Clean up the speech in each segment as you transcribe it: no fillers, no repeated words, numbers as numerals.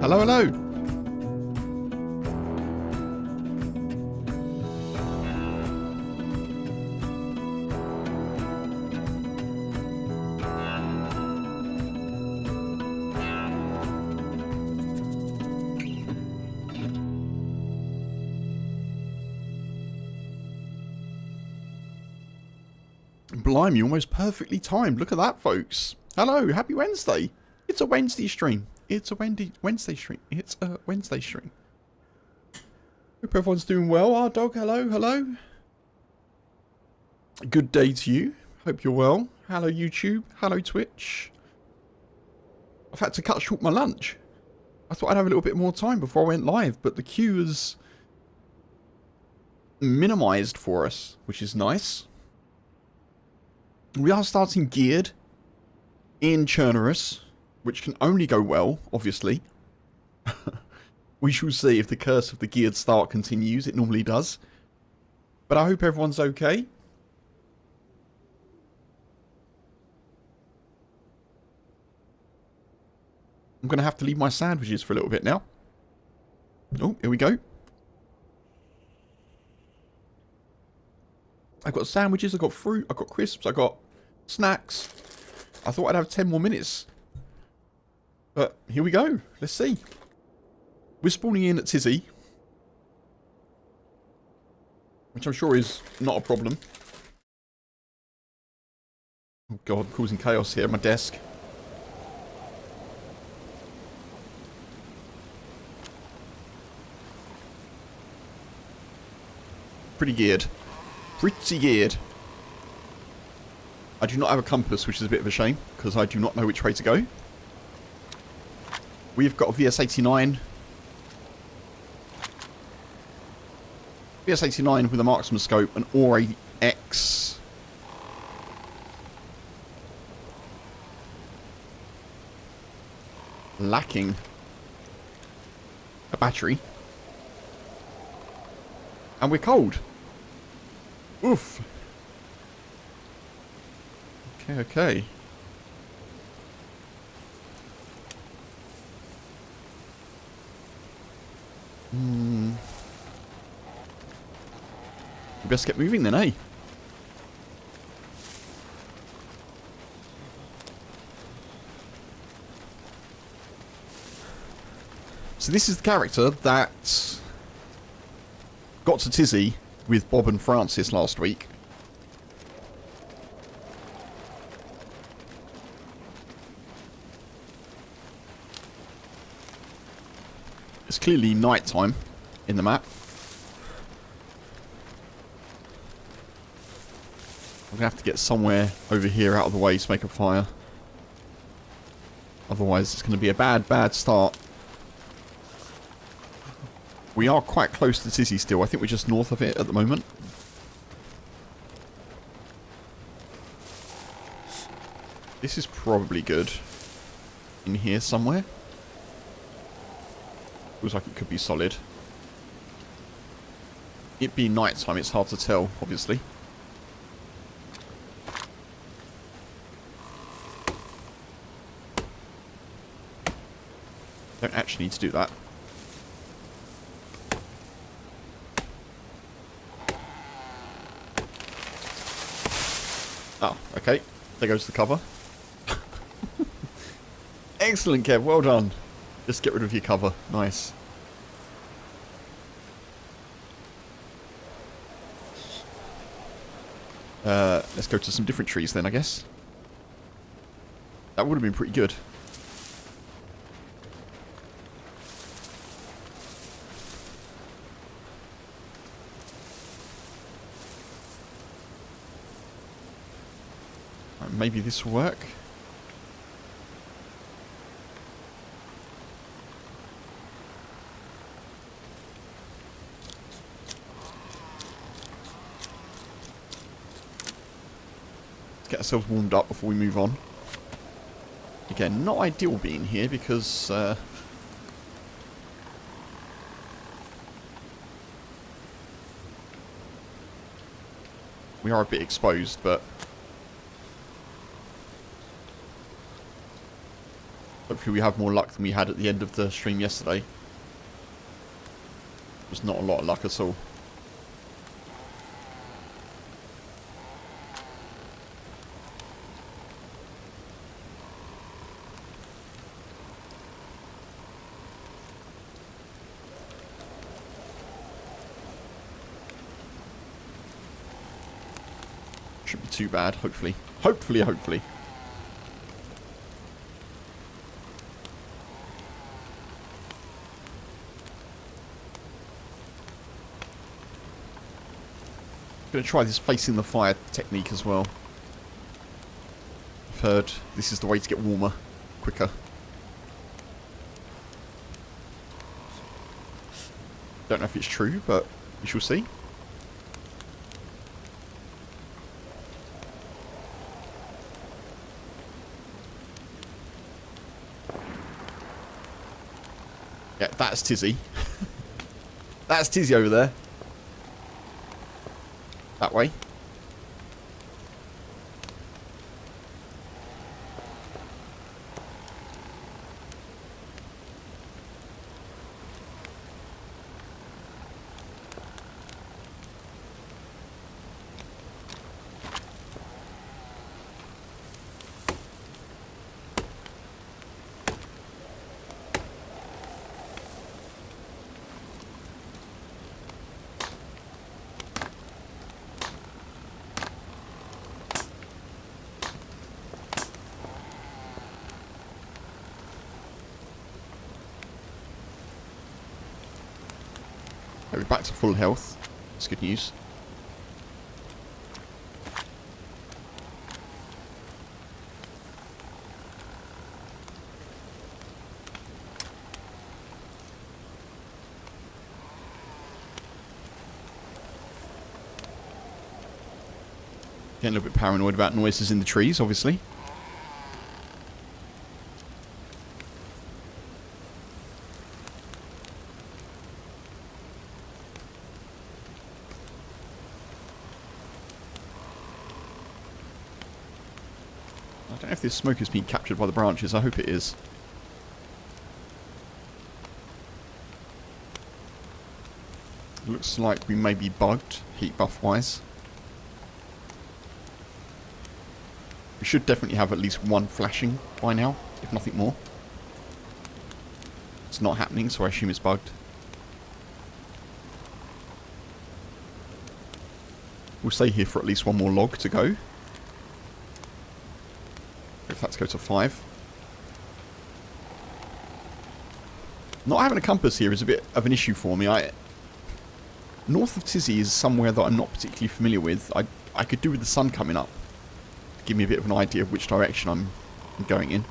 Hello, hello. Blimey, almost perfectly timed. Look at that, folks. Hello, happy Wednesday. It's a Wednesday stream. It's a Wednesday stream. It's a Wednesday stream. Hope everyone's doing well. Our dog, hello, hello. Good day to you. Hope you're well. Hello, YouTube. Hello, Twitch. I've had to cut short my lunch. I thought I'd have a little bit more time before I went live, but the queue is minimised for us, which is nice. We are starting geared in Chernarus, which can only go well, obviously. We shall see if the curse of the geared start continues. It normally does. But I hope everyone's okay. I'm going to have to leave my sandwiches for a little bit now. Oh, here we go. I've got sandwiches, I've got fruit, I've got crisps, I've got snacks. I thought I'd have 10 more minutes. But here we go. Let's see. We're spawning in at Tizzy, which I'm sure is not a problem. Oh god, causing chaos here at my desk. Pretty geared. Pretty geared. I do not have a compass, which is a bit of a shame, because I do not know which way to go. We've got a VS-89. VS-89 with a marksman scope, an OR-X. Lacking a battery. And we're cold. Oof. Okay, okay. We best get moving then, eh? So this is the character that got to Tizzy with Bob and Francis last week. It's clearly night time in the map. I'm going to have to get somewhere over here out of the way to make a fire. Otherwise it's going to be a bad start. We are quite close to Tizzy still. I think we're just north of it at the moment. This is probably good. In here somewhere. Feels like it could be solid. It being night time, it's hard to tell, obviously. Don't actually need to do that. Oh, okay. There goes the cover. Excellent, Kev. Well done. Just get rid of your cover. Nice. Let's go to some different trees then, I guess. That would have been pretty good. Right, maybe this will work. Get ourselves warmed up before we move on. Again, not ideal being here because we are a bit exposed, but Hopefully we have more luck than we had at the end of the stream yesterday. There's not a lot of luck at all. Shouldn't be too bad, hopefully. Hopefully. Going to try this facing the fire technique as well. I've heard this is the way to get warmer quicker. Don't know if it's true, but we shall see. Yeah, that's Tizzy. That's Tizzy over there. That way. We're back to full health. That's good news. Getting a little bit paranoid about noises in the trees, obviously. I don't know if this smoke has been captured by the branches. I hope it is. Looks like we may be bugged, heat buff wise. We should definitely have at least one flashing by now, if nothing more. It's not happening, so I assume it's bugged. We'll stay here for at least one more log to go. If that's go to 5. Not having a compass here is a bit of an issue for me. North of Tizzy is somewhere that I'm not particularly familiar with. I could do with the sun coming up. Give me a bit of an idea of which direction I'm going in.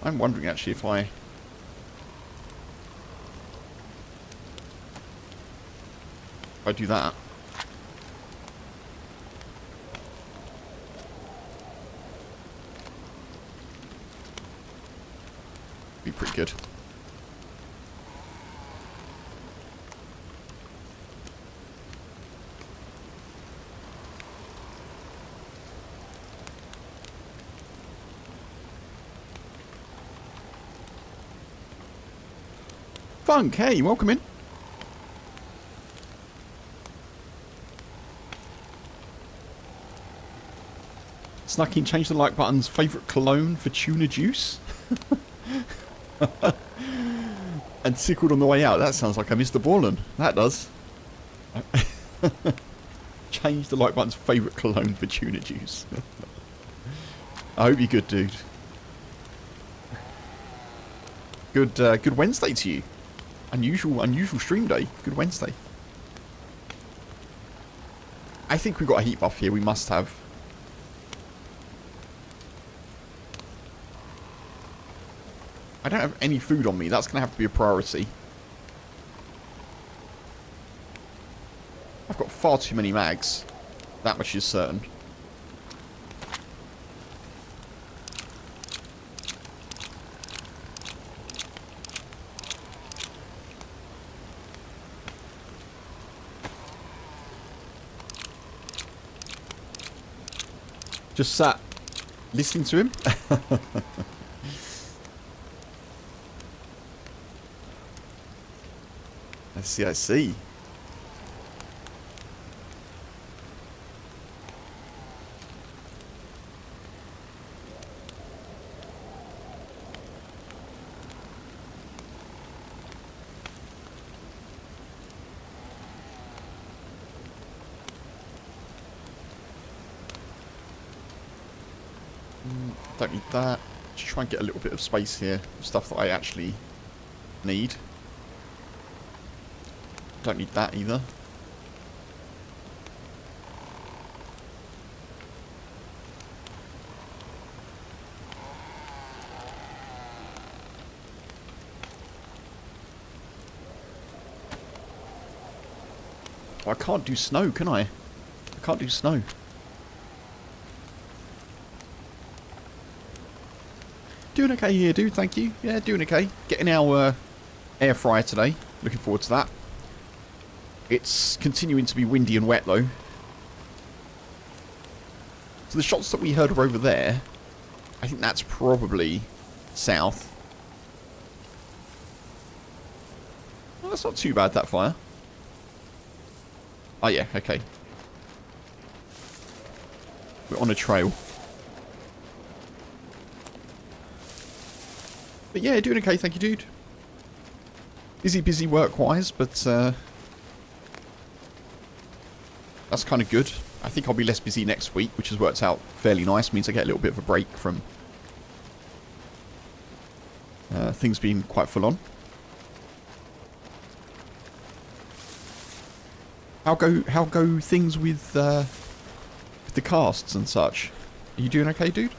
I'm wondering actually if I do that. Be pretty good. Funk, hey, welcome in. Snuck in, change the like button's favourite cologne for tuna juice. And tickled on the way out. That sounds like I missed the ballin'. That does. Change the like button's favourite cologne for tuna juice. I hope you're good, dude. Good Wednesday to you. Unusual stream day. Good Wednesday. I think we've got a heat buff here. We must have. I don't have any food on me. That's going to have to be a priority. I've got far too many mags. That much is certain. Just sat listening to him. I see, I see. Don't need that. Just try and get a little bit of space here. Stuff that I actually need. Don't need that either. Oh, I can't do snow, can I? I can't do snow. Doing okay here, dude. Thank you. Yeah, doing okay. Getting our air fryer today. Looking forward to that. It's continuing to be windy and wet, though. So the shots that we heard are over there. I think that's probably south. Well, that's not too bad, that fire. Oh, yeah. Okay. We're on a trail. But yeah, doing okay, thank you, dude. Busy work-wise, but that's kind of good. I think I'll be less busy next week, which has worked out fairly nice. Means I get a little bit of a break from things being quite full on. How go things with the casts and such? Are you doing okay, dude?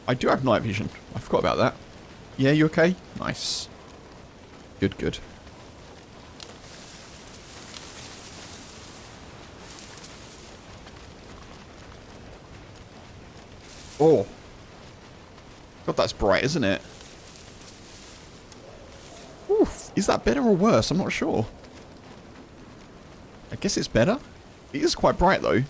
I do have night vision. I forgot about that. Yeah, you okay? Nice. Good, good. Oh. God, that's bright, isn't it? Oof. Is that better or worse? I'm not sure. I guess it's better. It is quite bright, though.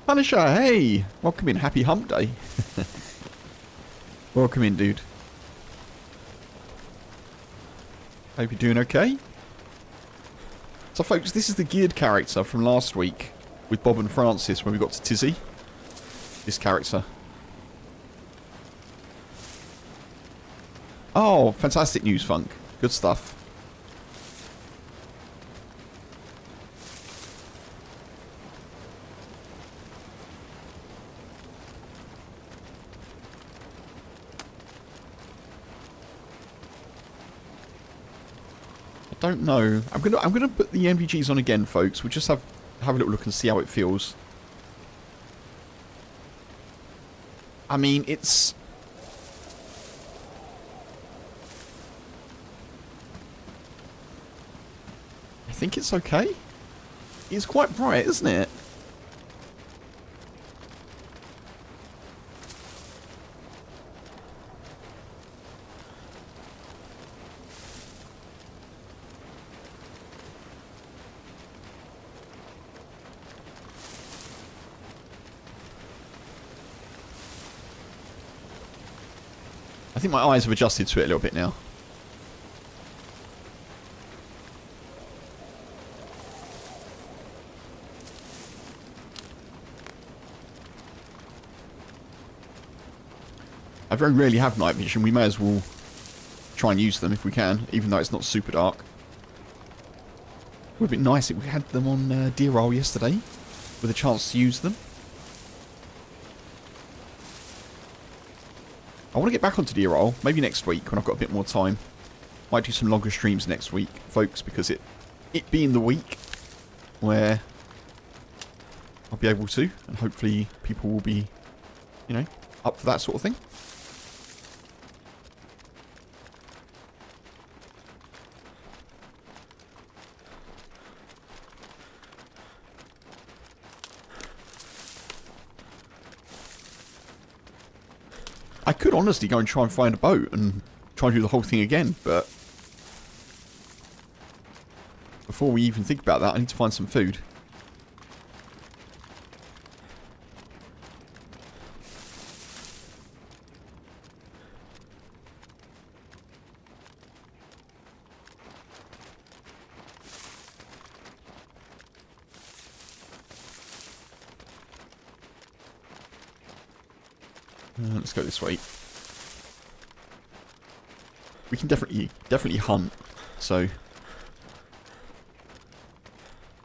Punisher, hey! Welcome in. Happy hump day. Welcome in, dude. Hope you're doing okay. So, folks, this is the geared character from last week with Bob and Francis when we got to Tizzy. This character. Oh, fantastic news, Funk. Good stuff. Don't know. I'm gonna put the MVGs on again, folks. We'll just have a little look and see how it feels. I mean, it's I think it's okay. It's quite bright, isn't it? I think my eyes have adjusted to it a little bit now. I very rarely have night vision. We may as well try and use them if we can, even though it's not super dark. It would have been nice if we had them on Deer Isle yesterday, with a chance to use them. I want to get back onto Deer Isle, maybe next week when I've got a bit more time. Might do some longer streams next week, folks, because it being the week where I'll be able to, and hopefully people will be, you know, up for that sort of thing. I could honestly go and try and find a boat and try and do the whole thing again, but before we even think about that, I need to find some food. Let's go this way. We can definitely hunt. So,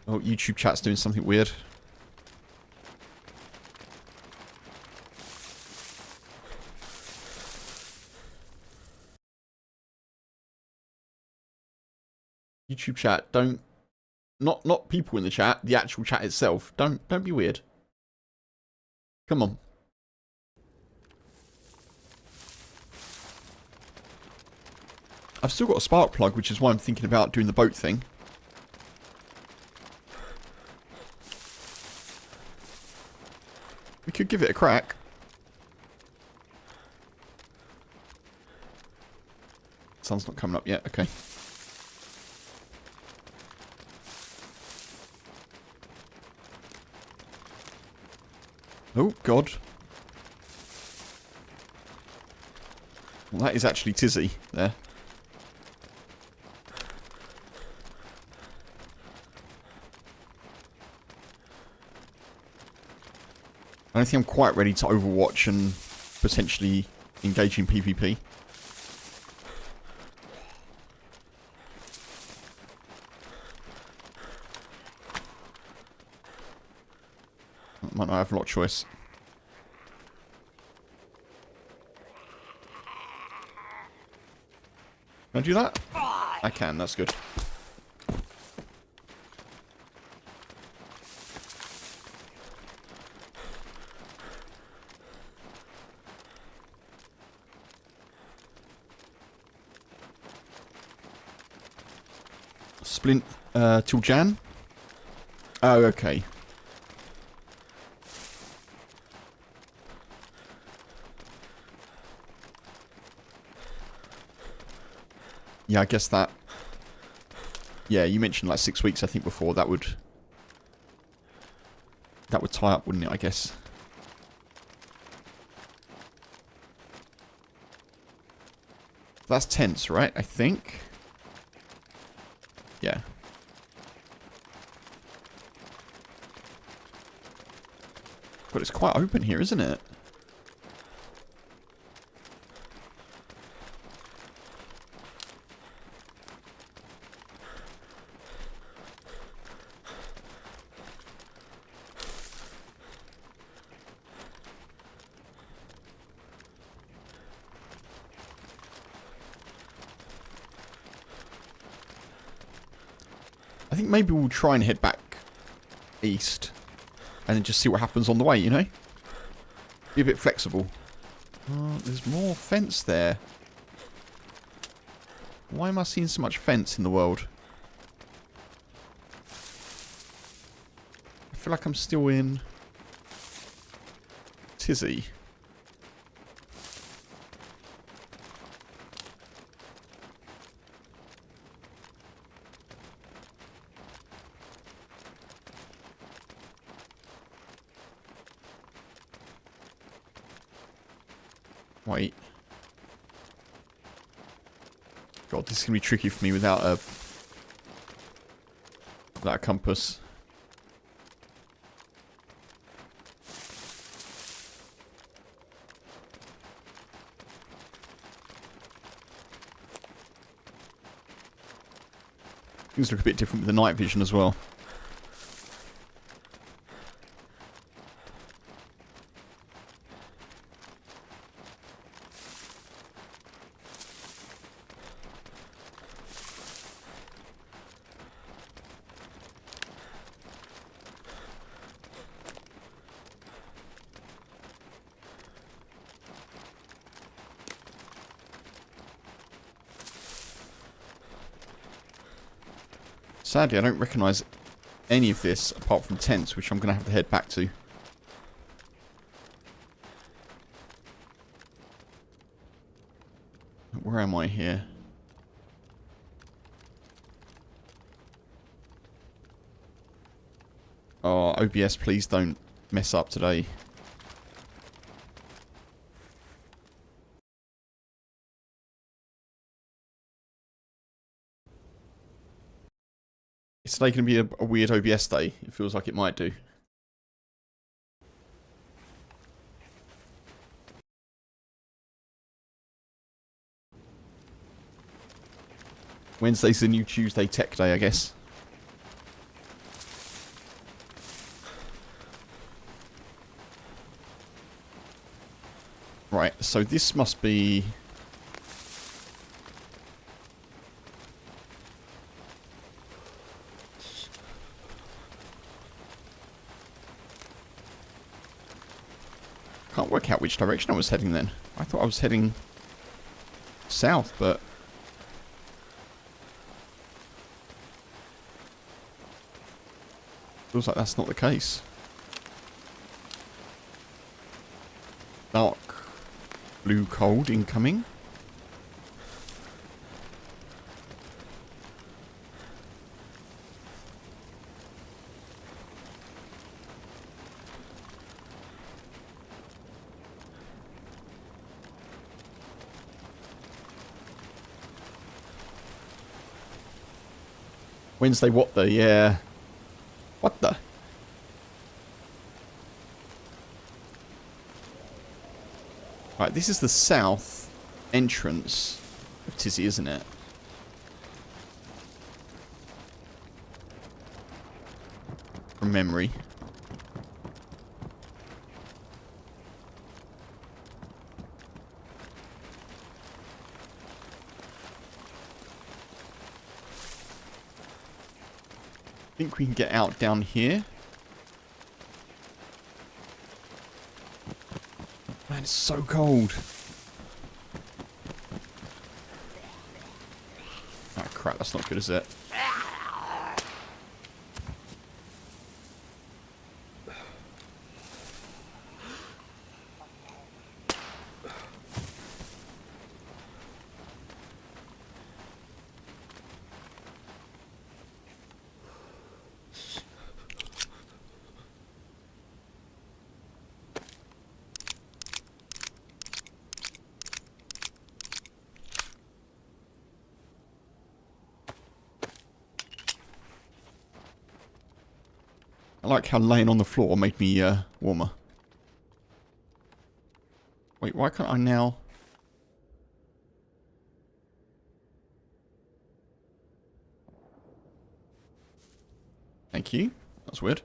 oh, YouTube chat's doing something weird. YouTube chat, don't, not people in the chat, the actual chat itself. Don't be weird. Come on. I've still got a spark plug, which is why I'm thinking about doing the boat thing. We could give it a crack. Sun's not coming up yet, okay. Oh, God. Well, that is actually Tizzy there. I don't think I'm quite ready to Overwatch and potentially engage in PvP. I might not have a lot of choice. Can I do that? I can, that's good. Splint till Jan? Oh, okay. Yeah, I guess that... Yeah, you mentioned like 6 weeks, I think, before. That would tie up, wouldn't it, I guess? That's tense, right? I think. Yeah. But it's quite open here, isn't it? I think maybe we'll try and head back east and then just see what happens on the way, you know? Be a bit flexible. Oh, there's more fence there. Why am I seeing so much fence in the world? I feel like I'm still in Tizzy. Wait. God, this is going to be tricky for me without a compass. Things look a bit different with the night vision as well. Sadly, I don't recognise any of this apart from tents, which I'm going to have to head back to. Where am I here? Oh, OBS, please don't mess up today. Is today going to be a weird OBS day? It feels like it might do. Wednesday's the new Tuesday tech day, I guess. Right, so this must be... Can't work out which direction I was heading then. I thought I was heading south, but... Feels like that's not the case. Dark blue cold incoming. Wednesday, what the? Yeah. What the? Right, this is the south entrance of Tizzy, isn't it? From memory. I think we can get out down here. Man, it's so cold. Oh crap, that's not good, is it? I like how laying on the floor made me warmer. Wait, why can't I now... Thank you. That's weird.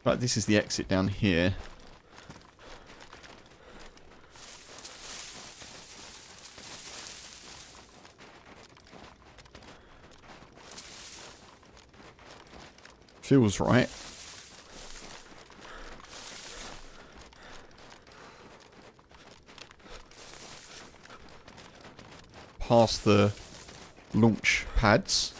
Right, this is the exit down here. Feels right. Past the launch pads.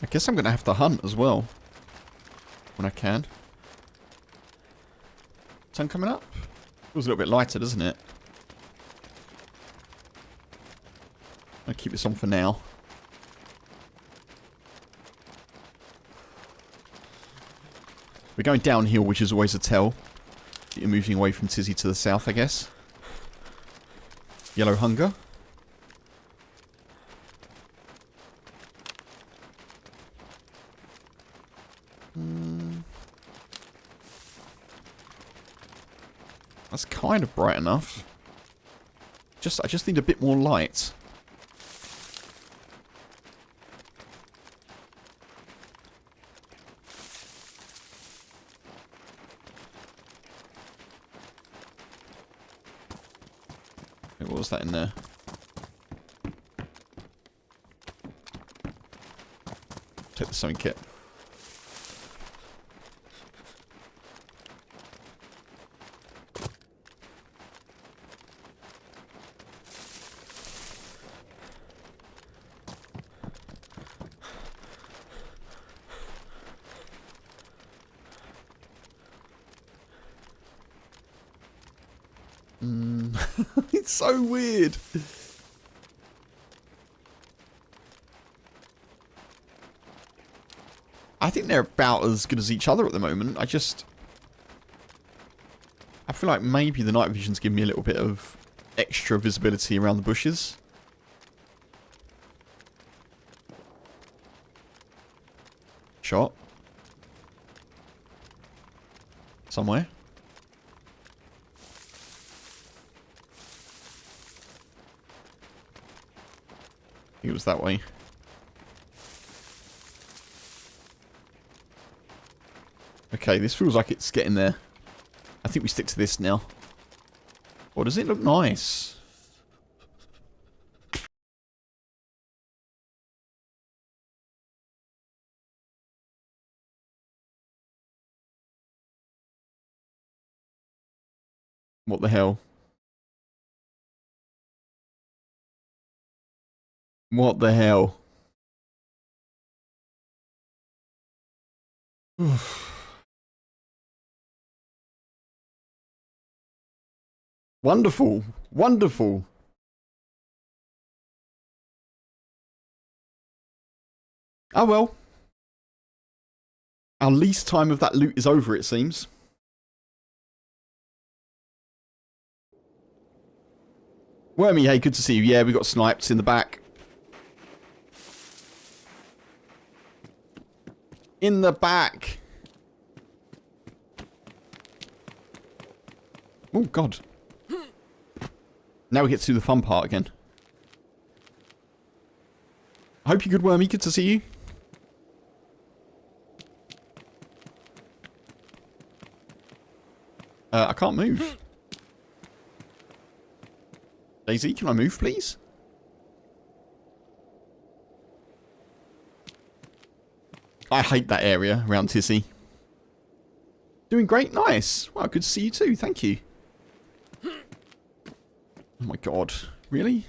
I guess I'm going to have to hunt as well. when I can. Sun coming up? Feels a little bit lighter, doesn't it? I'll keep this on for now. We're going downhill, which is always a tell. You're moving away from Tizzy to the south, I guess. Yellow hunger. That's kind of bright enough. I just need a bit more light. What was that in there? Take the sewing kit. It's so weird. I think they're about as good as each other at the moment. I feel like maybe the night vision's giving me a little bit of extra visibility around the bushes. Shot. Somewhere. I think it was that way. Okay, this feels like it's getting there. I think we stick to this now. Oh, does it look nice? What the hell? What the hell? Wonderful. Wonderful. Oh well. Our least time of that loot is over, it seems. Wormy, hey, good to see you. Yeah, we got sniped in the back. In the back. Oh, God. Now we get to do the fun part again. I hope you're good, Wormy. Good to see you. I can't move. DayZ, can I move, please? I hate that area around Tizzy. Doing great, nice. Well, good to see you too, thank you. Oh my god, really?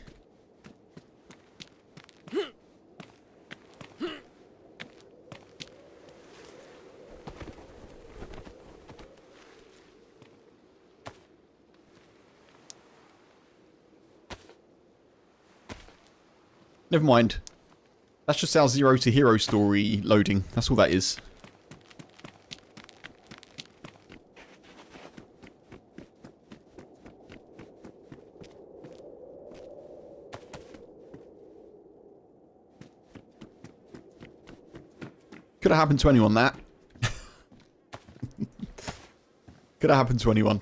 Never mind. That's just our 0 to hero story loading. That's all that is. Could have happened to anyone, that. Could have happened to anyone.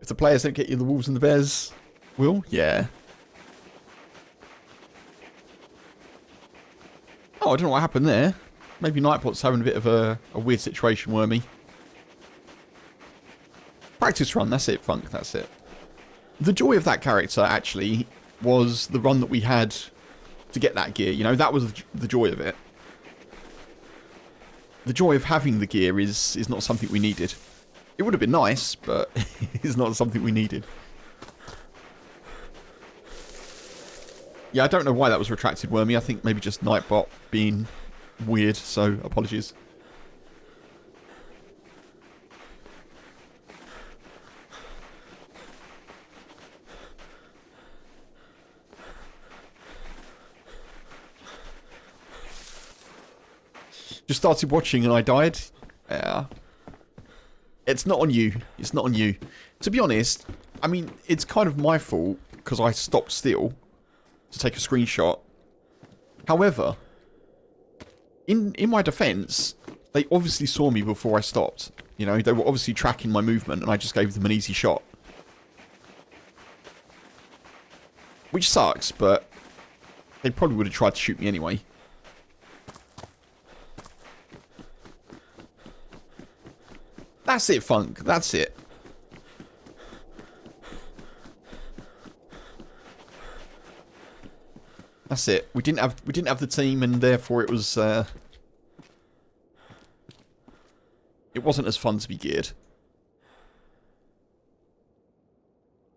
If the players don't get you the wolves and the bears, will? Yeah. Oh, I don't know what happened there. Maybe Nightbot's having a bit of a weird situation, Wormy. Practice run, that's it, Funk, that's it. The joy of that character, actually, was the run that we had to get that gear. You know, that was the joy of it. The joy of having the gear is not something we needed. It would have been nice, but it's not something we needed. Yeah, I don't know why that was retracted, Wormy. I think maybe just Nightbot being weird, so apologies. Just started watching and I died. Yeah. It's not on you. It's not on you. To be honest, I mean, it's kind of my fault because I stopped still to take a screenshot. However, in my defense, they obviously saw me before I stopped. You know, they were obviously tracking my movement and I just gave them an easy shot. Which sucks, but they probably would have tried to shoot me anyway. That's it, Funk. That's it. That's it. We didn't have the team, and therefore it was it wasn't as fun to be geared.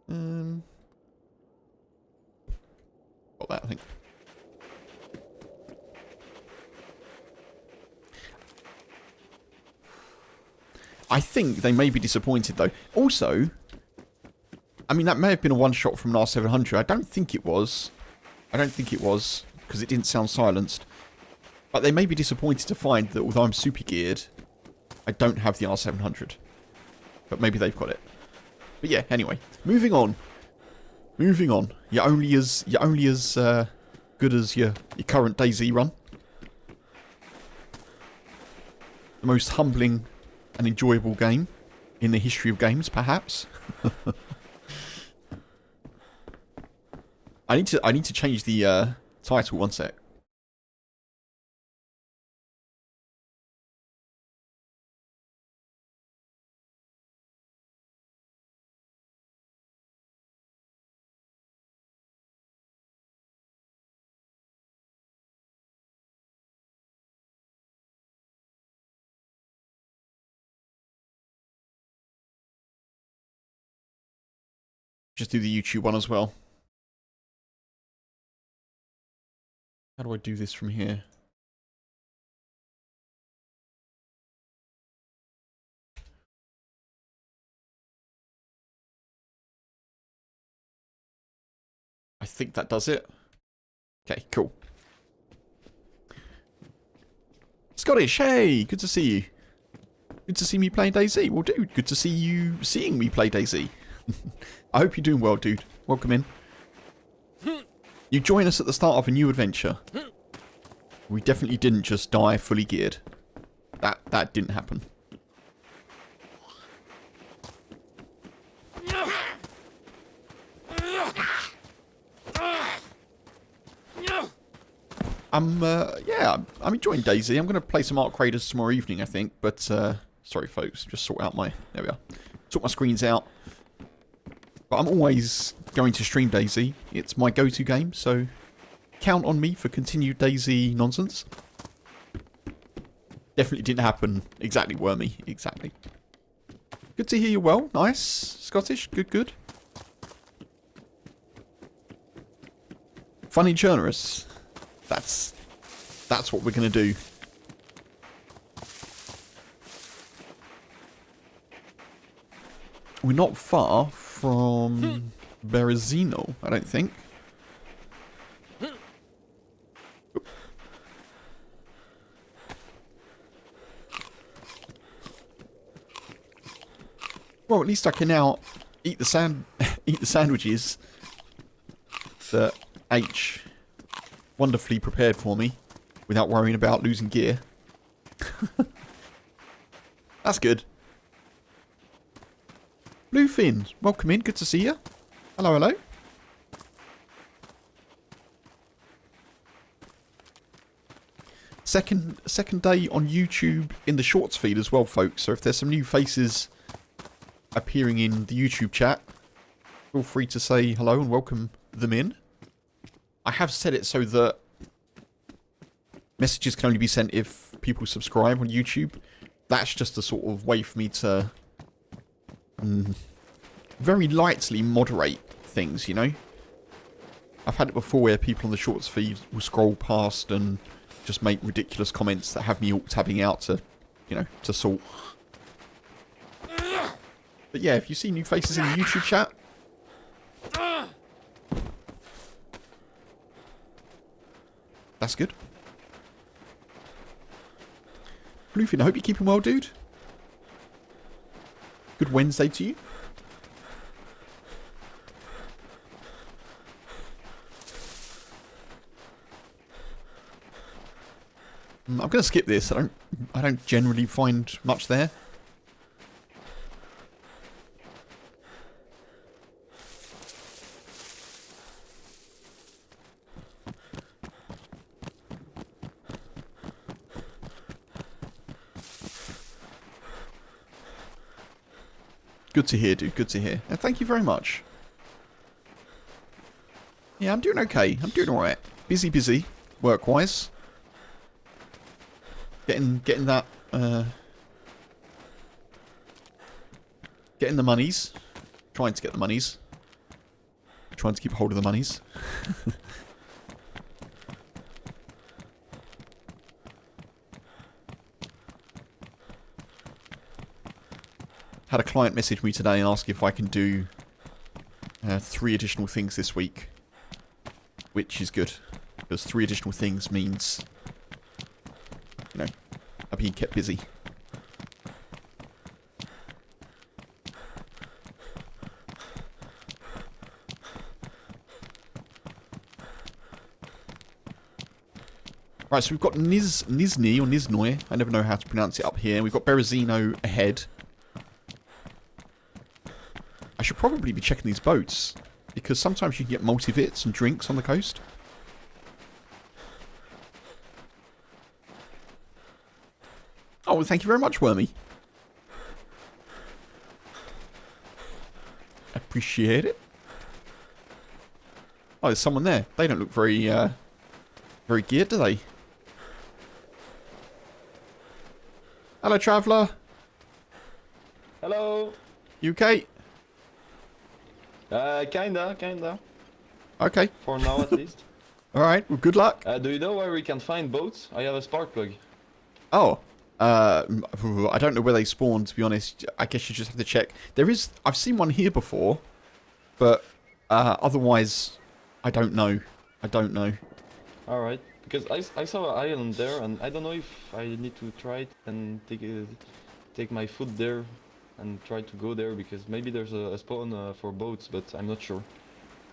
Got that, I think. I think they may be disappointed, though. Also, I mean, that may have been a one-shot from an R700. I don't think it was. I don't think it was, because it didn't sound silenced. But they may be disappointed to find that although I'm super geared, I don't have the R700. But maybe they've got it. But yeah, anyway. Moving on. Moving on. You're only as good as your current DayZ run. The most humbling and enjoyable game in the history of games, perhaps. I need to change the title. One sec. Just do the YouTube one as well. How do I do this from here? I think that does it. Okay, cool. Scottish, hey, good to see you. Good to see me playing DayZ. Well, dude, good to see you seeing me play DayZ. I hope you're doing well, dude. Welcome in. You join us at the start of a new adventure. We definitely didn't just die fully geared. That didn't happen. Yeah, I'm enjoying DayZ. I'm going to play some Ark Raiders tomorrow evening, I think. But, sorry, folks. Just sort out my... There we are. Sort my screens out. But I'm always going to stream DayZ. It's my go-to game, so count on me for continued DayZ nonsense. Definitely didn't happen. Exactly, Wormy. Exactly. Good to hear you well. Nice. Scottish. Good, good. Funny Chernarus. That's what we're going to do. We're not far from Berezino, I don't think. Well, at least I can now eat the sandwiches that H wonderfully prepared for me without worrying about losing gear. That's good. Bluefin, welcome in. Good to see you. Hello, hello. Second day on YouTube in the Shorts feed as well, folks. So if there's some new faces appearing in the YouTube chat, feel free to say hello and welcome them in. I have set it so that messages can only be sent if people subscribe on YouTube. That's just a sort of way for me to very lightly moderate things, you know? I've had it before where people on the shorts feed will scroll past and just make ridiculous comments that have me alt-tabbing out to, you know, to sort. But yeah, if you see new faces in the YouTube chat, that's good. Bluefin, I hope you're keeping well, dude. Good Wednesday to you. I'm going to skip this. I don't generally find much there. Good to hear, dude. Good to hear. And thank you very much. Yeah, I'm doing okay. I'm doing alright. Busy, work-wise. Getting that, getting the monies. Trying to get the monies. Trying to keep hold of the monies. Had a client message me today and ask if I can do 3 additional things this week. Which is good. Because 3 additional things means, you know, I'm being kept busy. Right, so we've got Nizni or Niznoi. I never know how to pronounce it up here. We've got Berezino ahead. I should probably be checking these boats, because sometimes you can get multivits and drinks on the coast. Oh, well, thank you very much, Wormy. Appreciate it. Oh, there's someone there. They don't look very, very geared, do they? Hello, traveller. Hello. UK? Kinda. Okay. For now, at least. Alright, well, good luck. Do you know where we can find boats? I have a spark plug. Oh. I don't know where they spawn, to be honest. I guess you just have to check. There is... I've seen one here before. But, otherwise, I don't know. Alright. Because I saw an island there, and I don't know if I need to try it and take my foot there and try to go there, because maybe there's a spawn for boats, but I'm not sure.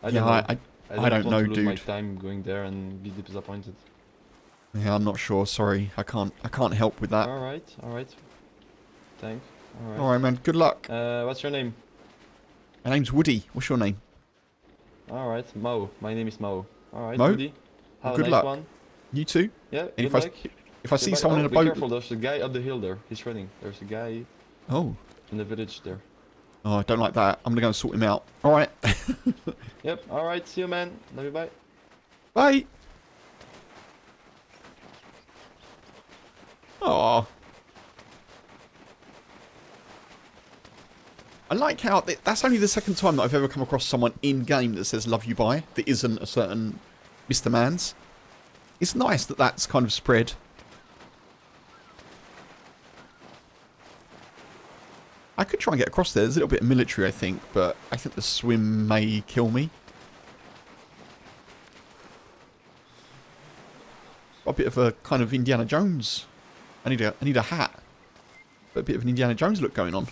I don't know. I don't know, want to lose dude. my time going there and be disappointed. Yeah, I'm not sure. Sorry, I can't help with that. Alright. Thanks. Alright, man. Good luck. What's your name? My name's Woody. What's your name? Alright, Mao. My name is Mao. Alright, Mo? Woody. Have Good a nice luck. one. You too? Yeah, And good luck. if I see someone in a Be boat... careful, there's a guy up the hill there. He's running. There's a guy Oh. in the village there. Oh, I don't like that. I'm going to go and sort him out. Alright. Yep, alright, see you, man. Love you, bye. Bye. Aww. I like how... That's only the second time that I've ever come across someone in-game that says love you bye. That isn't a certain Mr. Mans. It's nice that that's kind of spread. I could try and get across there. There's a little bit of military, I think, but I think the swim may kill me. Got a bit of a kind of Indiana Jones. I need a hat. But a bit of an Indiana Jones look going on.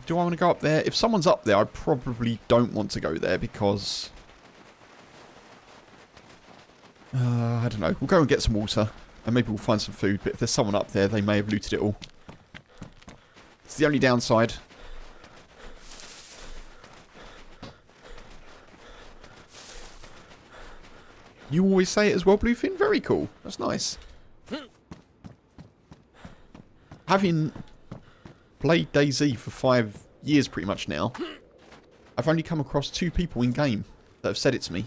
Do I want to go up there? If someone's up there, I probably don't want to go there because... I don't know. We'll go and get some water. And maybe we'll find some food. But if there's someone up there, they may have looted it all. It's the only downside. You always say it as well, Bluefin? Very cool. That's nice. Having played DayZ for 5 years pretty much now, I've only come across 2 people in game that have said it to me.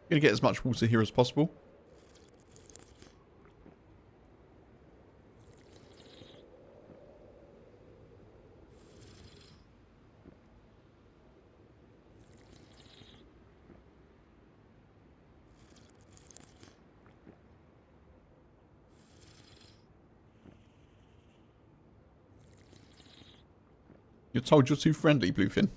Gonna get as much water here as possible. You're told you're too friendly, Bluefin.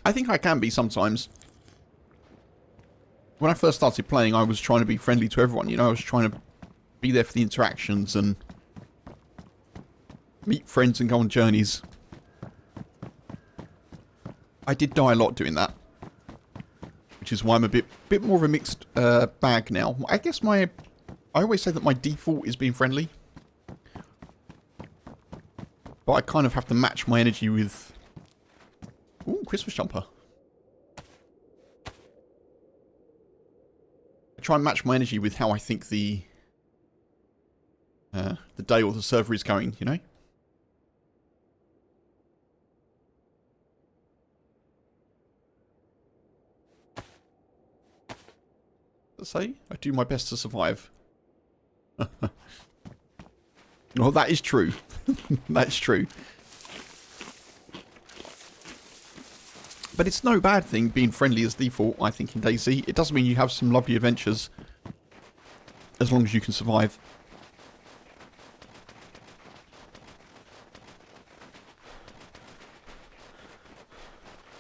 I think I can be sometimes. When I first started playing, I was trying to be friendly to everyone, you know, I was trying to be there for the interactions and meet friends and go on journeys. I did die a lot doing that, which is why I'm a bit more of a mixed bag now. I guess I always say that my default is being friendly, but I kind of have to match my energy with... Ooh, Christmas jumper. I try and match my energy with how I think the day or the server is going, you know? Let's say, I do my best to survive. Well, that is true. That's true. But it's no bad thing being friendly as default, I think, in DayZ. It doesn't mean you have some lovely adventures, as long as you can survive.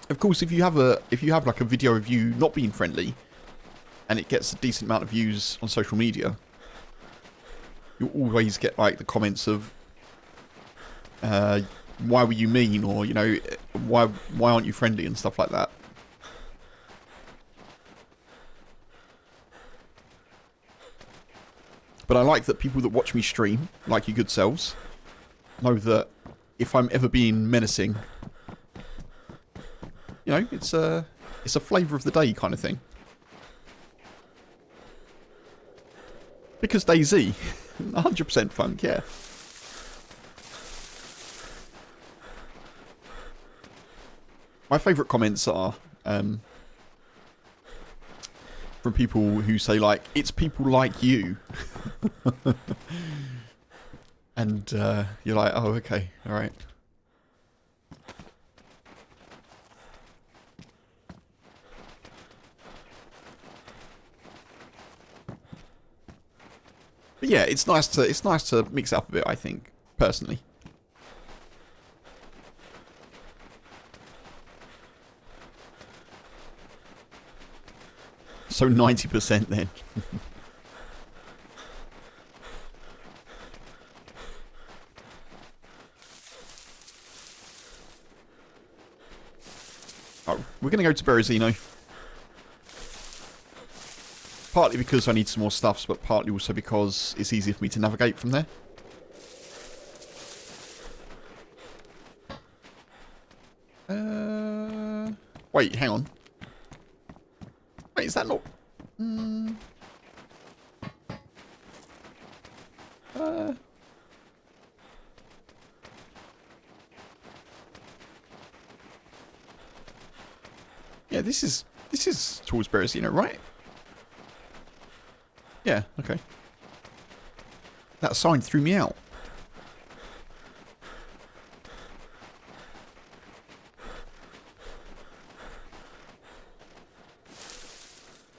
Of course, if you have like a video of you not being friendly, and it gets a decent amount of views on social media, you'll always get like the comments of, why were you mean, or, you know, why aren't you friendly, and stuff like that. But I like that people that watch me stream, like your good selves, know that if I'm ever being menacing, you know, it's a flavour of the day kind of thing. Because DayZ, 100% fun, yeah. My favourite comments are from people who say, like, it's people like you. And you're like, oh, okay, alright. But yeah, it's nice to mix it up a bit, I think, personally. So 90% then. Oh, we're going to go to Berezino. Partly because I need some more stuffs, but partly also because it's easier for me to navigate from there. Wait, hang on. Wait, is that not... Yeah, this is towards Berezino, right? Yeah, okay. That sign threw me out.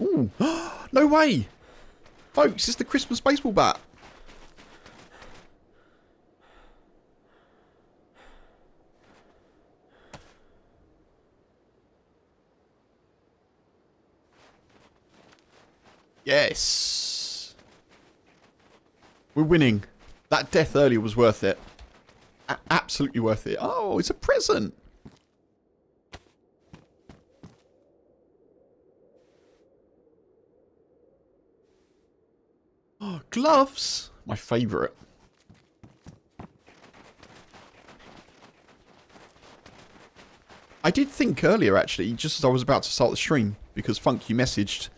Ooh. No way! Folks, it's the Christmas baseball bat. Yes. We're winning. That death earlier was worth it. Absolutely worth it. Oh, it's a present. Oh, gloves. My favourite. I did think earlier, actually, just as I was about to start the stream, because Funk, you messaged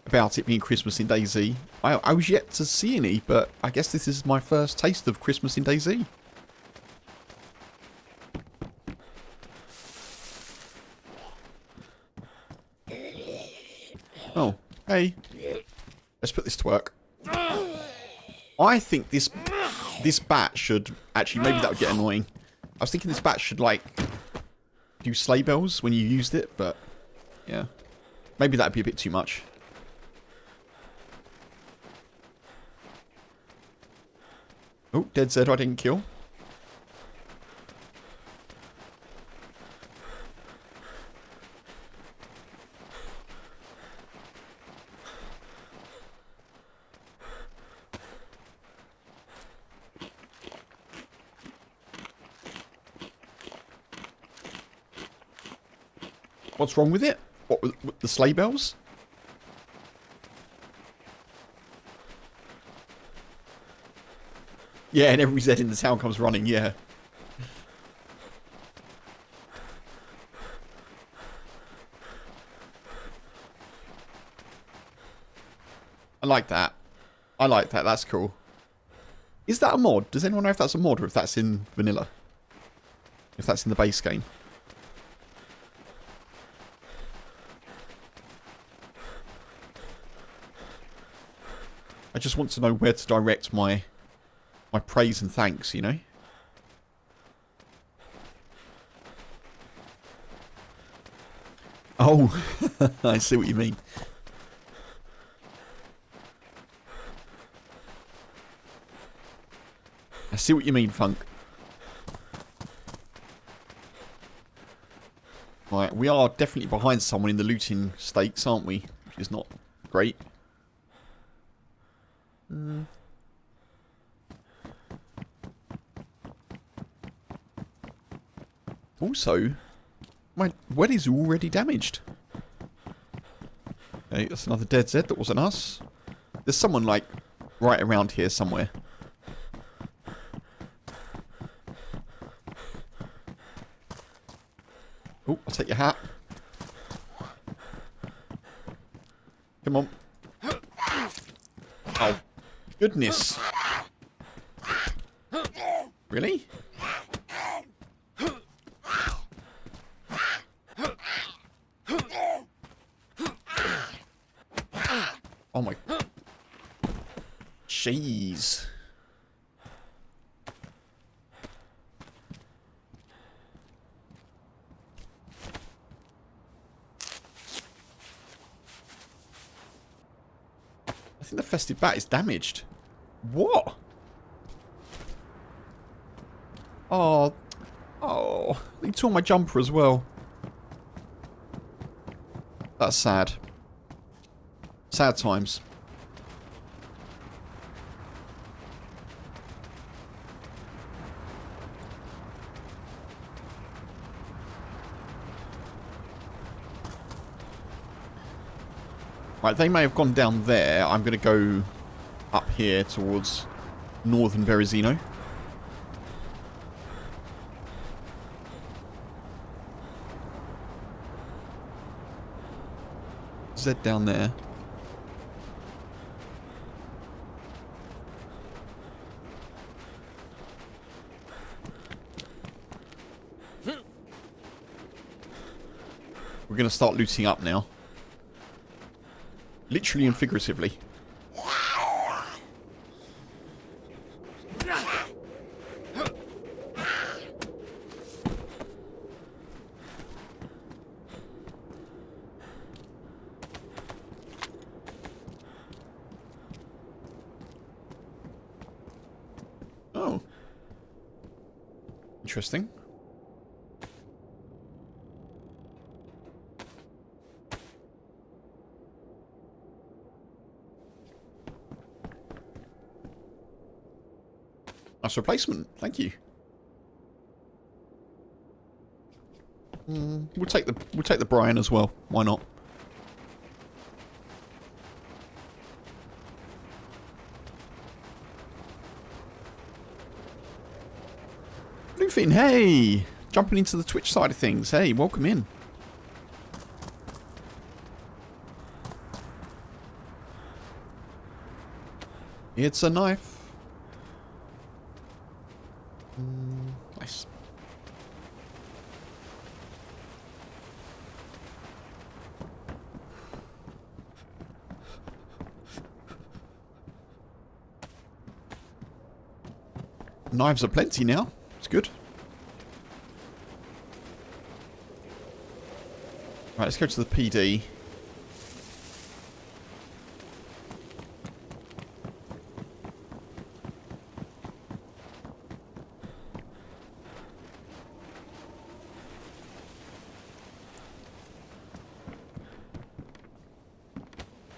about it being Christmas in DayZ. I was yet to see any, but I guess this is my first taste of Christmas in DayZ. Oh, hey. Let's put this to work. I think this bat should... Actually, maybe that would get annoying. I was thinking this bat should, like, do sleigh bells when you used it, but... Yeah. Maybe that'd be a bit too much. Oh, DayZ I didn't kill. What's wrong with it? What, with the sleigh bells? Yeah, and every Z in the town comes running, yeah. I like that. I like that, that's cool. Is that a mod? Does anyone know if that's a mod or if that's in vanilla? If that's in the base game? I just want to know where to direct my praise and thanks, you know? Oh, I see what you mean. I see what you mean, Funk. Right, we are definitely behind someone in the looting stakes, aren't we? Which is not great. Also, my well is already damaged. Okay, that's another DayZ that wasn't us. There's someone, like, right around here somewhere. Oh, I'll take your hat. Come on. Oh, goodness. Really? Oh my... Jeez. I think the festive bat is damaged. What? Oh. Oh. They tore my jumper as well. That's sad. Sad times. Right, they may have gone down there. I'm going to go up here towards northern Berezino. Z down there. We're going to start looting up now. Literally and figuratively. Oh. Interesting. Nice replacement. Thank you. We'll take the Brian as well. Why not? Bluefin, hey! Jumping into the Twitch side of things. Hey, welcome in. It's a knife. Nice. Knives are plenty now. It's good. Right, let's go to the PD.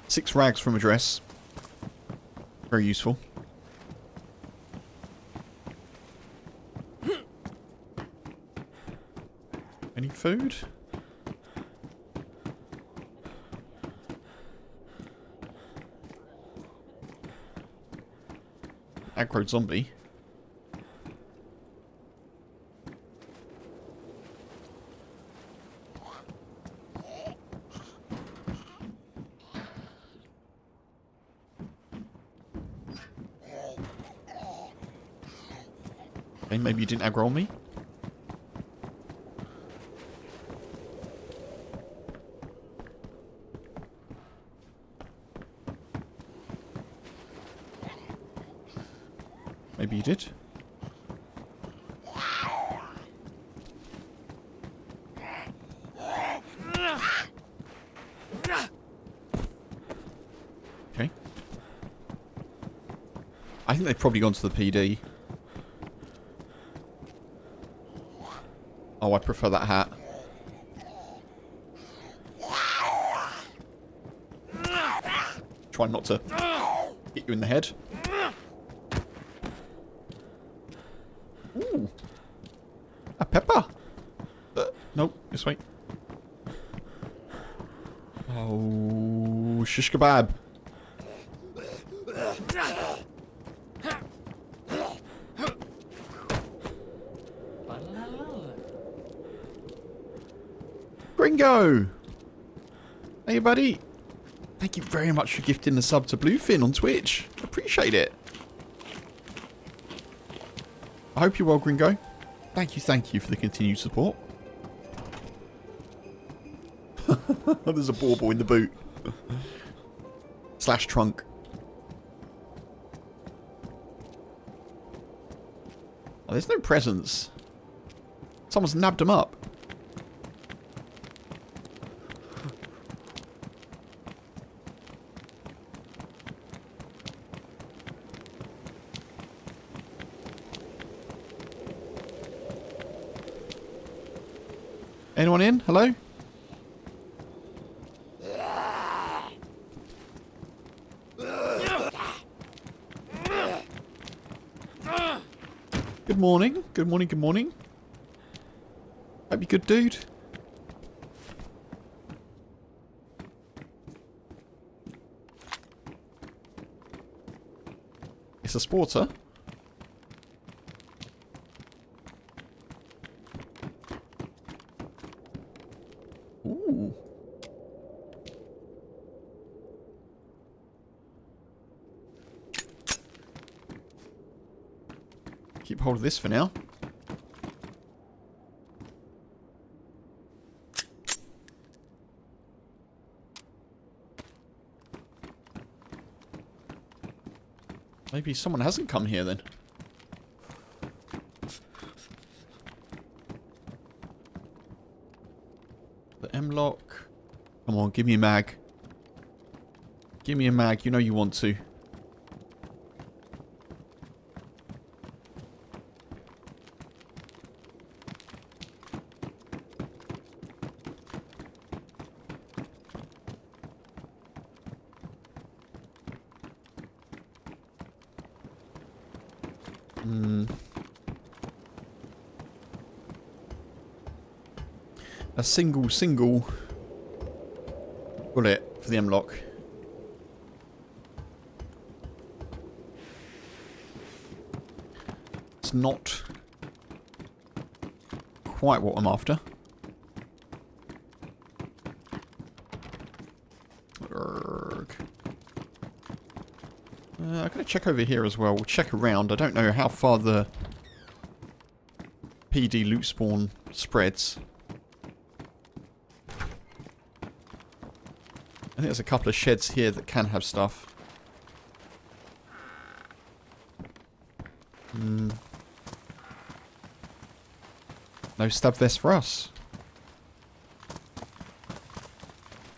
Six rags from address. Very useful. Any food? Aggro zombie. Okay, maybe you didn't aggro me. Maybe you did. Okay. I think they've probably gone to the PD. Oh, I prefer that hat. Try not to hit you in the head. Ooh. A pepper. Nope, this way. Oh, shish kebab. Gringo! Hey, buddy. Thank you very much for gifting the sub to Bluefin on Twitch. Appreciate it. I hope you're well, Gringo. Thank you for the continued support. There's a bauble in the boot. Slash trunk. Oh, there's no presents. Someone's nabbed them up. Anyone in? Hello? Good morning. Good morning, good morning. Hope you're good, dude. It's a sporter. Ooh. Keep hold of this for now. Maybe someone hasn't come here then. The M-lock. Come on, give me a mag. Give me a mag, you know you want to. A single bullet for the M-lock. It's not quite what I'm after. I'm going to check over here as well. We'll check around. I don't know how far the PD loot spawn spreads. I think there's a couple of sheds here that can have stuff. No stab vest for us.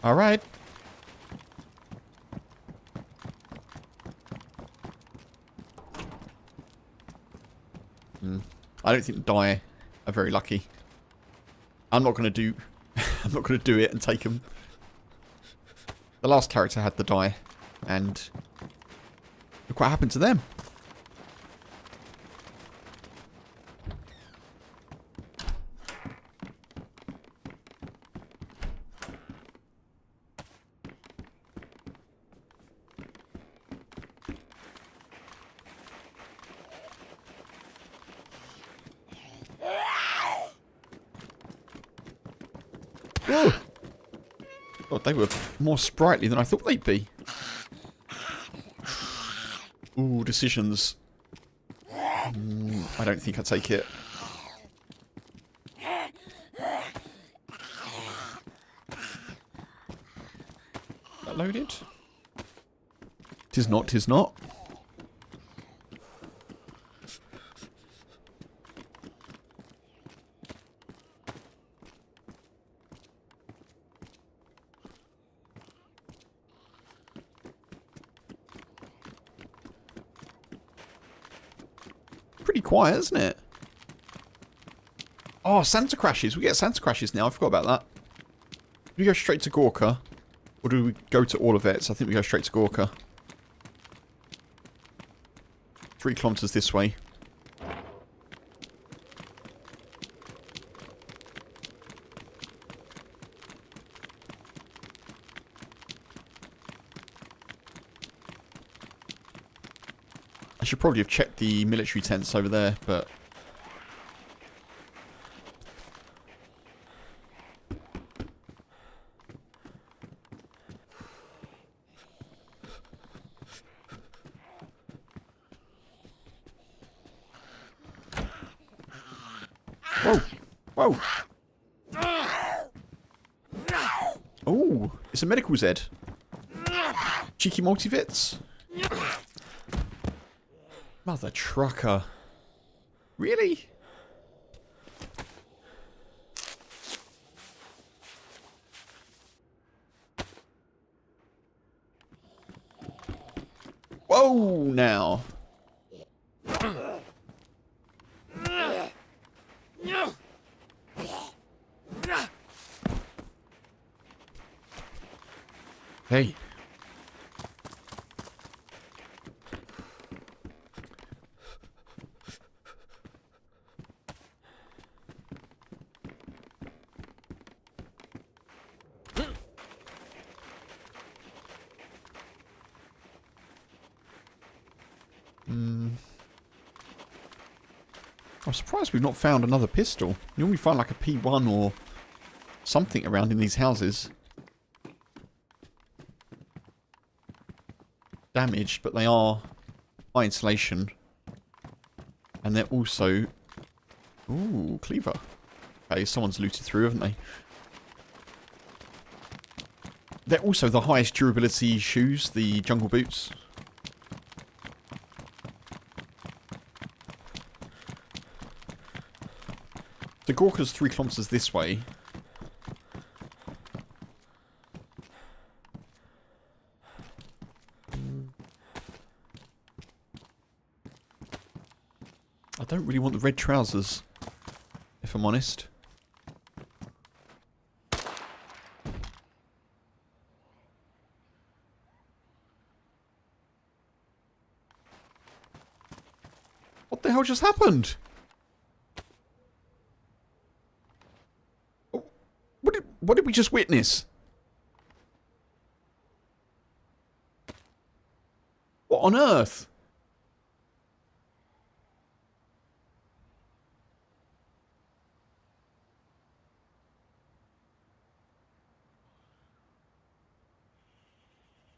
Alright. I don't think the die are very lucky. I'm not going to do... I'm not going to do it and take them. The last character had the die, and look what happened to them. Whoa! God, they were more sprightly than I thought they'd be. Ooh, decisions. I don't think I'd take it. That loaded? Tis not, tis not. Pretty quiet, isn't it? Oh, Santa crashes. We get Santa crashes now. I forgot about that. Do we go straight to Gorka? Or do we go to all of it? So I think we go straight to Gorka. 3 kilometers this way. I should probably have checked the military tents over there, but... Whoa! Whoa! Oh, it's a medical Zed. Cheeky multivits. Mother trucker. Really? Whoa, now. Hey. I'm surprised we've not found another pistol. You normally find like a P1 or something around in these houses. Damaged, but they are high insulation. And they're also... Ooh, cleaver. Okay, someone's looted through, haven't they? They're also the highest durability shoes, the jungle boots. The Gorka's 3 kilometers this way. I don't really want the red trousers, if I'm honest. What the hell just happened? What did we just witness? What on earth?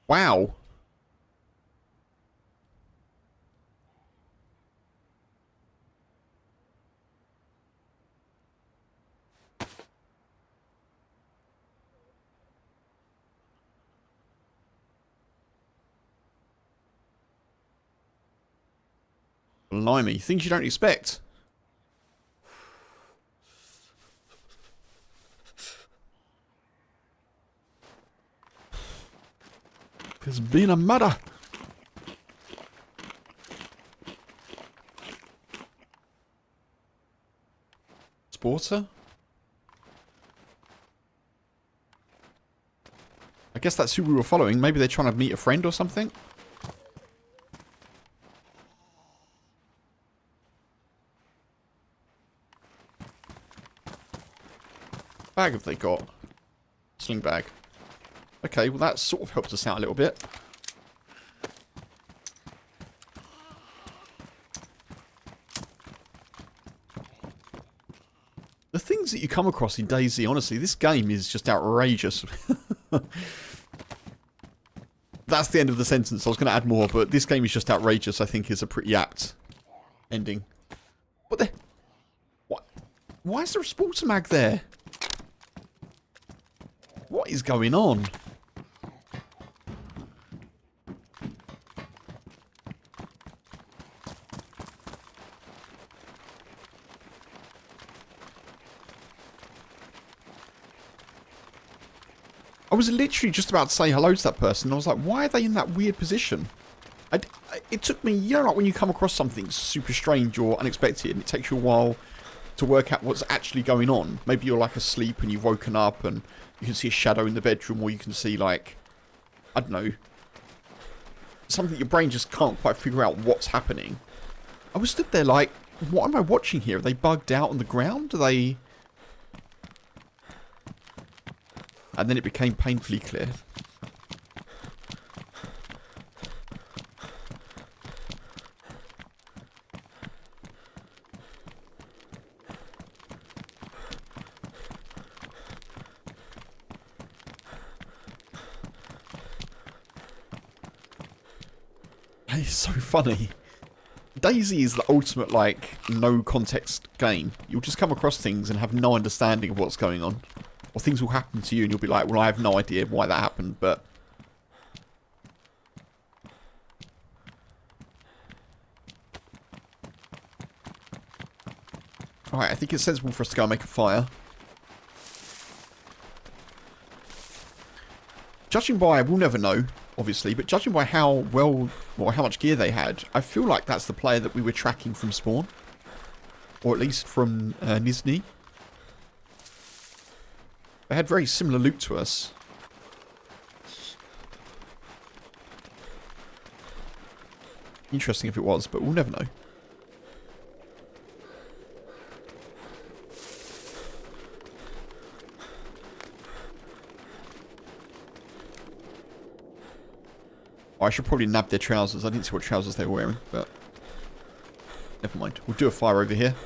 Wow. Blimey, things you don't expect. There's been a murder. Sporter? I guess that's who we were following. Maybe they're trying to meet a friend or something. Bag have they got? Sling bag. Okay, well that sort of helps us out a little bit. The things that you come across in DayZ, honestly, this game is just outrageous. That's the end of the sentence. I was going to add more, but this game is just outrageous, I think, is a pretty apt ending. What the... What? Why is there a sports mag there? What is going on? I was literally just about to say hello to that person. I was like, why are they in that weird position? It took me, you know, like when you come across something super strange or unexpected and it takes you a while to work out what's actually going on. Maybe you're like asleep and you've woken up and you can see a shadow in the bedroom, or you can see like, I don't know, something your brain just can't quite figure out what's happening. I was stood there like, what am I watching here? Are they bugged out on the ground? Are they... And then it became painfully clear. It's so funny. DayZ is the ultimate, like, no context game. You'll just come across things and have no understanding of what's going on. Or things will happen to you and you'll be like, well, I have no idea why that happened, but... Alright, I think it's sensible for us to go and make a fire. Judging by, we'll never know, obviously, but judging by how well, or how much gear they had, I feel like that's the player that we were tracking from spawn. Or at least from Nizhny. They had very similar loot to us. Interesting if it was, but we'll never know. I should probably nab their trousers. I didn't see what trousers they were wearing, but... Never mind. We'll do a fire over here.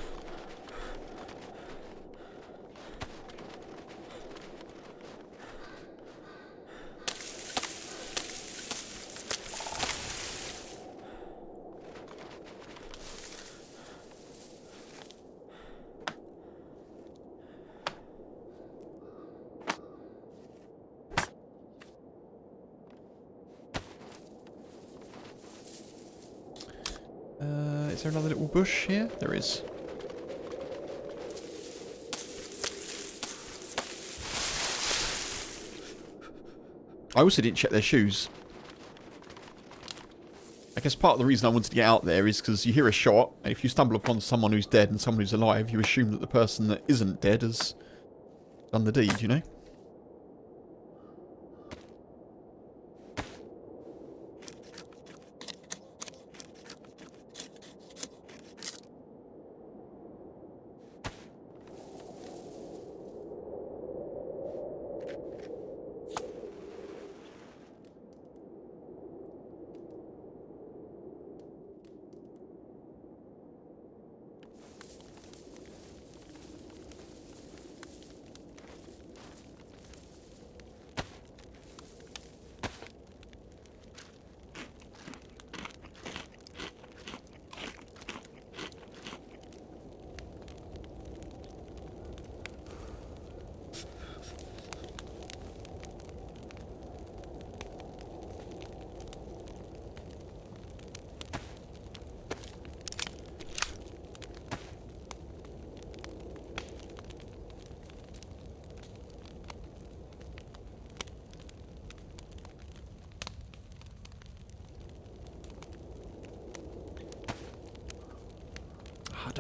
Is there another little bush here? There is. I also didn't check their shoes. I guess part of the reason I wanted to get out there is because you hear a shot, and if you stumble upon someone who's dead and someone who's alive, you assume that the person that isn't dead has done the deed, you know?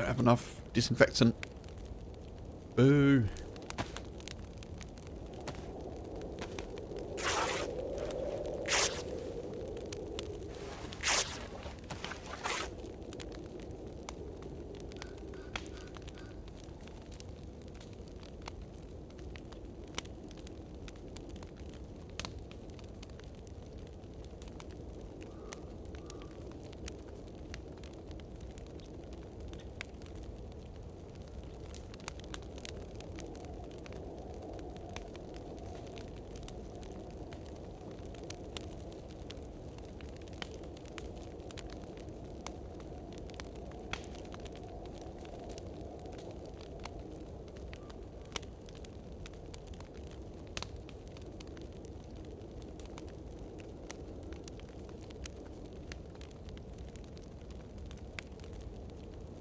don't have enough disinfectant. Boo.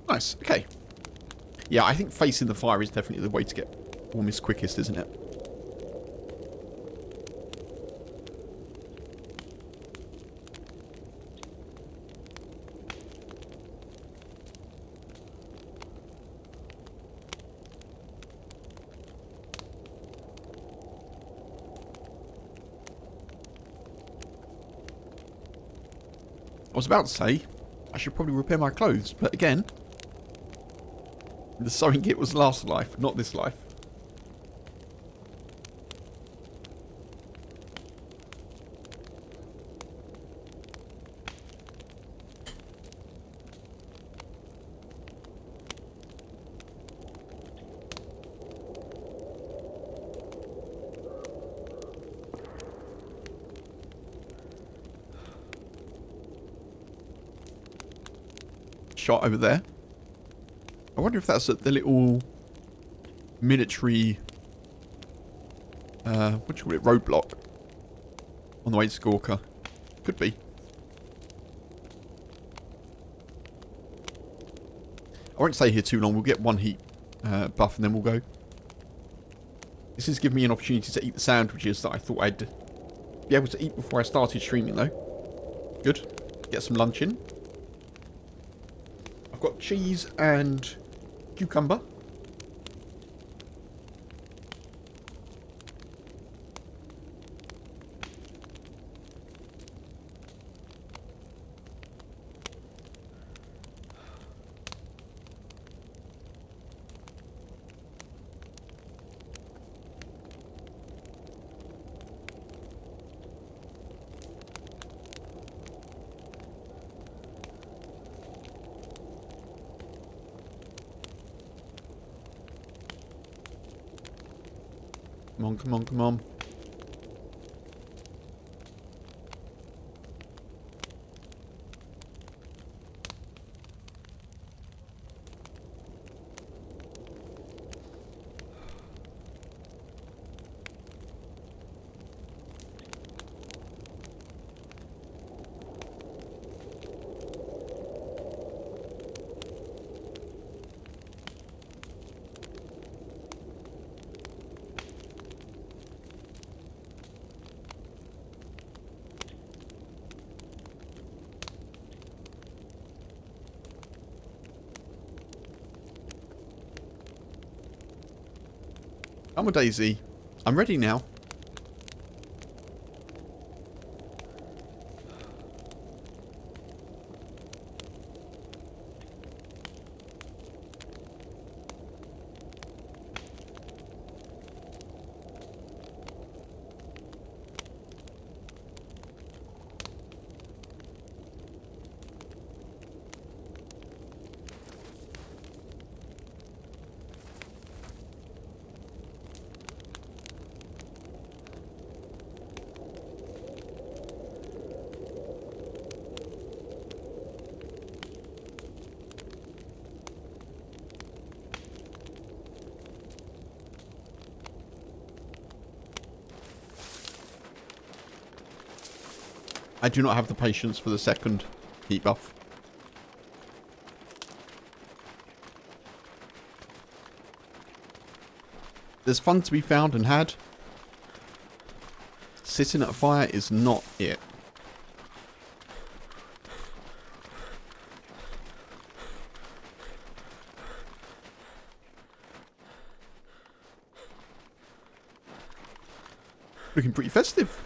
Nice, okay. Yeah, I think facing the fire is definitely the way to get warmest quickest, isn't it? I was about to say, I should probably repair my clothes, but again, the sewing kit was last life, not this life. Shot over there. I wonder if that's the little military, what do you call it, roadblock on the way to Skorka. Could be. I won't stay here too long. We'll get one heat buff and then we'll go. This has given me an opportunity to eat the sandwiches that I thought I'd be able to eat before I started streaming though. Good. Get some lunch in. I've got cheese and cucumber. Come on, come on, come on. I'm a DayZ. I'm ready now. I do not have the patience for the second heat buff. There's fun to be found and had. Sitting at a fire is not it. Looking pretty festive.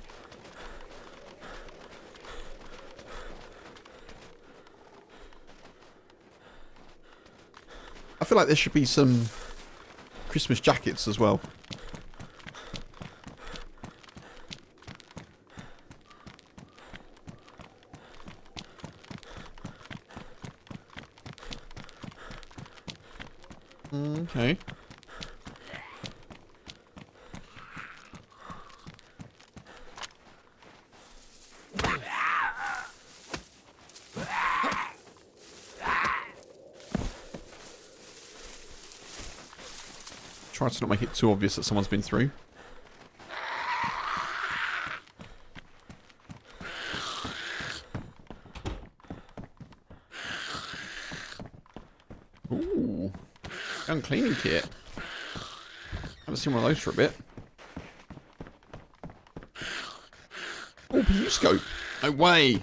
I feel like there should be some Christmas jackets as well. Okay. Try to not make it too obvious that someone's been through. Ooh. Gun cleaning kit. Haven't seen one of those for a bit. Oh, PU scope. No way.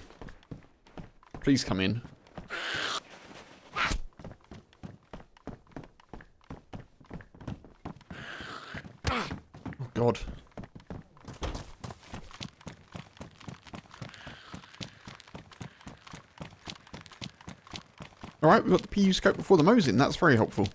Please come in. Oh, God. Alright, we've got the PU scope before the Mosin. That's very helpful.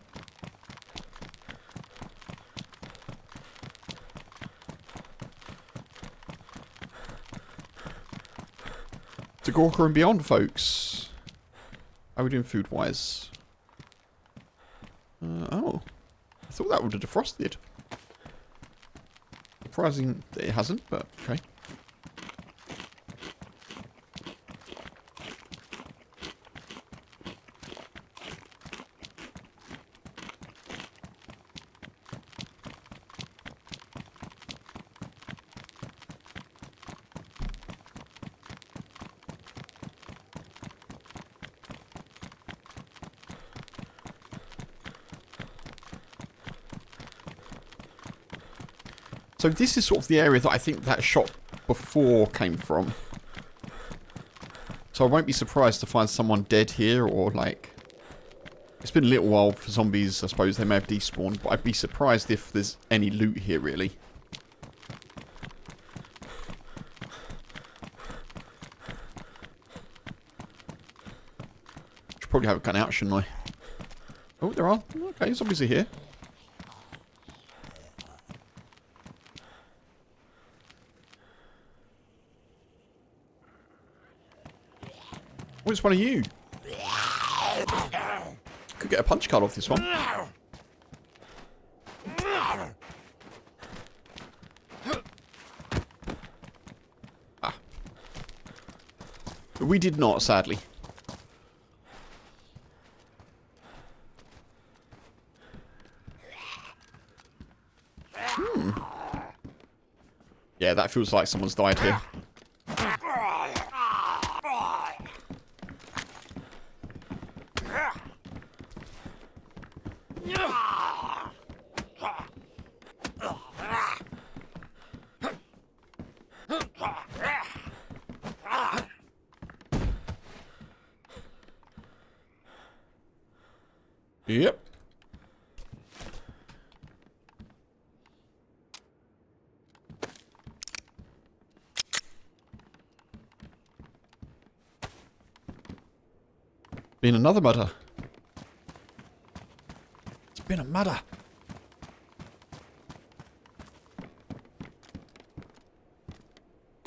To Gorka and beyond, folks. How are we doing food-wise? Oh. I thought that would have defrosted. Surprising that it hasn't, but okay. So this is sort of the area that I think that shot before came from. So I won't be surprised to find someone dead here, or like... It's been a little while for zombies, I suppose. They may have despawned, but I'd be surprised if there's any loot here, really. Should probably have a gun out, shouldn't I? Oh, there are. Okay, zombies are here. Which one are you? Could get a punch card off this one. Ah. We did not, sadly. Yeah, that feels like someone's died here. Yep. Been another murder. It's been a murder.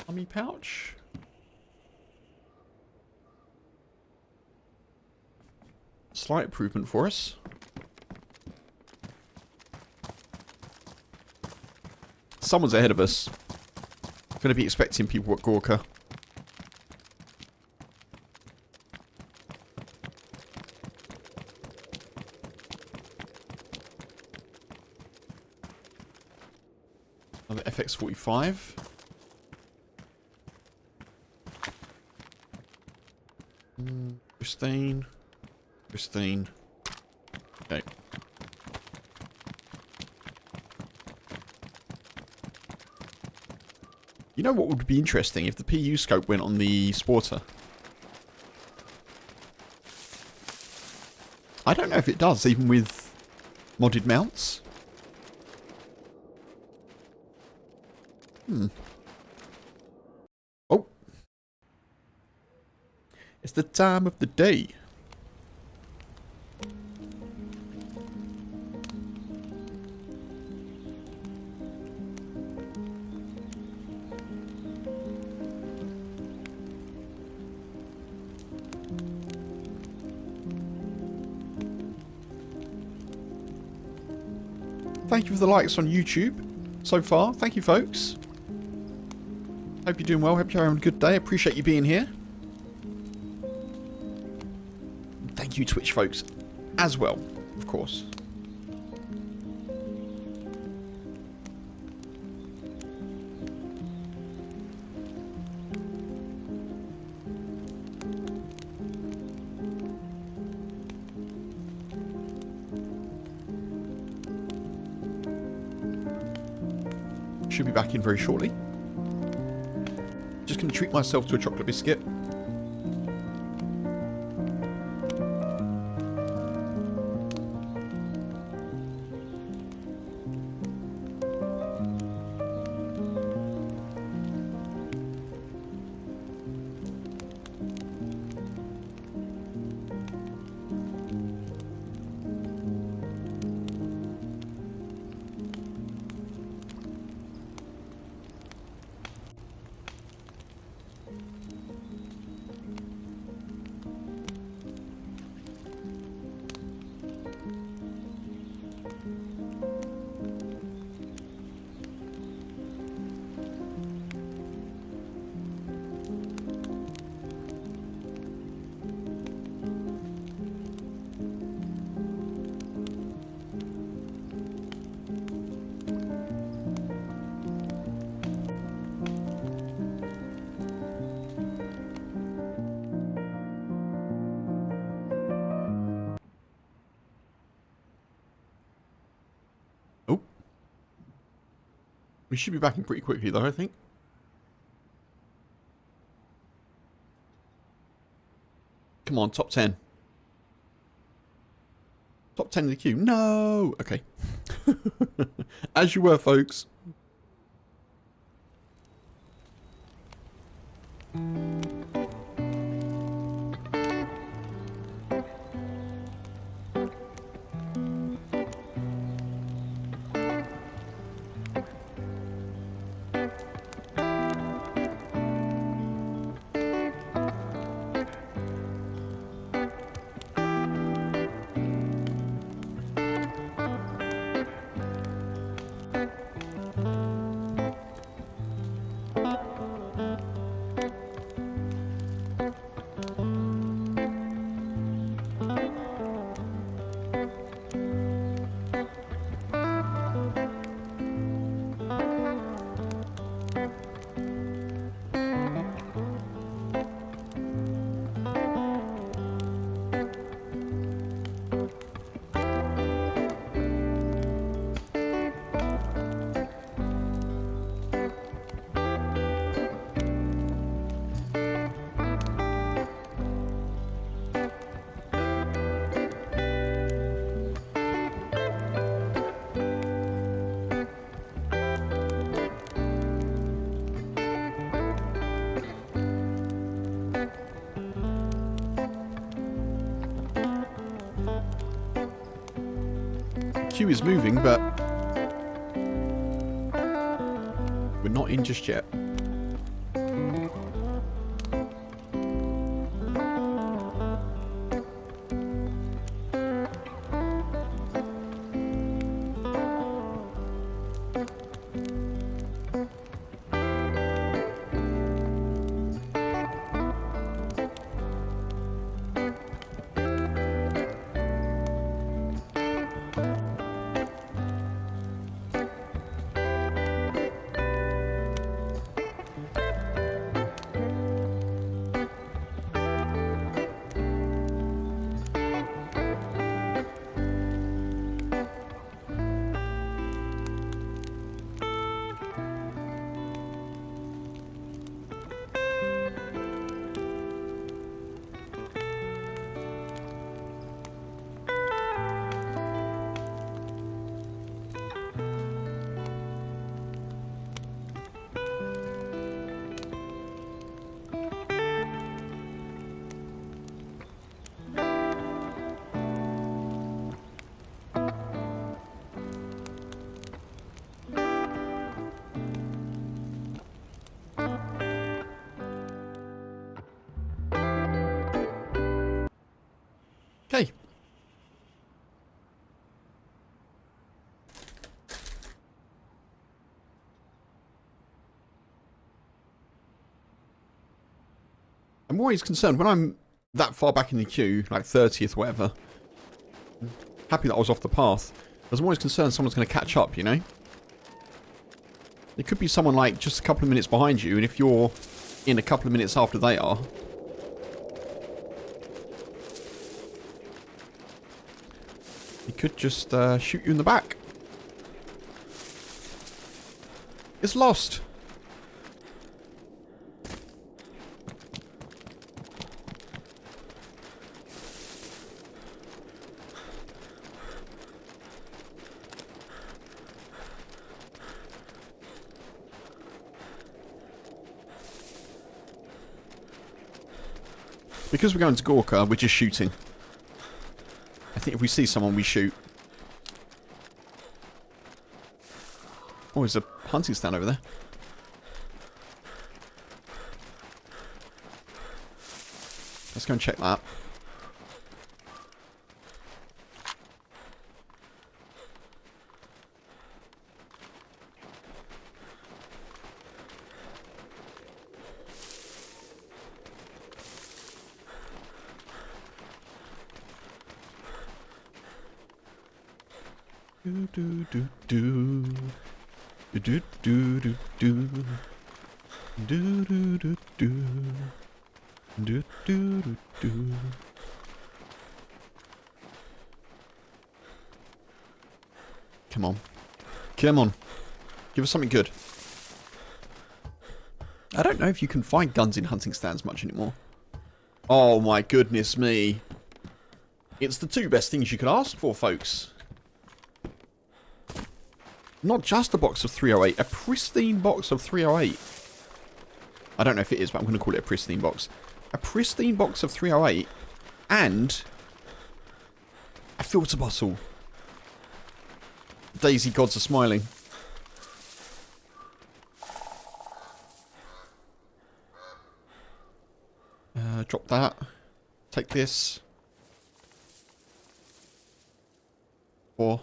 Army pouch. Slight improvement for us. Someone's ahead of us. Going to be expecting people at Gorka. Another FX45. Pristine. Pristine. Okay. You know what would be interesting if the PU scope went on the Sporter? I don't know if it does, even with modded mounts. Oh. It's the time of the day. Thank you for the likes on YouTube so far. Thank you, folks. Hope you're doing well. Hope you're having a good day. Appreciate you being here. Thank you, Twitch folks, as well, of course. Should be back in very shortly. Just going to treat myself to a chocolate biscuit. Oh. We should be back in pretty quickly though, I think. Come on, top 10. Top 10 in the queue. No! Okay. As you were, folks. Queue is moving, but we're not in just yet. I'm always concerned when I'm that far back in the queue, like 30th, whatever. Happy that I was off the path. I'm always concerned someone's going to catch up, you know? There could be someone like just a couple of minutes behind you, and if you're in a couple of minutes after they are, he could just shoot you in the back. It's lost. Because we're going to Gorka, we're just shooting. I think if we see someone, we shoot. Oh, there's a hunting stand over there. Let's go and check that. Do do do do do do do do do do do do do do do. Come on, come on, give us something good. I don't know if you can find guns in hunting stands much anymore. Oh my goodness me! It's the two best things you could ask for, folks. Not just a box of 308, a pristine box of 308. I don't know if it is, but I'm going to call it a pristine box. A pristine box of 308 and a filter bottle. DayZ gods are smiling. Drop that. Take this. 4.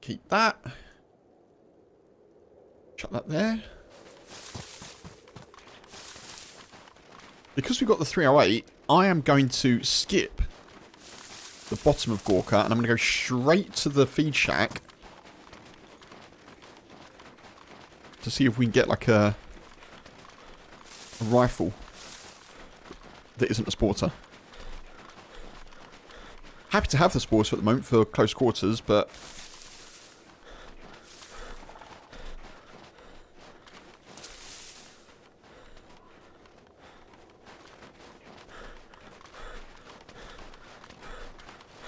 Keep that. Chuck that there. Because we've got the 308, I am going to skip the bottom of Gorka and I'm going to go straight to the feed shack to see if we can get like a rifle that isn't a sporter. Happy to have the sporter at the moment for close quarters, but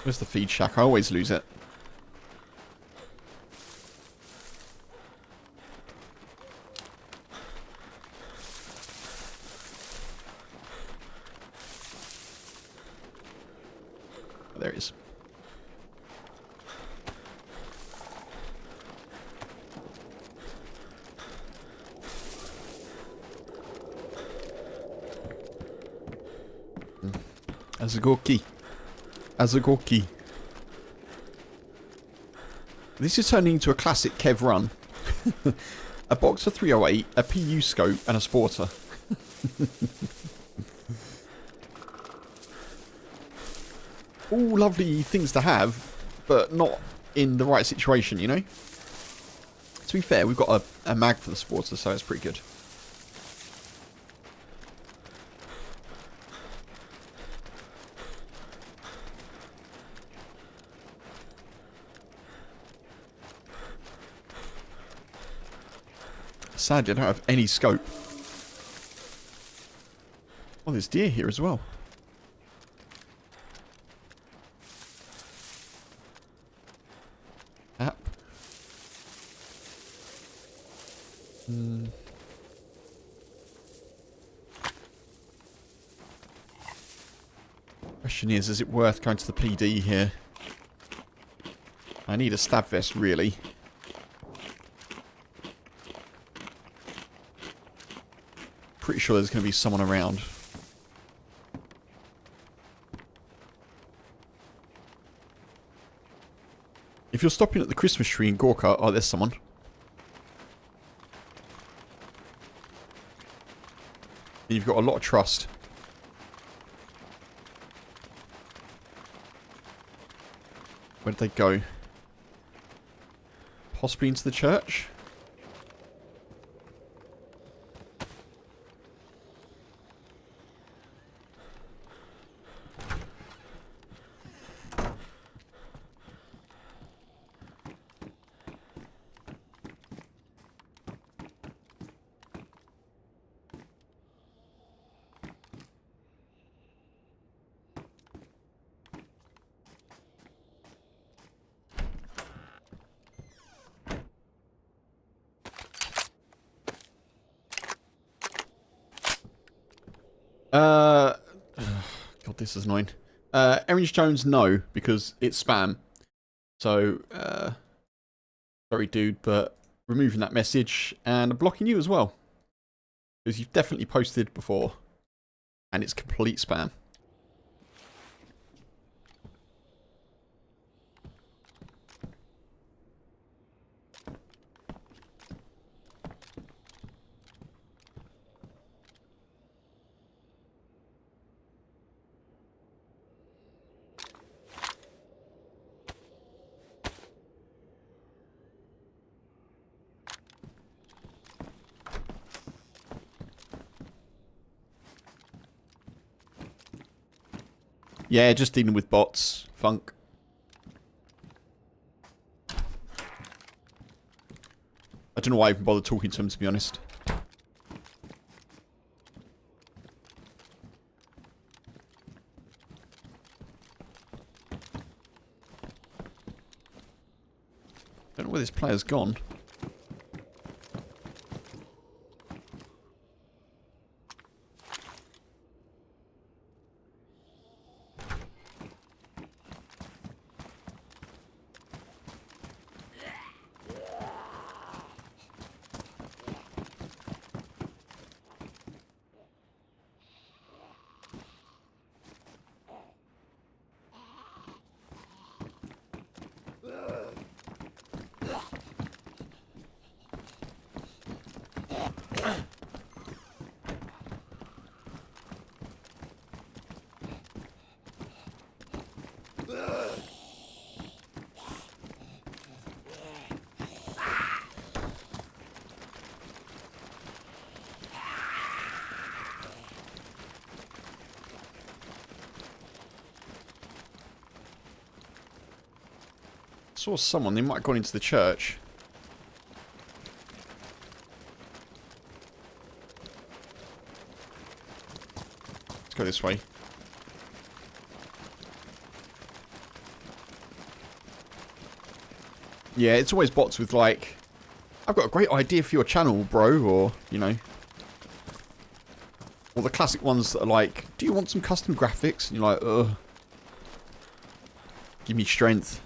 where's the feed shack? I always lose it. There it is. Azagorki. Azagorki. This is turning into a classic Kev run. A box of 308, a PU scope, and a sporter. All lovely things to have, but not in the right situation, you know? To be fair, we've got a mag for the sporter, so it's pretty good. Sadly, I don't have any scope. Oh, there's deer here as well. App. Question is it worth going to the PD here? I need a stab vest, really. Pretty sure there's going to be someone around. If you're stopping at the Christmas tree in Gorka... Oh, there's someone. You've got a lot of trust. Where did they go? Possibly into the church? God, this is annoying. Orange Jones, no, because it's spam. So, sorry dude, but removing that message and blocking you as well. Because you've definitely posted before. And it's complete spam. Yeah, just dealing with bots. Funk. I don't know why I even bothered talking to him, to be honest. Don't know where this player's gone. Saw someone, they might have gone into the church. Let's go this way. Yeah, it's always bots with like, I've got a great idea for your channel, bro, or, you know. Or the classic ones that are like, do you want some custom graphics? And you're like, ugh. Give me strength.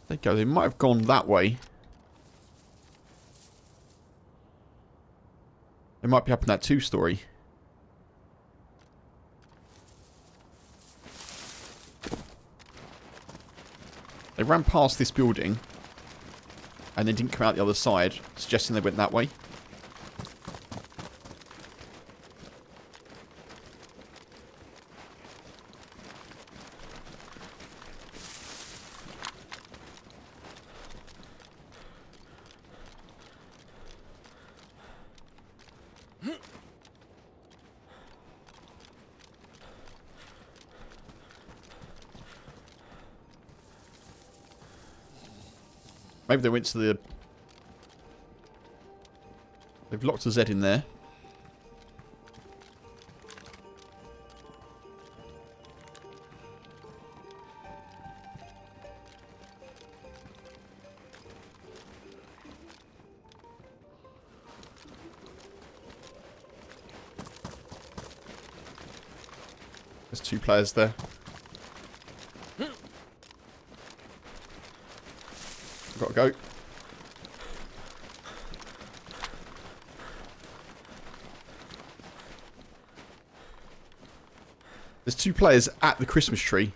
There you go, they might have gone that way. They might be up in that 2-story. They ran past this building and then didn't come out the other side, suggesting they went that way. Maybe they went to the... They've locked a Z in there. There's 2 players there. Gotta go. There's 2 players at the Christmas tree.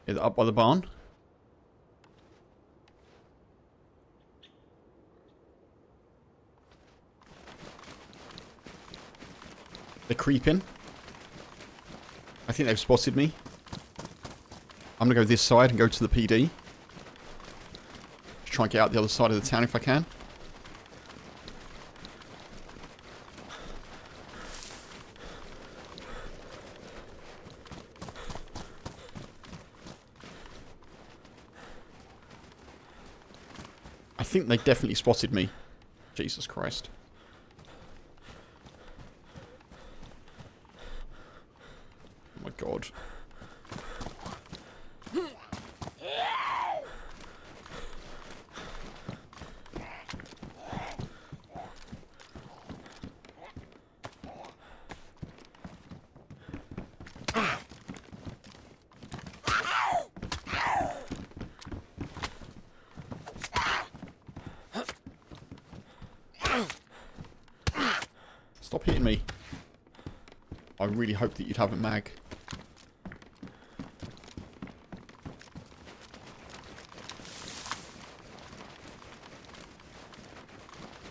Is it up by the barn? They're creeping. I think they've spotted me. I'm gonna go this side and go to the PD. Just try and get out the other side of the town if I can. I think they definitely spotted me. Jesus Christ. Oh my god. Stop hitting me. I really hope that you'd have a mag.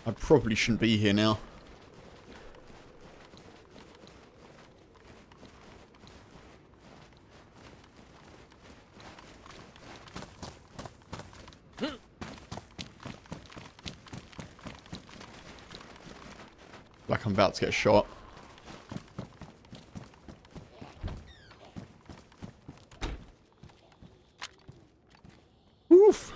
I probably shouldn't be here now. Like I'm about to get shot. Oof.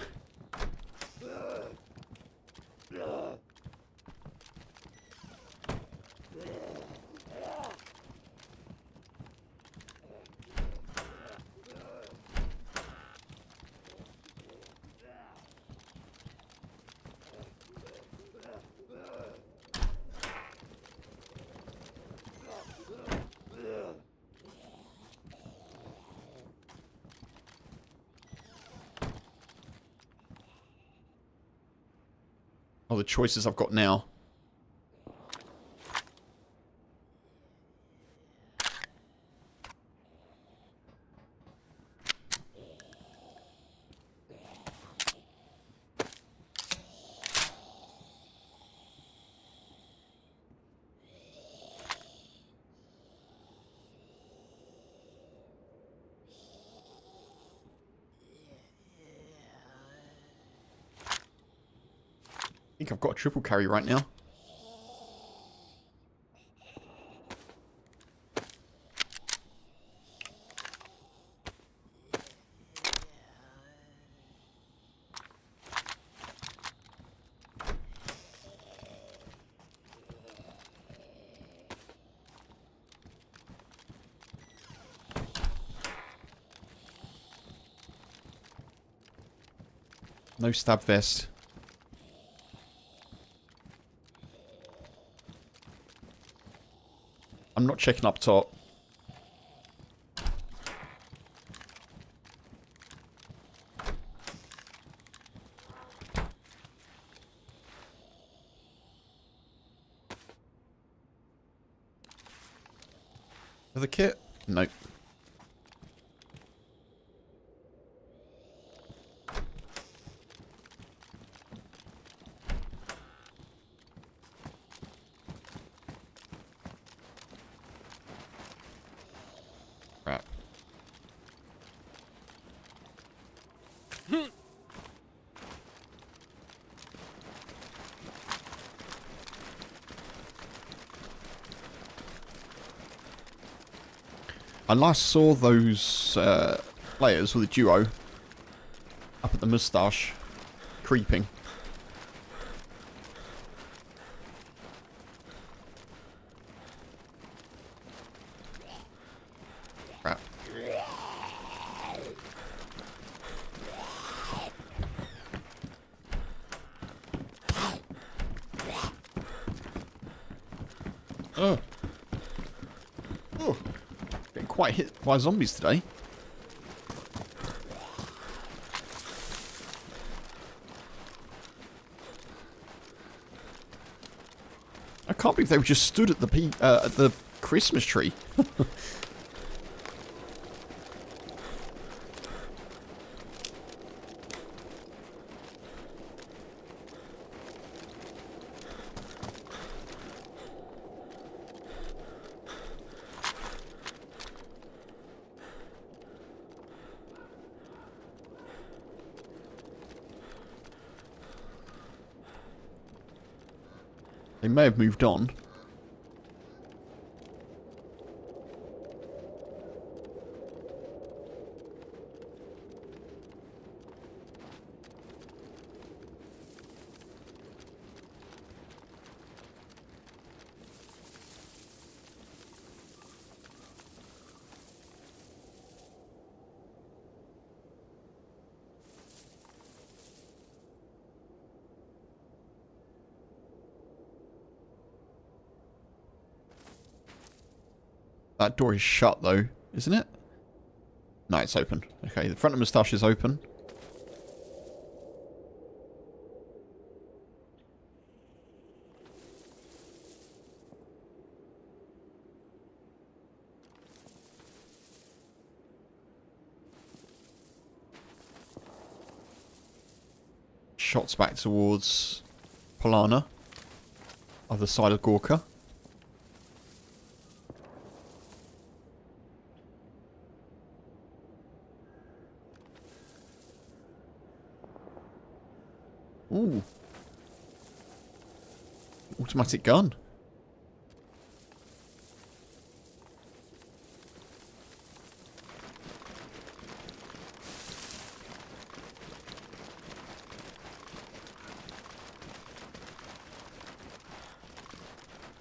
Oh, the choices I've got now. I think I've got a triple carry right now. No stab vest. I'm not checking up top. The kit? Nope. Crap. I last saw those players, or the duo, up at the moustache, creeping. Crap. Oh. Oh. Getting quite hit by zombies today. I can't believe they were just stood at the Christmas tree. They may have moved on. That door is shut, though, isn't it? No, it's open. Okay, the front of moustache is open. Shots back towards Polana. Other side of Gorka. Ooh. Automatic gun.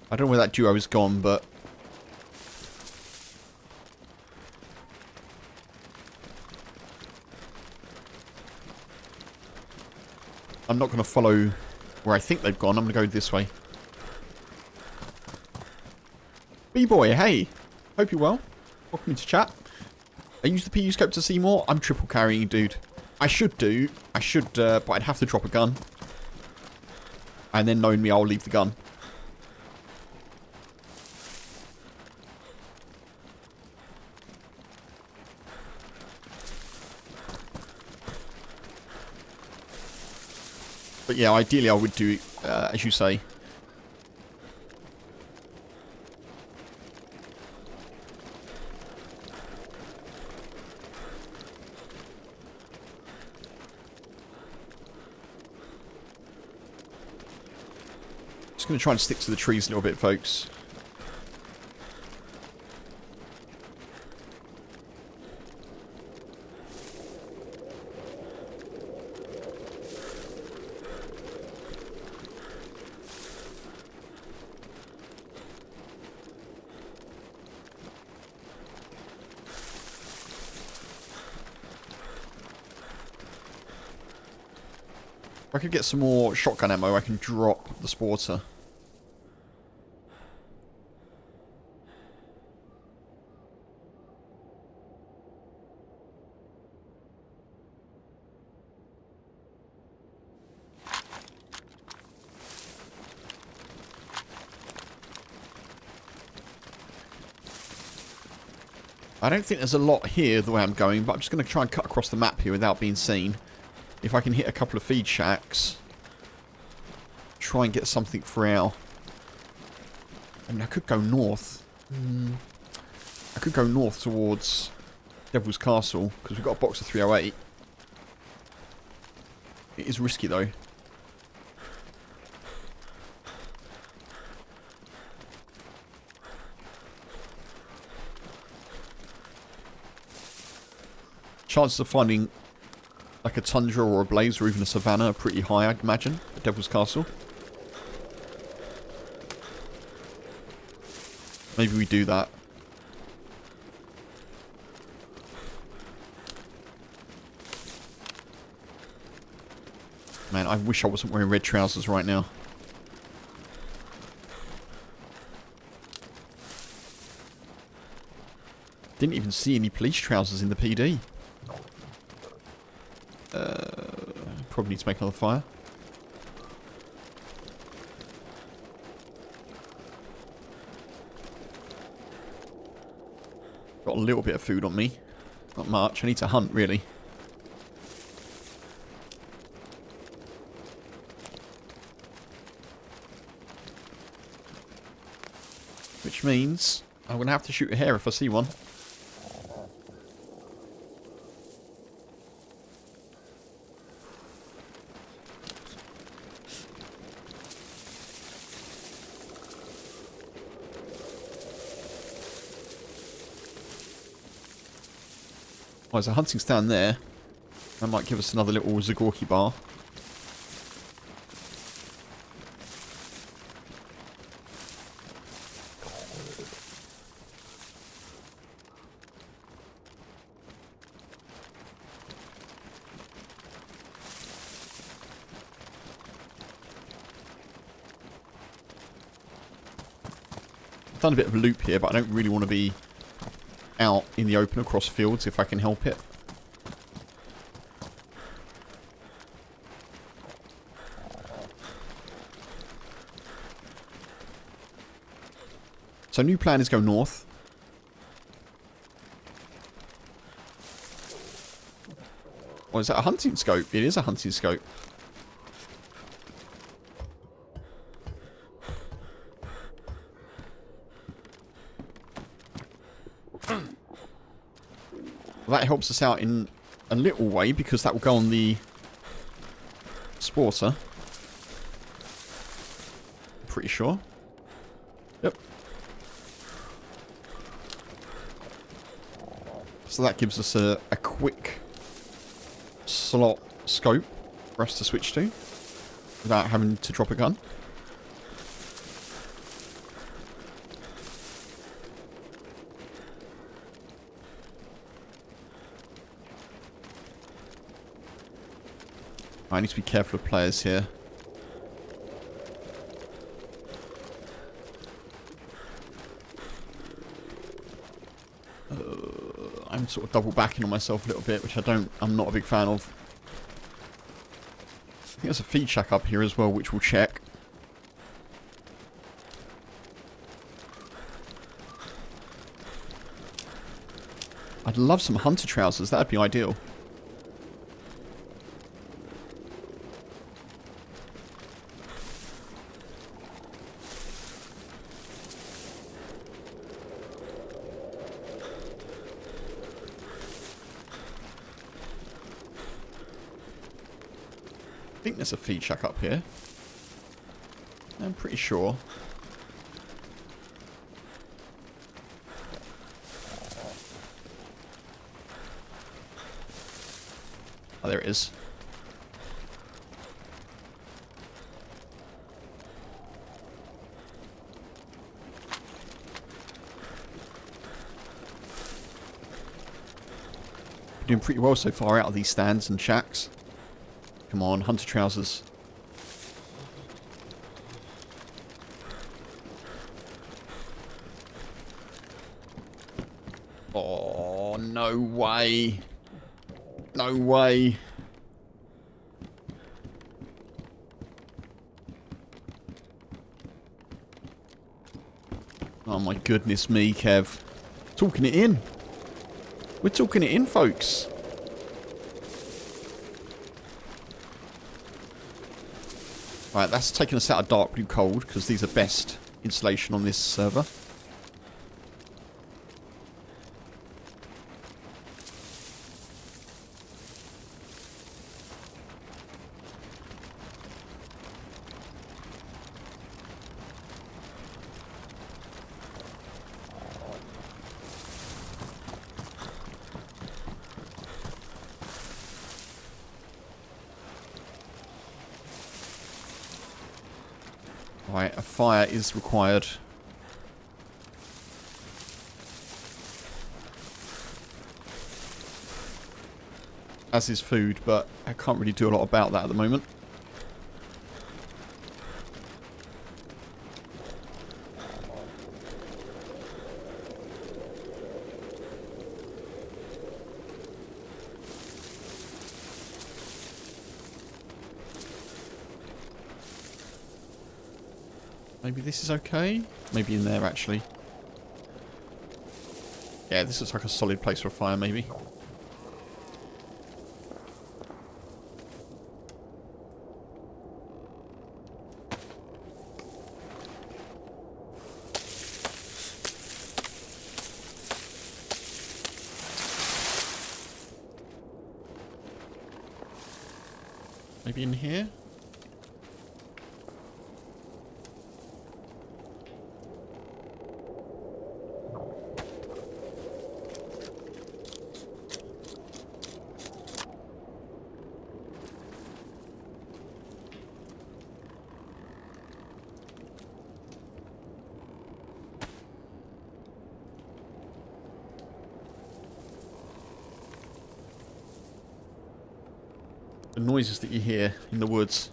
I don't know where that duo has gone, but... I'm not going to follow where I think they've gone. I'm going to go this way. B-boy, hey. Hope you're well. Welcome to chat. I use the PU scope to see more. I'm triple carrying, dude. I should, but I'd have to drop a gun. And then knowing me, I'll leave the gun. But yeah, ideally I would do, as you say. Just going to try and stick to the trees a little bit, folks. If I could get some more shotgun ammo, I can drop the sporter. I don't think there's a lot here the way I'm going, but I'm just going to try and cut across the map here without being seen. If I can hit a couple of feed shacks, try and get something for our... I mean, I could go north. I could go north towards Devil's Castle, because we've got a box of 308. It is risky, though. Chances of finding like a tundra or a blaze or even a savannah are pretty high, I'd imagine, at Devil's Castle. Maybe we do that. Man, I wish I wasn't wearing red trousers right now. Didn't even see any police trousers in the PD. Probably need to make another fire. Got a little bit of food on me. Not much. I need to hunt, really. Which means I'm going to have to shoot a hare if I see one. Oh, there's a hunting stand there. That might give us another little Zagorki bar. I've done a bit of a loop here, but I don't really want to be out in the open across fields if I can help it. So new plan is go north. Or is that a hunting scope? It is a hunting scope. Well, that helps us out in a little way because that will go on the sporter. Pretty sure. Yep. So that gives us a quick slot scope for us to switch to without having to drop a gun. I need to be careful of players here. I'm sort of double backing on myself a little bit, which I'm not a big fan of. I think there's a feed shack up here as well, which we'll check. I'd love some hunter trousers, that'd be ideal. I think there's a feed shack up here. I'm pretty sure. Oh, there it is. Doing pretty well so far out of these stands and shacks. Come on, hunter trousers. Oh, no way. No way. Oh my goodness me, Kev. Talking it in. We're talking it in, folks. Right, that's taking us out of dark blue cold, because these are best insulation on this server. Right, a fire is required. As is food, but I can't really do a lot about that at the moment. Maybe this is okay? Maybe in there, actually. Yeah, this looks like a solid place for a fire, maybe. Maybe in here? The noises that you hear in the woods.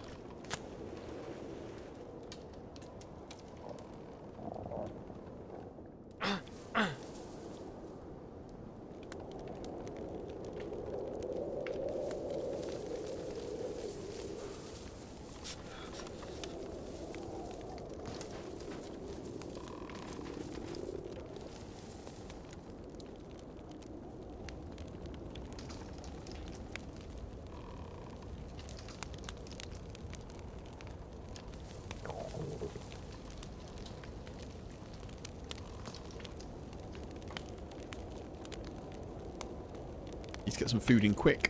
Need to get some food in quick.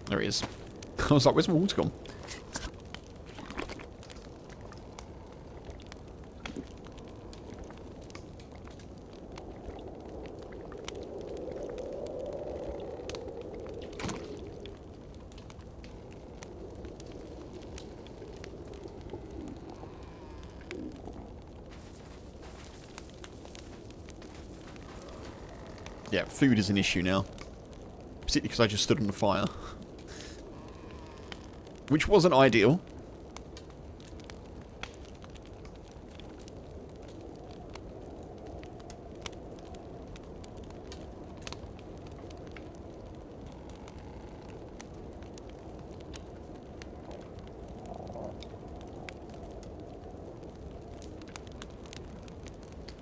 There he is. I was like, where's my water gone? Yeah, food is an issue now. Particularly because I just stood on the fire. Which wasn't ideal.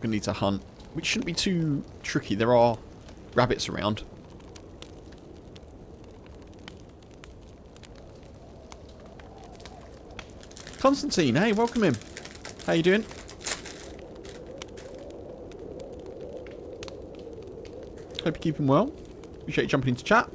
Gonna need to hunt. Which shouldn't be too tricky. There are rabbits around. Constantine, hey, welcome in. How you doing? Hope you're keeping well. Appreciate you jumping into chat.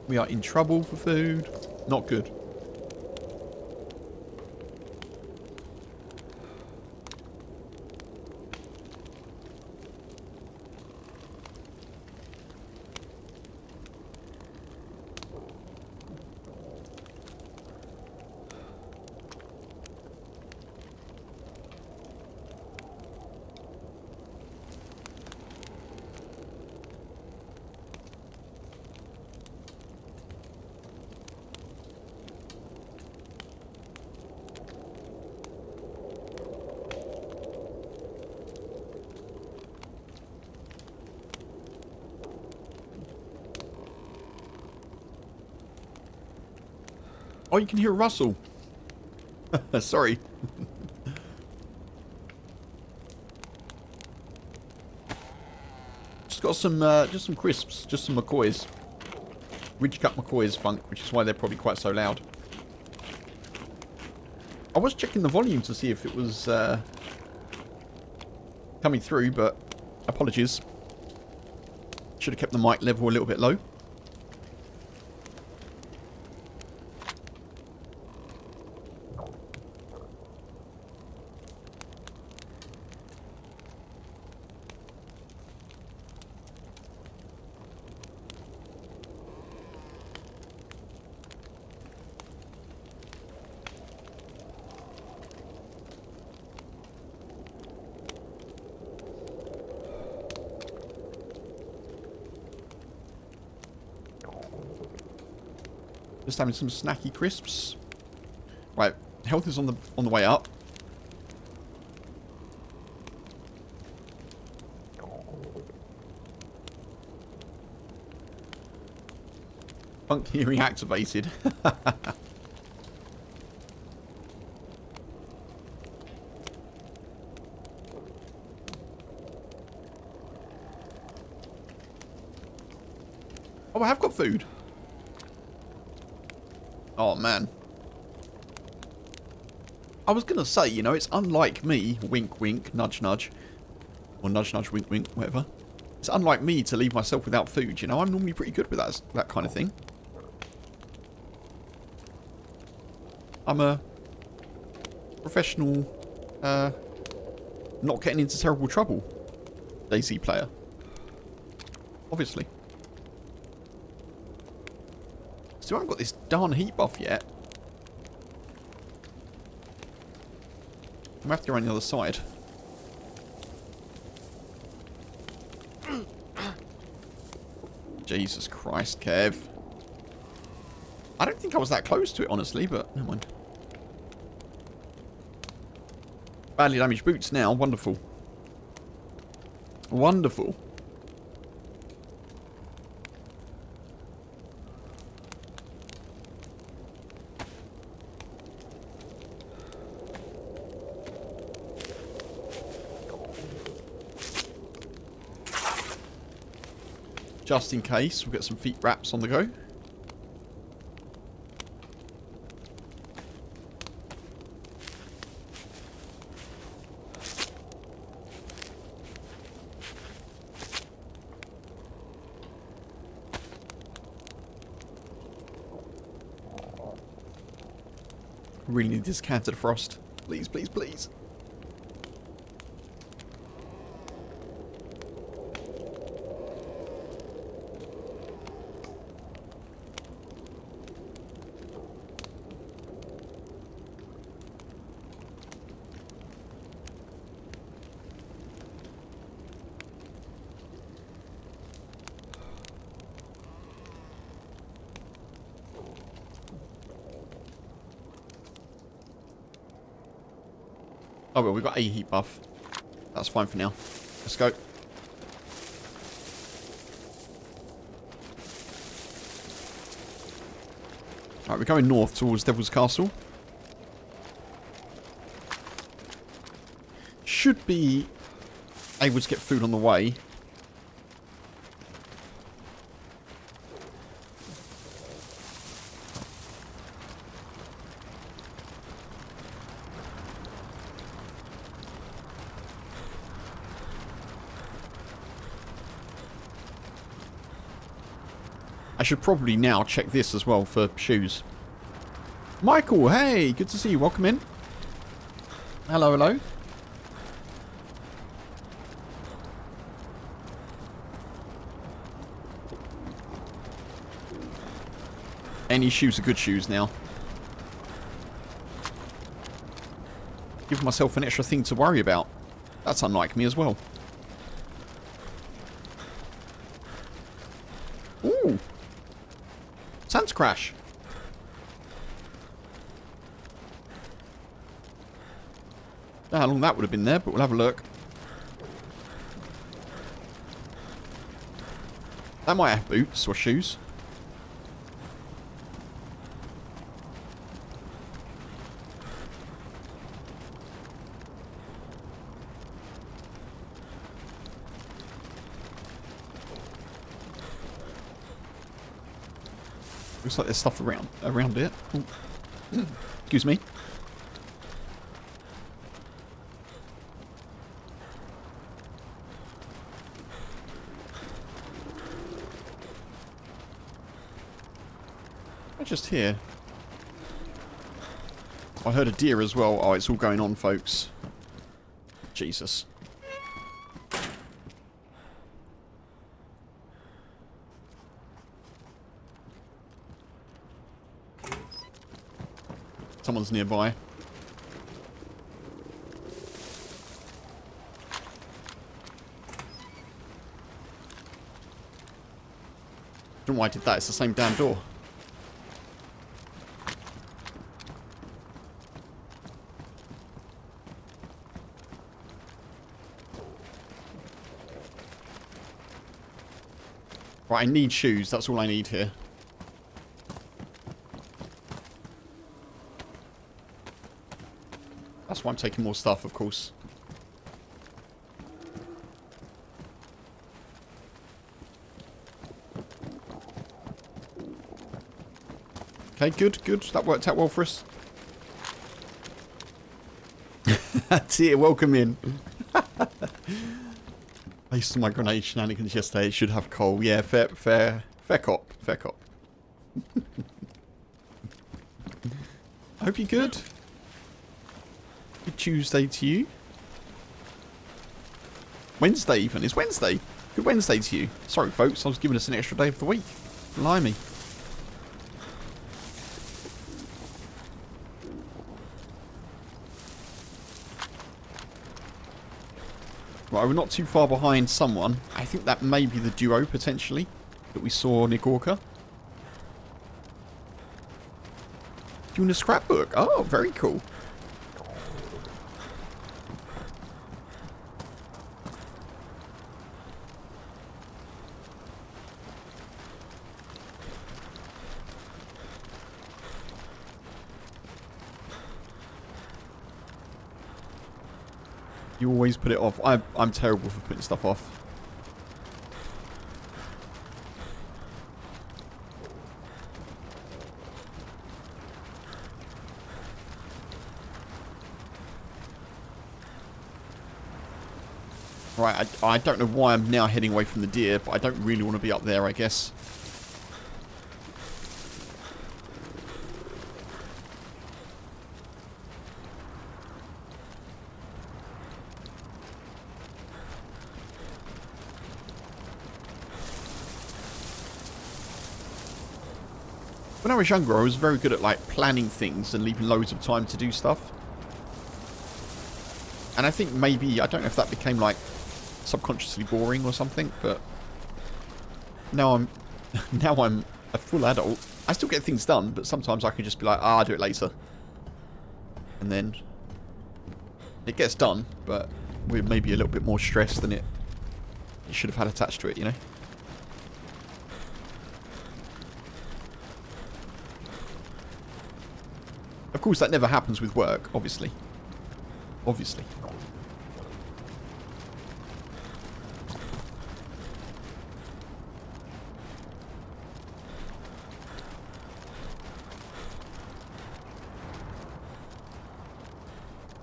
We are in trouble for food. Not good. Oh, you can hear a rustle. Sorry. Just got some, just some crisps, just some McCoys. Ridge cut McCoys funk, which is why they're probably quite so loud. I was checking the volume to see if it was coming through, but apologies. Should have kept the mic level a little bit low. Just having some snacky crisps. Right, health is on the way up. Funk hearing activated. Oh, I have got food. Oh, man. I was going to say, you know, it's unlike me, wink, wink, nudge, nudge. Or nudge, nudge, wink, wink, whatever. It's unlike me to leave myself without food, you know. I'm normally pretty good with that kind of thing. I'm a professional, not getting into terrible trouble DayZ player. Obviously. Still haven't got this darn heat buff yet. I'm going to have to go around the other side. Jesus Christ, Kev. I don't think I was that close to it, honestly, but never mind. Badly damaged boots now. Wonderful. Wonderful. Just in case, we've got some feet wraps on the go. Really need this canted frost. Please, please, please. Oh well, we've got a heat buff. That's fine for now. Let's go. Alright, we're going north towards Devil's Castle. Should be able to get food on the way. I should probably now check this as well for shoes. Michael, hey, good to see you. Welcome in. Hello, hello. Any shoes are good shoes now. Give myself an extra thing to worry about. That's unlike me as well. Ooh. Sans crash. Don't know how long that would have been there, but we'll have a look. That might have boots or shoes. Looks like there's stuff around it. Ooh. Excuse me. I'm just here. I heard a deer as well. Oh, it's all going on, folks. Jesus. Someone's nearby. Don't know why I did that. It's the same damn door. Right, I need shoes. That's all I need here. That's why I'm taking more stuff, of course. Okay, good, good. That worked out well for us. That's it. Welcome in. Based on my grenade shenanigans yesterday, it should have coal. Yeah, fair cop. Fair cop. I hope you're good. Good Tuesday to you. Wednesday even. It's Wednesday. Good Wednesday to you. Sorry, folks. I was giving us an extra day of the week. Blimey. Right, we're not too far behind someone. I think that may be the duo, potentially, that we saw Nick Orca. Doing a scrapbook. Oh, very cool. You always put it off. I'm terrible for putting stuff off. Right, I don't know why I'm now heading away from the deer, but I don't really want to be up there, I guess. When I was younger, I was very good at, like, planning things and leaving loads of time to do stuff. And I think maybe, I don't know if that became, like, subconsciously boring or something, but now I'm a full adult. I still get things done, but sometimes I can just be like, I'll do it later. And then it gets done, but with maybe a little bit more stress than it should have had attached to it, you know? Of course, that never happens with work, obviously. Obviously.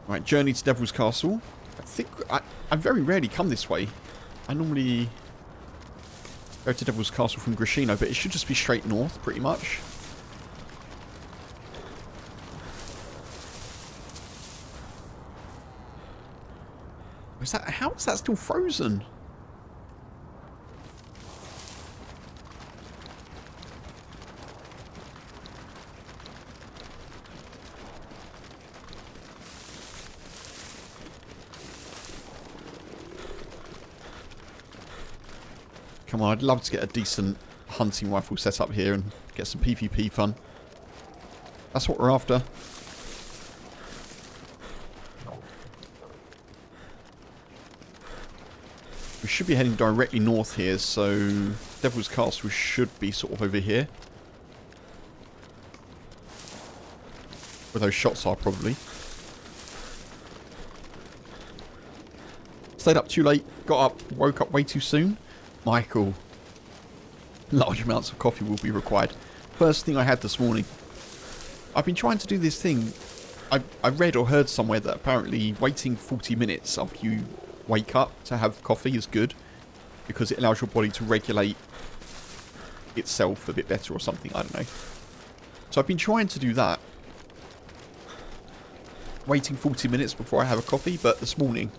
Right, journey to Devil's Castle. I think I very rarely come this way. I normally go to Devil's Castle from Grishino, but it should just be straight north, pretty much. Is that, how is that still frozen? Come on, I'd love to get a decent hunting rifle set up here and get some PvP fun. That's what we're after. We should be heading directly north here, so Devil's Castle should be sort of over here. Where those shots are, probably. Stayed up too late, got up, woke up way too soon. Michael. Large amounts of coffee will be required. First thing I had this morning. I've been trying to do this thing. I read or heard somewhere that apparently waiting 40 minutes after you wake up to have coffee is good. Because it allows your body to regulate itself a bit better or something. I don't know. So I've been trying to do that. Waiting 40 minutes before I have a coffee. But this morning,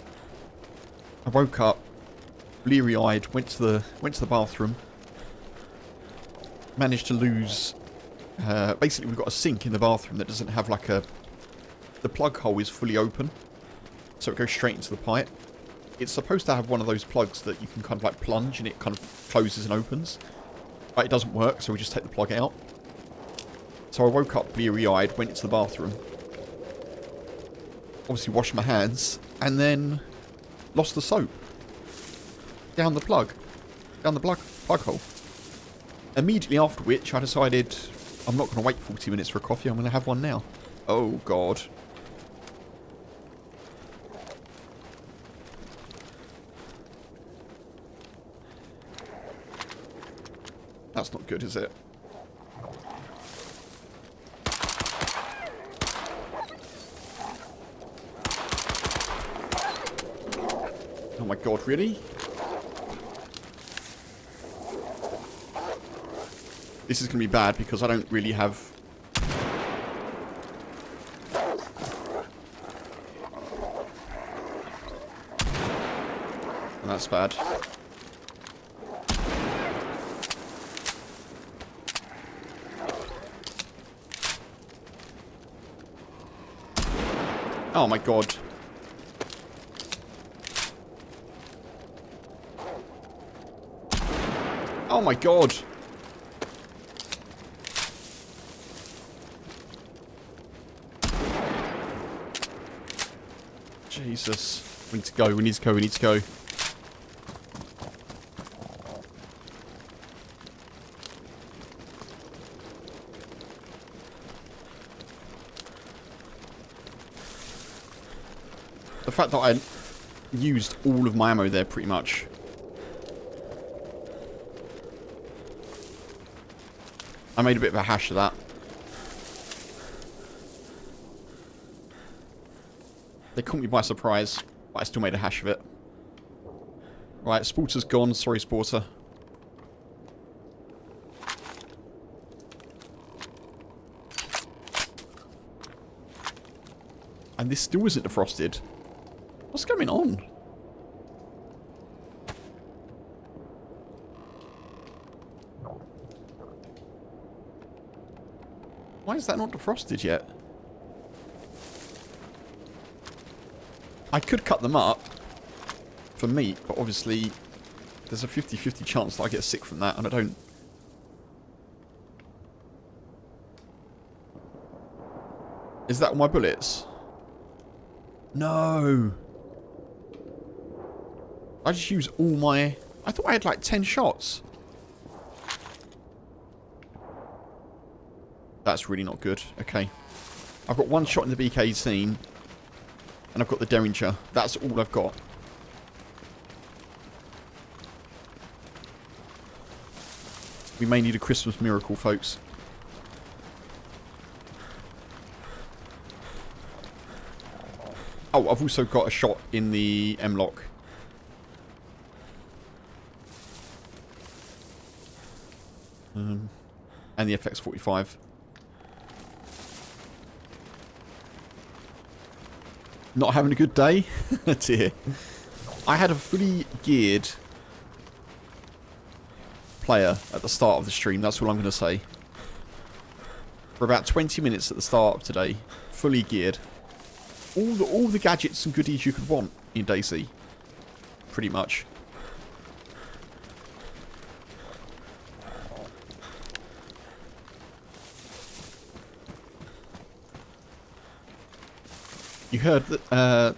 I woke up, bleary-eyed, went to the bathroom. Managed to lose... basically, we've got a sink in the bathroom that doesn't have like a... The plug hole is fully open. So it goes straight into the pipe. It's supposed to have one of those plugs that you can kind of like plunge and it kind of closes and opens. But it doesn't work, so we just take the plug out. So I woke up bleary-eyed, went into the bathroom. Obviously washed my hands. And then lost the soap. Down the plug. Down the plug hole. Immediately after which I decided I'm not going to wait 40 minutes for a coffee. I'm going to have one now. Oh, God. That's not good, is it? Oh my God, really? This is going to be bad because I don't really have... And that's bad. Oh my God. Oh my God. Jesus. We need to go, we need to go, we need to go. The fact that I used all of my ammo there pretty much. I made a bit of a hash of that. They caught me by surprise, but I still made a hash of it. Right, Sporter's gone. Sorry, Sporter. And this still isn't defrosted. What's going on? Why is that not defrosted yet? I could cut them up for meat, but obviously there's a 50-50 chance that I get sick from that, and I don't... Is that all my bullets? No! I just used all my... I thought I had like 10 shots. That's really not good. Okay. I've got one shot in the BK-18. And I've got the Derringer. That's all I've got. We may need a Christmas miracle, folks. Oh, I've also got a shot in the M-Lock. And the FX45. Not having a good day? Dear. I had a fully geared player at the start of the stream. That's all I'm going to say. For about 20 minutes at the start of today. Fully geared. All the gadgets and goodies you could want in DayZ. Pretty much. You heard that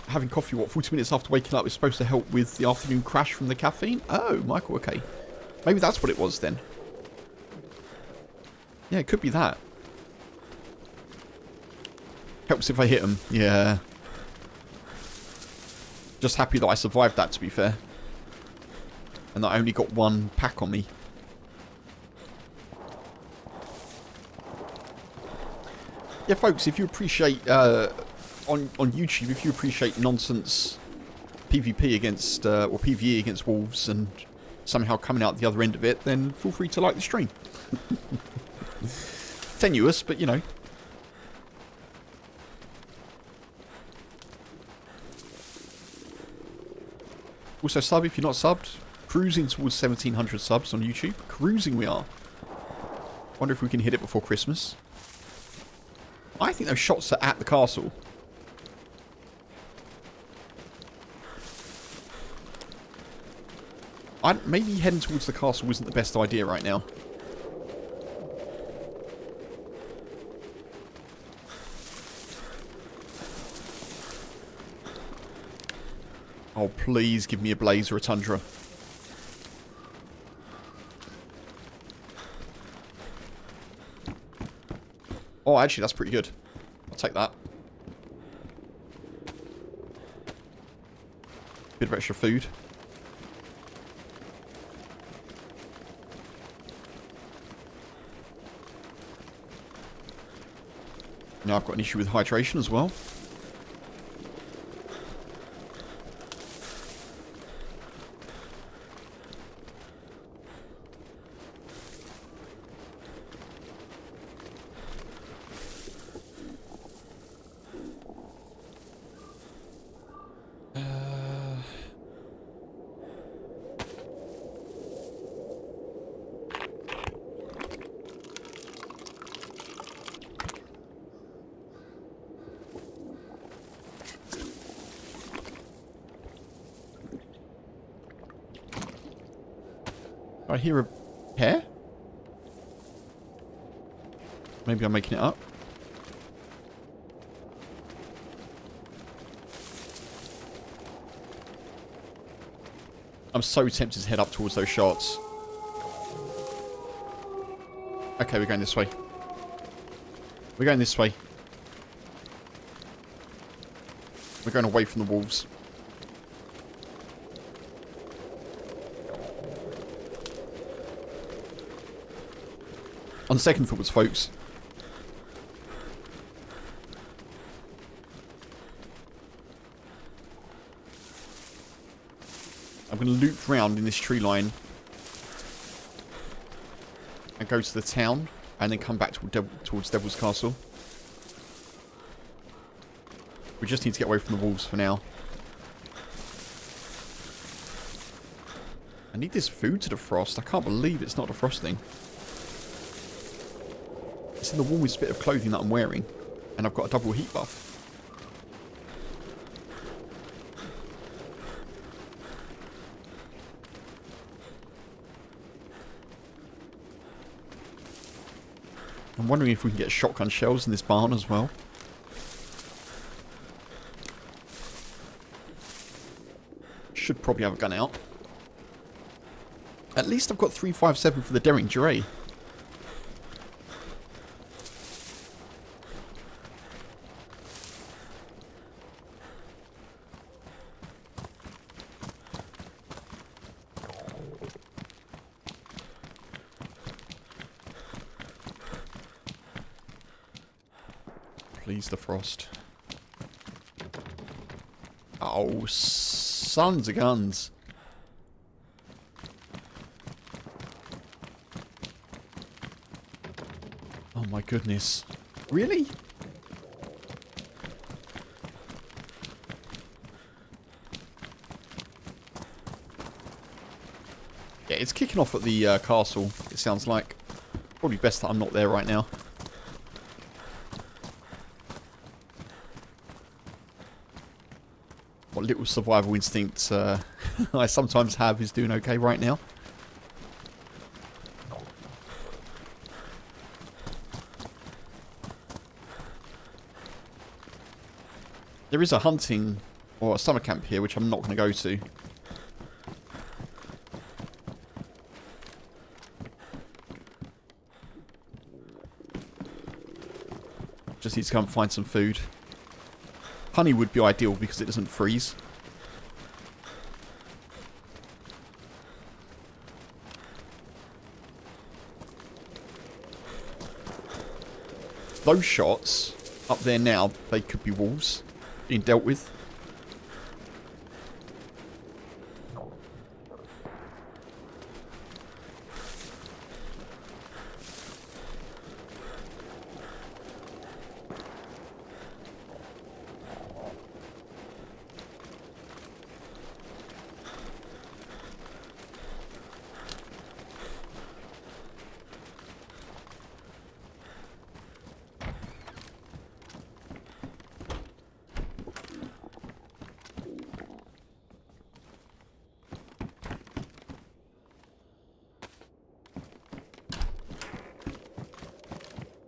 having coffee, 40 minutes after waking up is supposed to help with the afternoon crash from the caffeine? Oh, Michael, okay. Maybe that's what it was then. Yeah, it could be that. Helps if I hit him. Yeah. Just happy that I survived that, to be fair. And that I only got one pack on me. Yeah, folks, if you appreciate, on YouTube, if you appreciate nonsense PvP against, or PvE against wolves and somehow coming out the other end of it, then feel free to like the stream. Tenuous, but you know. Also sub if you're not subbed. Cruising towards 1700 subs on YouTube. Cruising we are. Wonder if we can hit it before Christmas. I think those shots are at the castle. Maybe heading towards the castle isn't the best idea right now. Oh, please give me a blaze or a tundra. Oh, actually, that's pretty good. I'll take that. Bit of extra food. Now I've got an issue with hydration as well. I hear a hare? Maybe I'm making it up. I'm so tempted to head up towards those shots. Okay, we're going this way. We're going this way. We're going away from the wolves. On second thoughts, folks. I'm going to loop round in this tree line and go to the town and then come back towards Devil's Castle. We just need to get away from the wolves for now. I need this food to defrost. I can't believe it's not defrosting. It's in the warmest bit of clothing that I'm wearing, and I've got a double heat buff. I'm wondering if we can get shotgun shells in this barn as well. Should probably have a gun out. At least I've got 357 for the Derringer, eh? Please, the frost. Oh, sons of guns. Oh my goodness. Really? Yeah, it's kicking off at the castle, it sounds like. Probably best that I'm not there right now. What little survival instinct I sometimes have is doing okay right now. There is a hunting or a summer camp here, which I'm not going to go to. Just need to go and find some food. Honey would be ideal because it doesn't freeze. those shots up there now, they could be wolves being dealt with.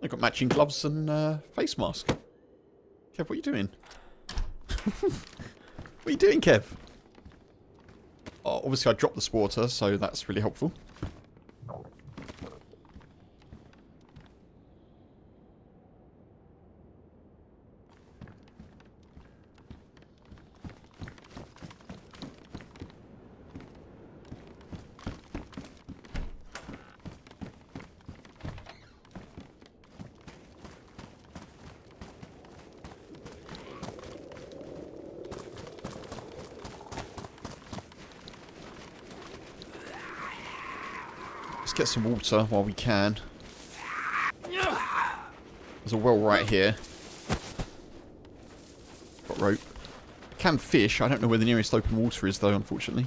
I've got matching gloves and face mask. Kev, what are you doing? What are you doing, Kev? Oh, obviously I dropped the sporter, so that's really helpful. Let's get some water while we can. There's a well right here. Got rope. I can fish. I don't know where the nearest open water is, though, unfortunately.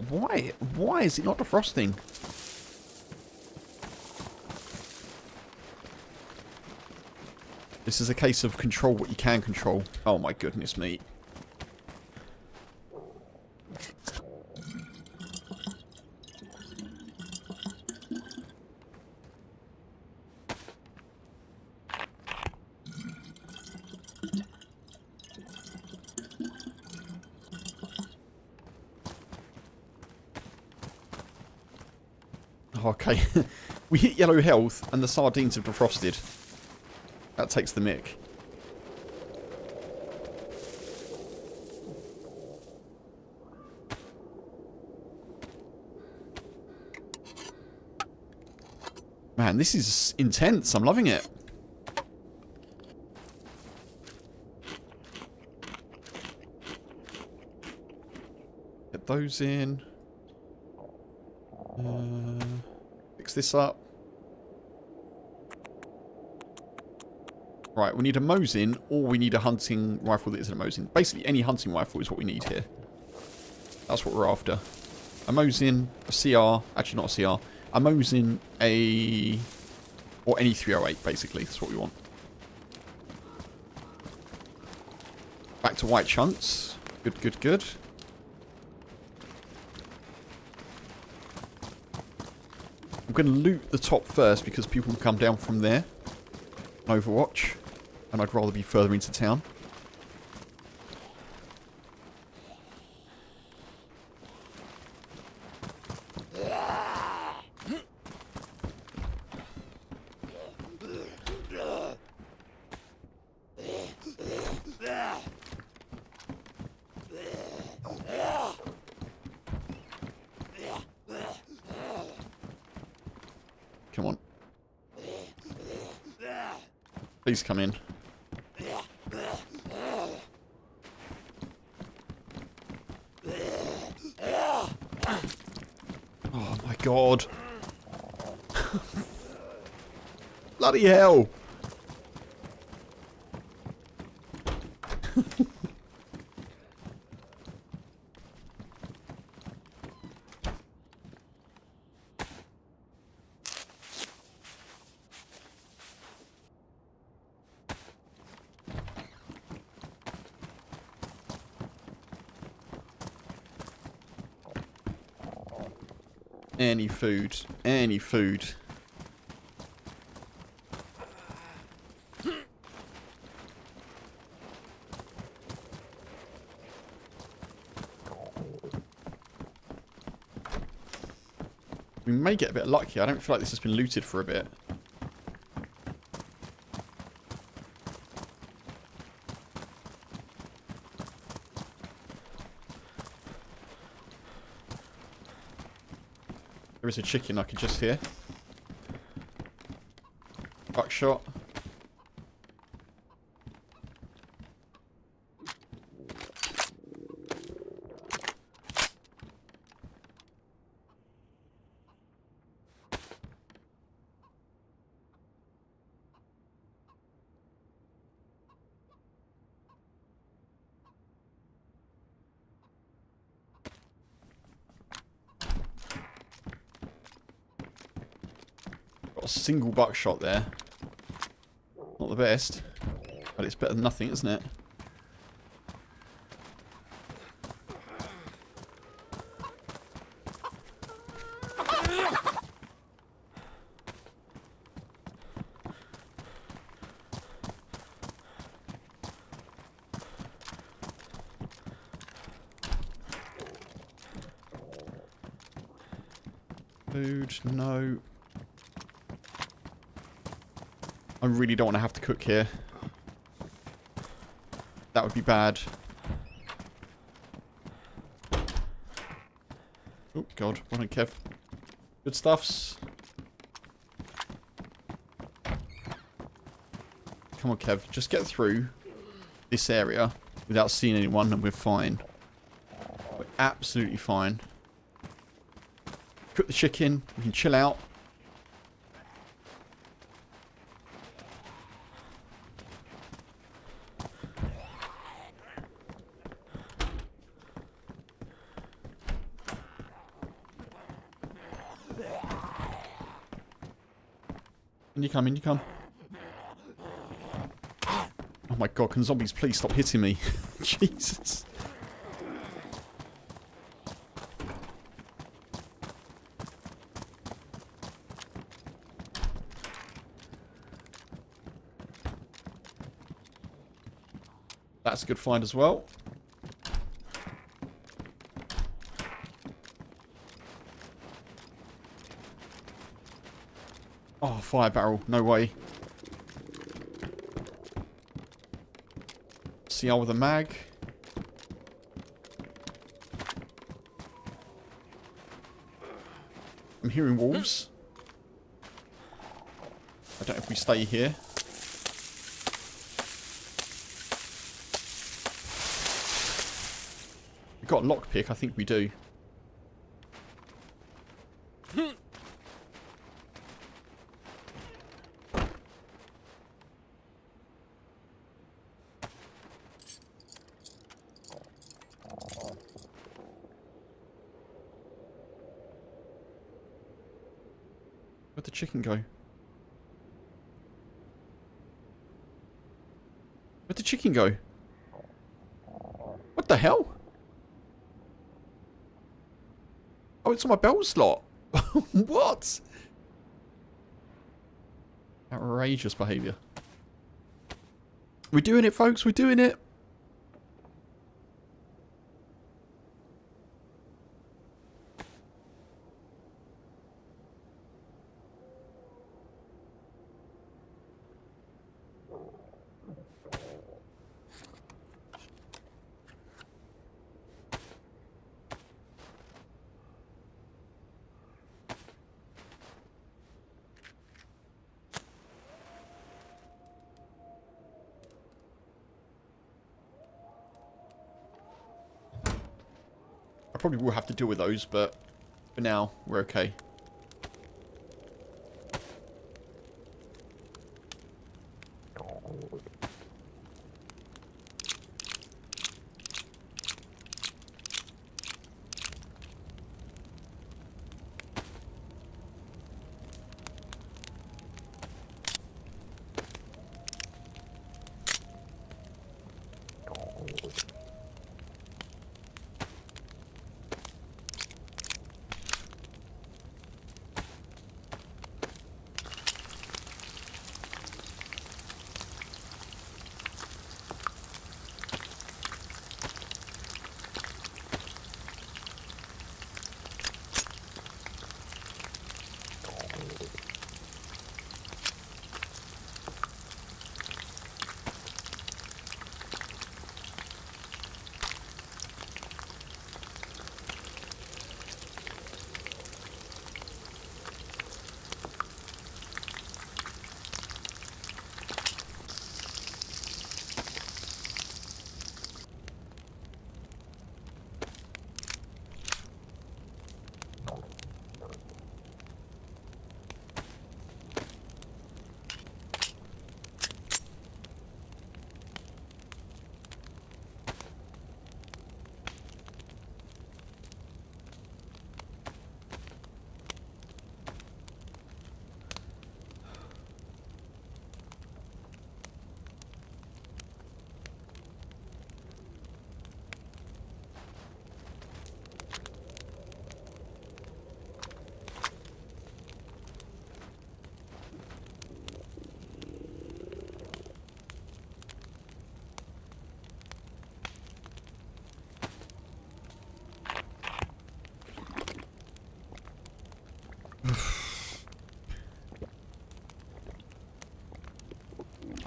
Why? Why is it not defrosting? This is a case of control what you can control. Oh my goodness me. Okay, we hit yellow health and the sardines have defrosted. That takes the mick. Man, this is intense. I'm loving it. Get those in. Fix this up. Right, we need a Mosin, or we need a hunting rifle that isn't a Mosin. Basically, any hunting rifle is what we need here. That's what we're after. A Mosin, a CR, actually not a CR, a Mosin, or any 308, basically. That's what we want. Back to white chunks. Good, good, good. I'm going to loot the top first because people can come down from there. Overwatch. And I'd rather be further into town. Come on. Please come in. Oh my god. Bloody hell. Any food. Any food. We may get a bit lucky. I don't feel like this has been looted for a bit. There is a chicken I could just hear. Buckshot. Got a single buckshot there. Not the best, but it's better than nothing, isn't it? Food, no. I really don't want to have to cook here. That would be bad. Oh, God. Well done, Kev. Good stuffs. Come on, Kev. Just get through this area without seeing anyone and we're fine. We're absolutely fine. Cook the chicken. We can chill out. In you come, in you come. Oh my god, can zombies please stop hitting me? Jesus. That's a good find as well. Oh, fire barrel. No way. CR with a mag. I'm hearing wolves. I don't know if we stay here. We've got a lockpick. I think we do. Where'd the chicken go? Where'd the chicken go? What the hell? Oh, it's on my belt slot. What? Outrageous behaviour. We're doing it, folks. We're doing it. I probably will have to deal with those, but for now, we're okay.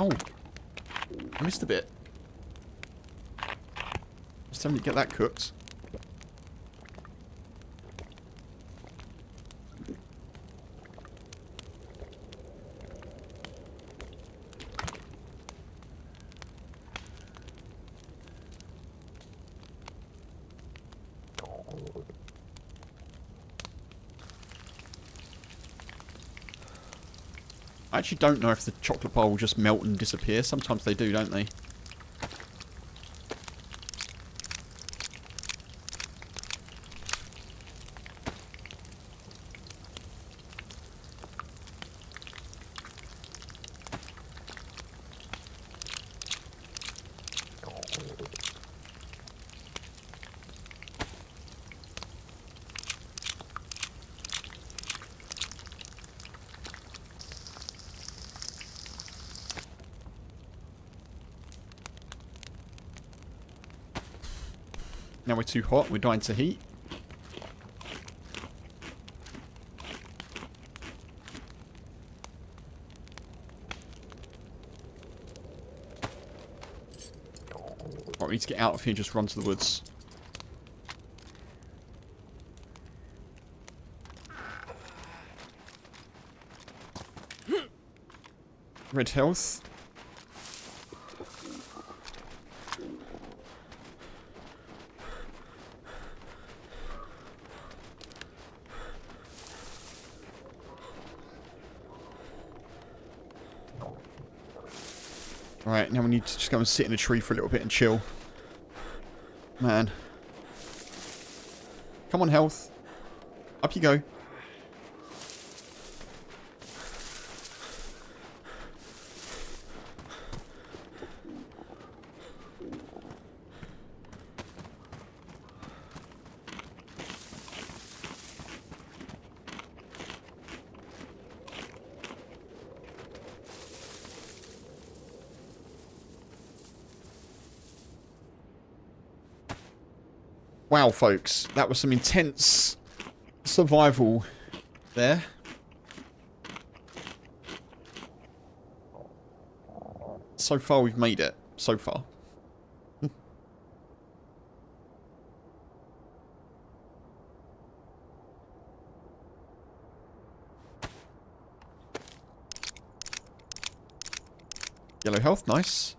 Oh, I missed a bit. Let's time to get that cooked. I actually don't know if the chocolate bar will just melt and disappear. Sometimes they do, don't they? Now we're too hot. We're dying to heat. Right, we need to get out of here and just run to the woods. Red health. Right, now we need to just go and sit in a tree for a little bit and chill. Man. Come on, health. Up you go. Wow, folks, that was some intense survival there. So far, we've made it. So far. Yellow health, nice.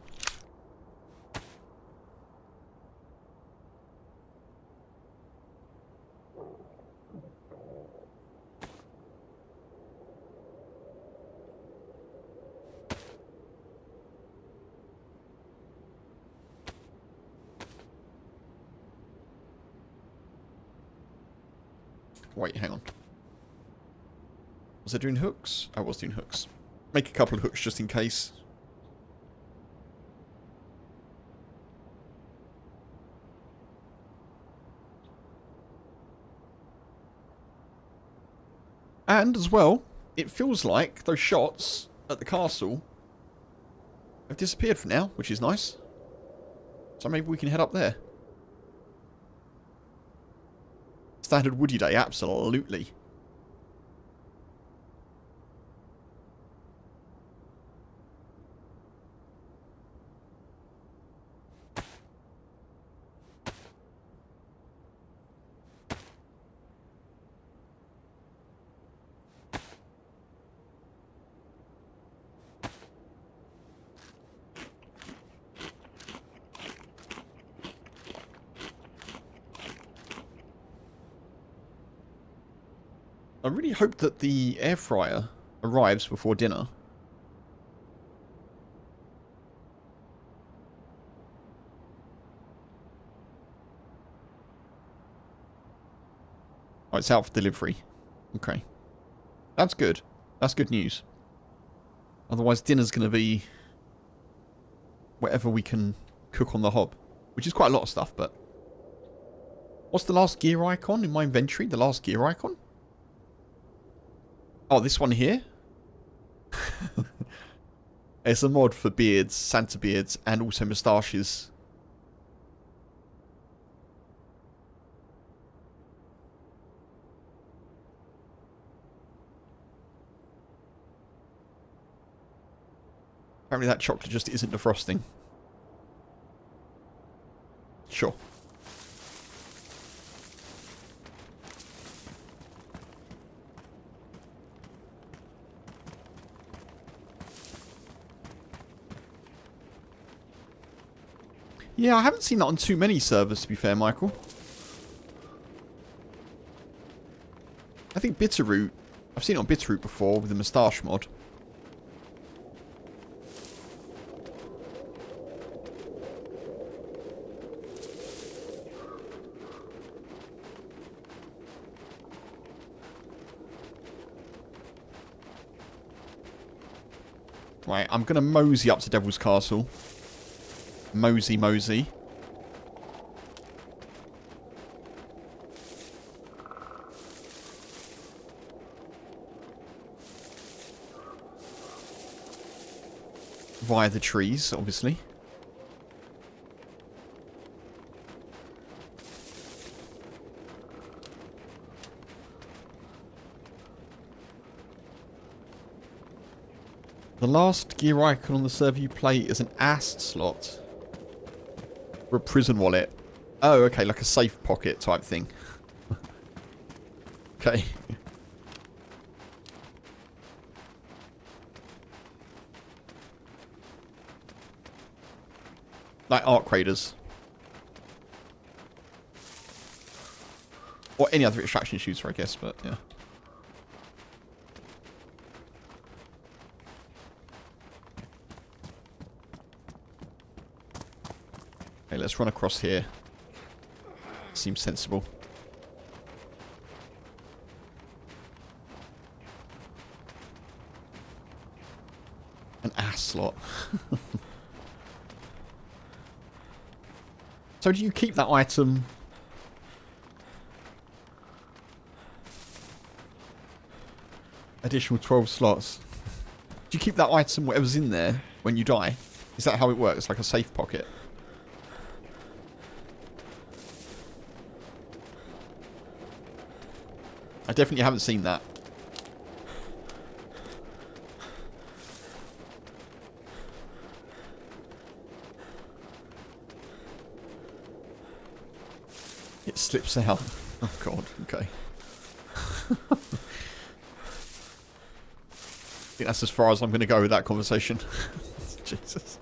Wait, hang on. Was I doing hooks? I was doing hooks. Make a couple of hooks just in case. And, as well, it feels like those shots at the castle have disappeared for now, which is nice. So maybe we can head up there. Standard woody day, absolutely. I really hope that the air fryer arrives before dinner. Oh, it's out for delivery. Okay. That's good. That's good news. Otherwise, dinner's going to be whatever we can cook on the hob. Which is quite a lot of stuff, but... What's the last gear icon in my inventory? The last gear icon? Oh, this one here? It's a mod for beards, Santa beards, and also moustaches. Apparently that chocolate just isn't defrosting. Sure. Yeah, I haven't seen that on too many servers, to be fair, Michael. I think Bitterroot... I've seen it on Bitterroot before with the moustache mod. Right, I'm going to mosey up to Devil's Castle. Mosey. Via the trees, obviously. The last gear icon on the server you play is an ass slot. Or a prison wallet. Oh, okay, like a safe pocket type thing. Okay. Like arc raiders. Or any other extraction shooter, I guess, but yeah. Okay, let's run across here. Seems sensible. An ass slot. So do you keep that item? Additional 12 slots. Do you keep that item, whatever's in there, when you die? Is that how it works? Like a safe pocket? I definitely haven't seen that. It slips out. Oh god, okay. I think that's as far as I'm going to go with that conversation. Jesus.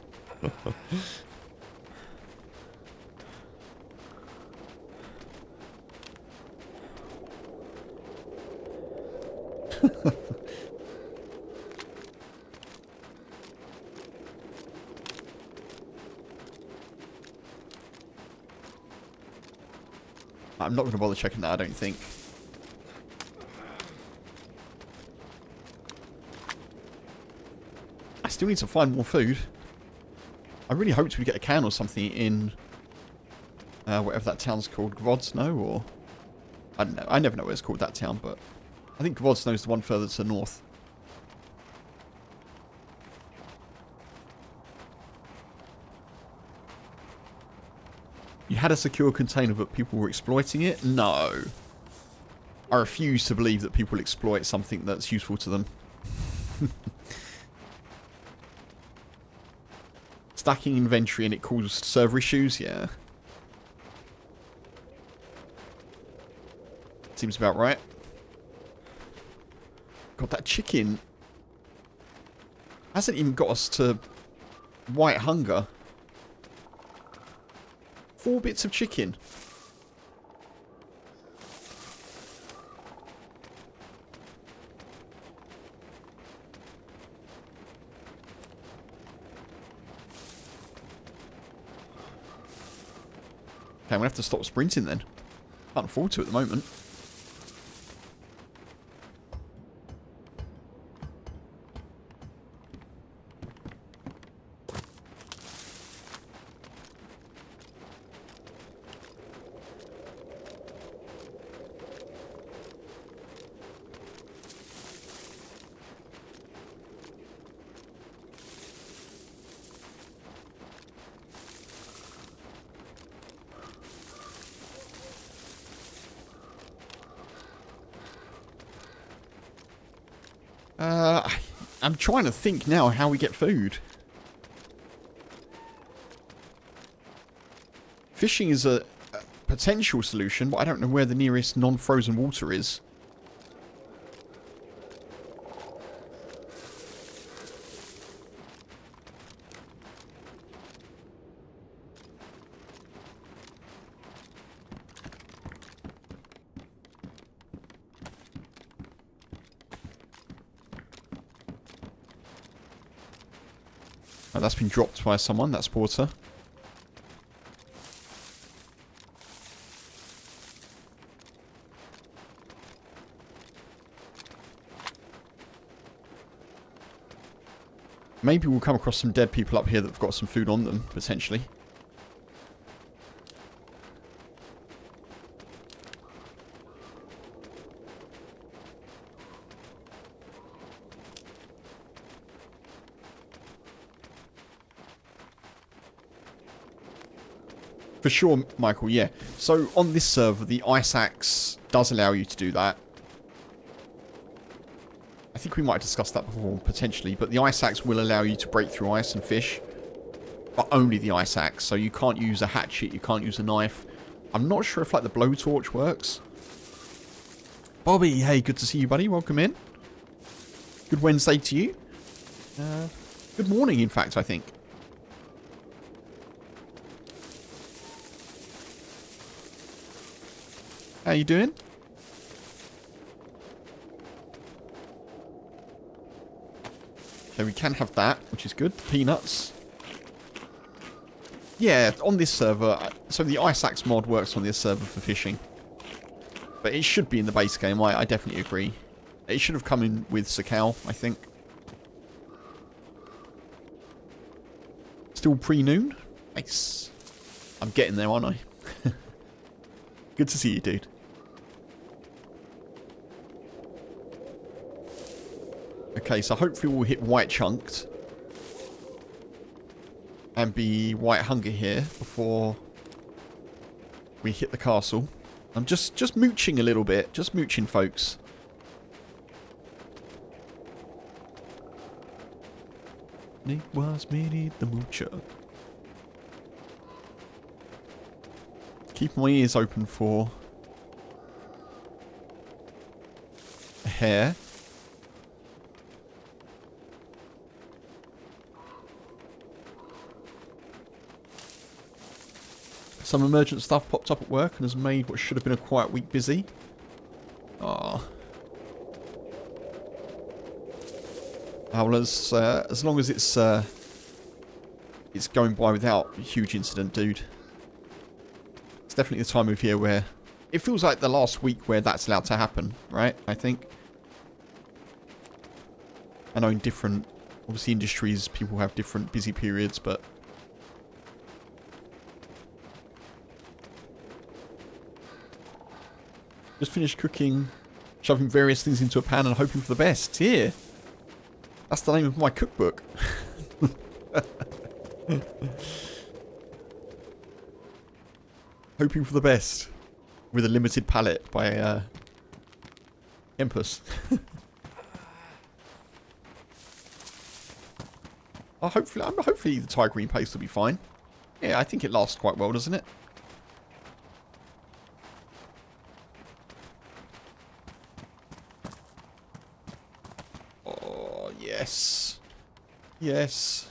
I'm not going to bother checking that, I don't think. I still need to find more food. I really hoped we'd get a can or something in whatever that town's called. Gvodsno, or... I don't know. I never know what it's called, that town, but... I think Gvodsno is the one further to the north. You had a secure container, but people were exploiting it? No. I refuse to believe that people exploit something that's useful to them. Stacking inventory and it caused server issues? Yeah. Seems about right. God, that chicken hasn't even got us to white hunger. 4 bits of chicken. Okay, I'm going to have to stop sprinting then. Can't afford to at the moment. I'm trying to think now how we get food. Fishing is a potential solution, but I don't know where the nearest non-frozen water is. Oh, that's been dropped by someone, that's water. Maybe we'll come across some dead people up here that have got some food on them, potentially. For sure, Michael, yeah. So, on this server, the ice axe does allow you to do that. I think we might have discussed that before, potentially, but the ice axe will allow you to break through ice and fish. But only the ice axe, so you can't use a hatchet, you can't use a knife. I'm not sure if, like, the blowtorch works. Bobby, hey, good to see you, buddy. Welcome in. Good Wednesday to you. Good morning, in fact, I think. How you doing? So we can have that, which is good. Peanuts. Yeah, on this server, so the Ice Axe mod works on this server for fishing. But it should be in the base game, I definitely agree. It should have come in with Sakal, I think. Still pre-noon? Nice. I'm getting there, aren't I? Good to see you, dude. Okay, so hopefully we'll hit white chunked. And be white hunger here before we hit the castle. I'm just mooching a little bit. Just mooching, folks. It was me the moocher. Keep my ears open for a hare. Some emergent stuff popped up at work and has made what should have been a quiet week busy. Ah. Well, as long as it's going by without a huge incident, dude. It's definitely the time of year where it feels like the last week where that's allowed to happen, right? I think. I know in different, obviously, industries, people have different busy periods, but just finished cooking, shoving various things into a pan and hoping for the best. Here. That's the name of my cookbook. Hoping for the best. With a limited palette by Kempus. Hopefully the Thai green paste will be fine. Yeah, I think it lasts quite well, doesn't it? Yes. Yes.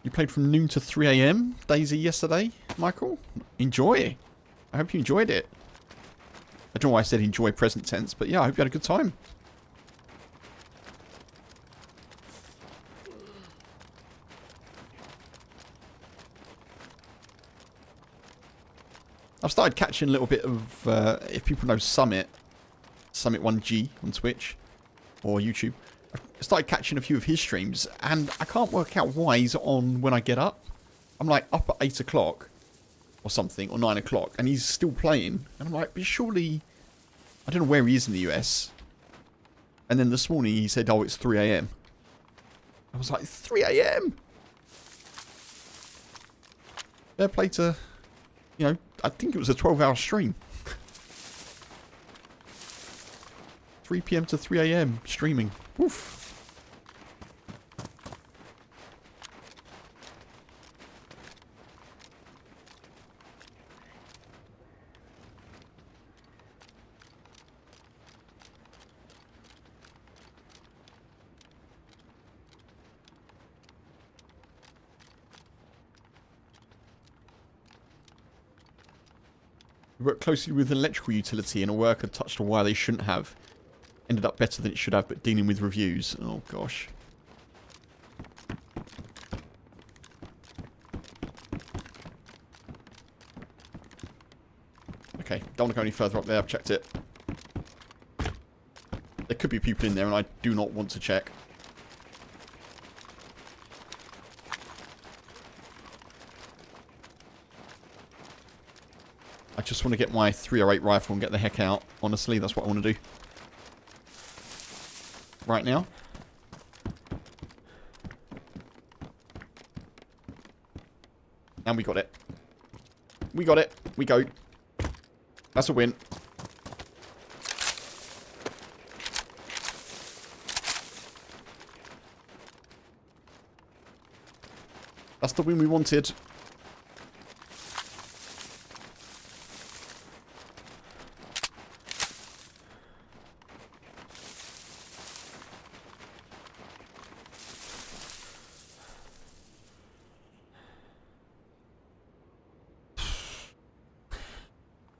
You played from noon to 3 AM, DayZ, yesterday, Michael? Enjoy. I hope you enjoyed it. I don't know why I said enjoy present tense, but yeah, I hope you had a good time. I've started catching a little bit of, if people know Summit 1G on Twitch or YouTube. I've started catching a few of his streams, and I can't work out why he's on when I get up. I'm like up at 8 o'clock or something, or 9 o'clock, and he's still playing. And I'm like, but surely, I don't know where he is in the US. And then this morning he said, oh, it's 3 AM. I was like, 3 AM? Fair play to, you know, I think it was a 12-hour stream. 3 PM to 3 AM streaming. Woof. We worked closely with an electrical utility and a worker touched a wire they shouldn't have. Ended up better than it should have, but dealing with reviews. Oh, gosh. Okay, don't want to go any further up there. I've checked it. There could be people in there, and I do not want to check. I just want to get my 308 rifle and get the heck out. Honestly, that's what I want to do. Right now. And we got it. We got it. We go. That's a win. That's the win we wanted.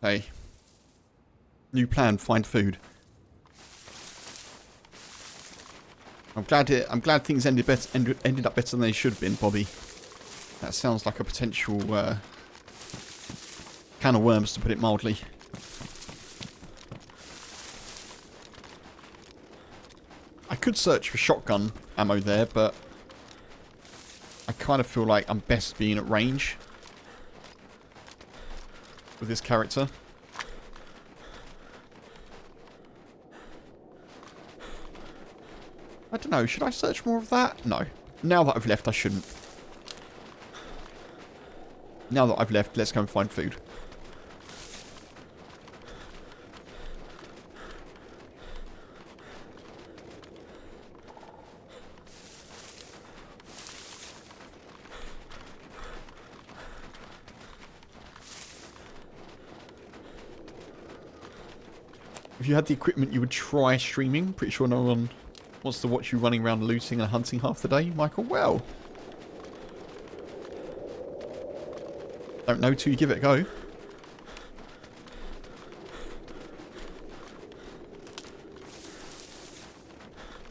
Hey. New plan, find food. I'm glad things ended up better than they should have been, Bobby. That sounds like a potential can of worms, to put it mildly. I could search for shotgun ammo there, but I kind of feel like I'm best being at range with this character. I don't know, should I search more of that? No. Now that I've left, I shouldn't. Now that I've left, let's go and find food. If you had the equipment, you would try streaming. Pretty sure no one wants to watch you running around looting and hunting half the day, Michael. Well, don't know till you give it a go.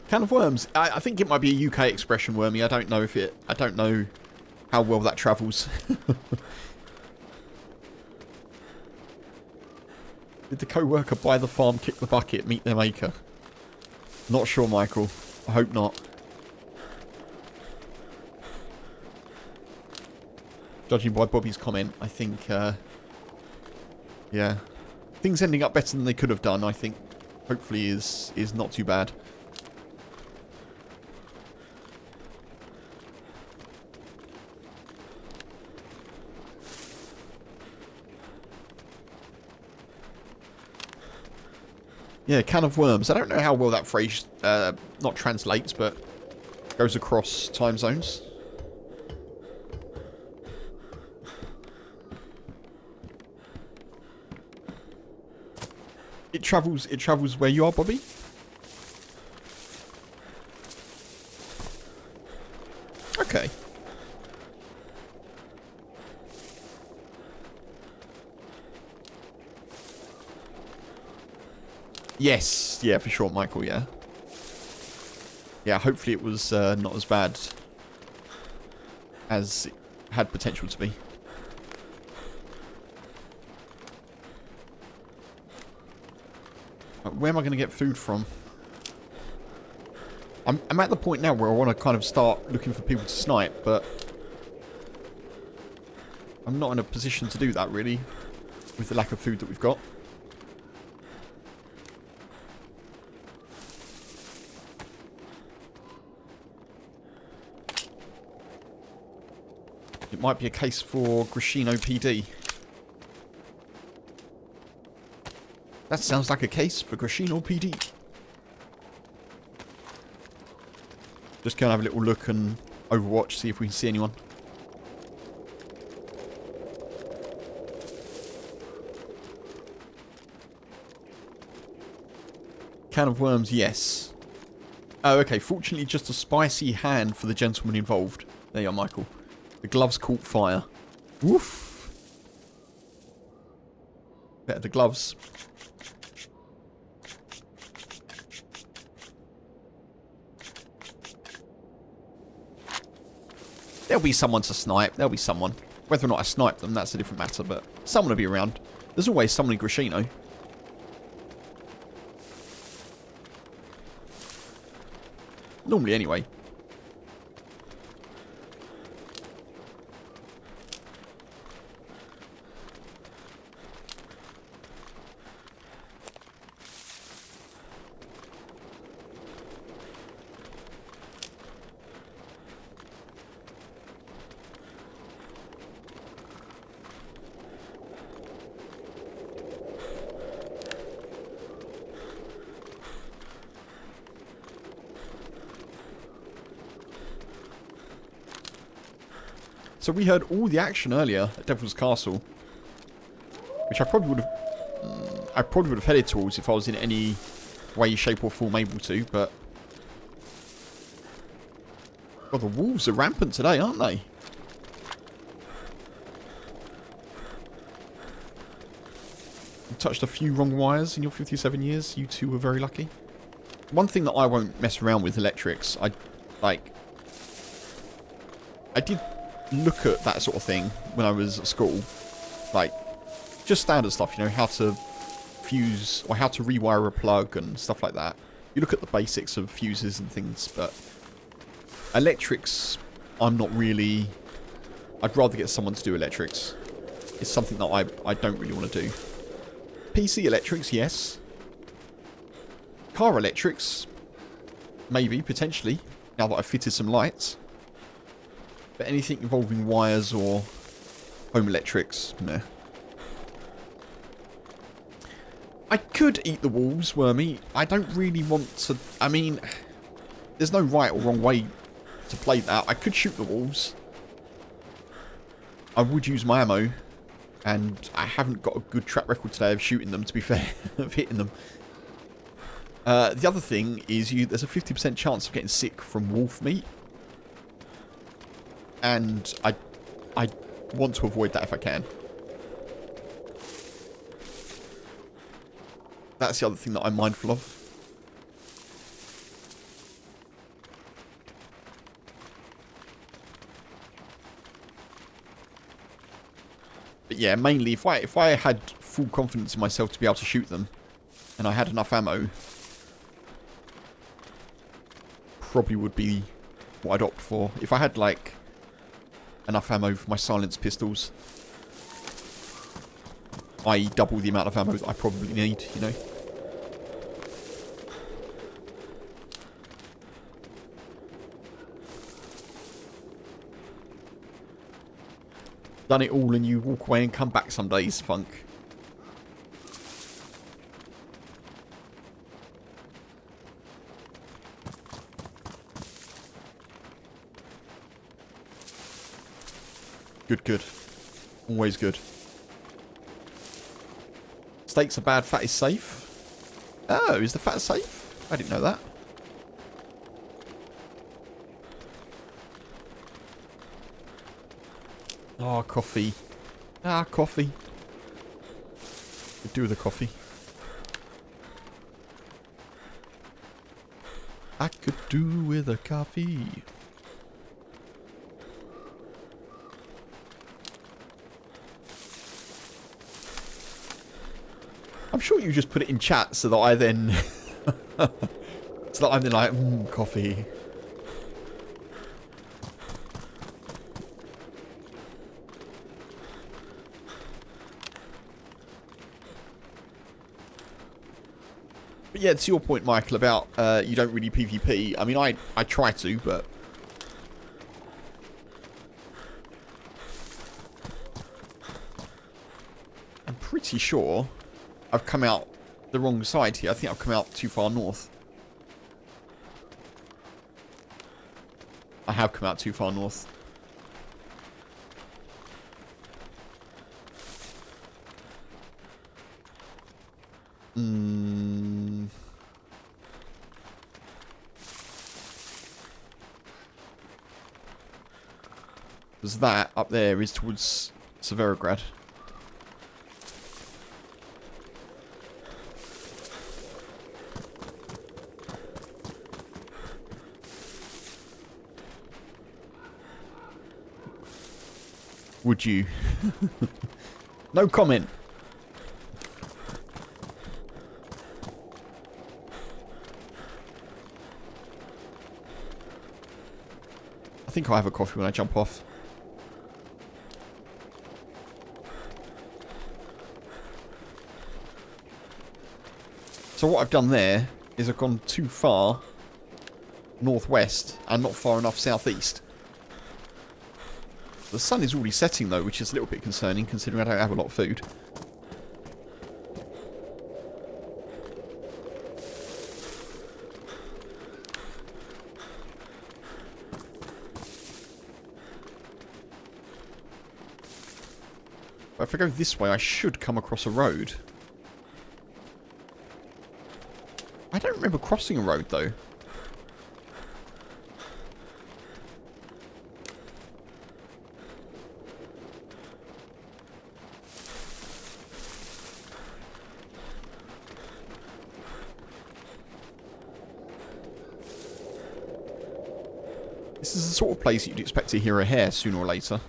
Can of worms. I think it might be a UK expression, Wormy. I don't know if it. I don't know how well that travels. Did the co-worker buy the farm, kick the bucket, meet their maker? Not sure, Michael. I hope not. Judging by Bobby's comment, I think, yeah. Things ending up better than they could have done, I think, hopefully is not too bad. Yeah, can of worms. I don't know how well that phrase not translates, but goes across time zones. It travels where you are, Bobby? Okay. Yes, yeah, for sure, Michael, yeah. Yeah, hopefully it was not as bad as it had potential to be. Where am I going to get food from? I'm at the point now where I want to kind of start looking for people to snipe, but I'm not in a position to do that, really, with the lack of food that we've got. It might be a case for Grishino PD. That sounds like a case for Grishino PD. Just go and have a little look and Overwatch, see if we can see anyone. Can of worms, yes. Oh, okay. Fortunately, just a spicy hand for the gentleman involved. There you are, Michael. The gloves caught fire. Woof. Better the gloves. There'll be someone to snipe. There'll be someone. Whether or not I snipe them, that's a different matter, but someone will be around. There's always someone in Grishino. Normally, anyway. So we heard all the action earlier at Devil's Castle, which I probably would have headed towards if I was in any way, shape, or form able to. But God, the wolves are rampant today, aren't they? You touched a few wrong wires in your 57 years. You two were very lucky. One thing that I won't mess around with electrics. I did look at that sort of thing when I was at school, like just standard stuff, you know, how to fuse or how to rewire a plug and stuff like that. You look at the basics of fuses and things, but electrics, I'm not really. I'd rather get someone to do electrics. It's something that I don't really want to do. PC electrics, yes. Car electrics, maybe, potentially, now that I've fitted some lights. But anything involving wires or home electrics, meh. I could eat the wolves, Wormy. I don't really want to. I mean, there's no right or wrong way to play that. I could shoot the wolves. I would use my ammo. And I haven't got a good track record today of shooting them, to be fair. Of hitting them. The other thing is there's a 50% chance of getting sick from wolf meat. And I want to avoid that if I can. That's the other thing that I'm mindful of. But yeah, mainly if I had full confidence in myself to be able to shoot them, and I had enough ammo, probably would be what I'd opt for. If I had like enough ammo for my silenced pistols, i.e. double the amount of ammo that I probably need, you know. Done it all and you walk away and come back some days, Funk. Good, good. Always good. Steaks are bad, fat is safe. Oh, is the fat safe? I didn't know that. Oh, coffee. Ah, coffee. Could do with a coffee. I could do with a coffee. I'm sure you just put it in chat so that I then... so that I'm then like, coffee. But yeah, to your point, Michael, about you don't really PvP. I mean, I try to, but... I'm pretty sure I've come out the wrong side here. I think I've come out too far north. I have come out too far north. Because that up there is towards Severograd. Would you? No comment. I think I'll have a coffee when I jump off. So what I've done there is I've gone too far northwest and not far enough southeast. The sun is already setting though, which is a little bit concerning considering I don't have a lot of food. But if I go this way, I should come across a road. I don't remember crossing a road though. This is the sort of place you'd expect to hear a hare sooner or later.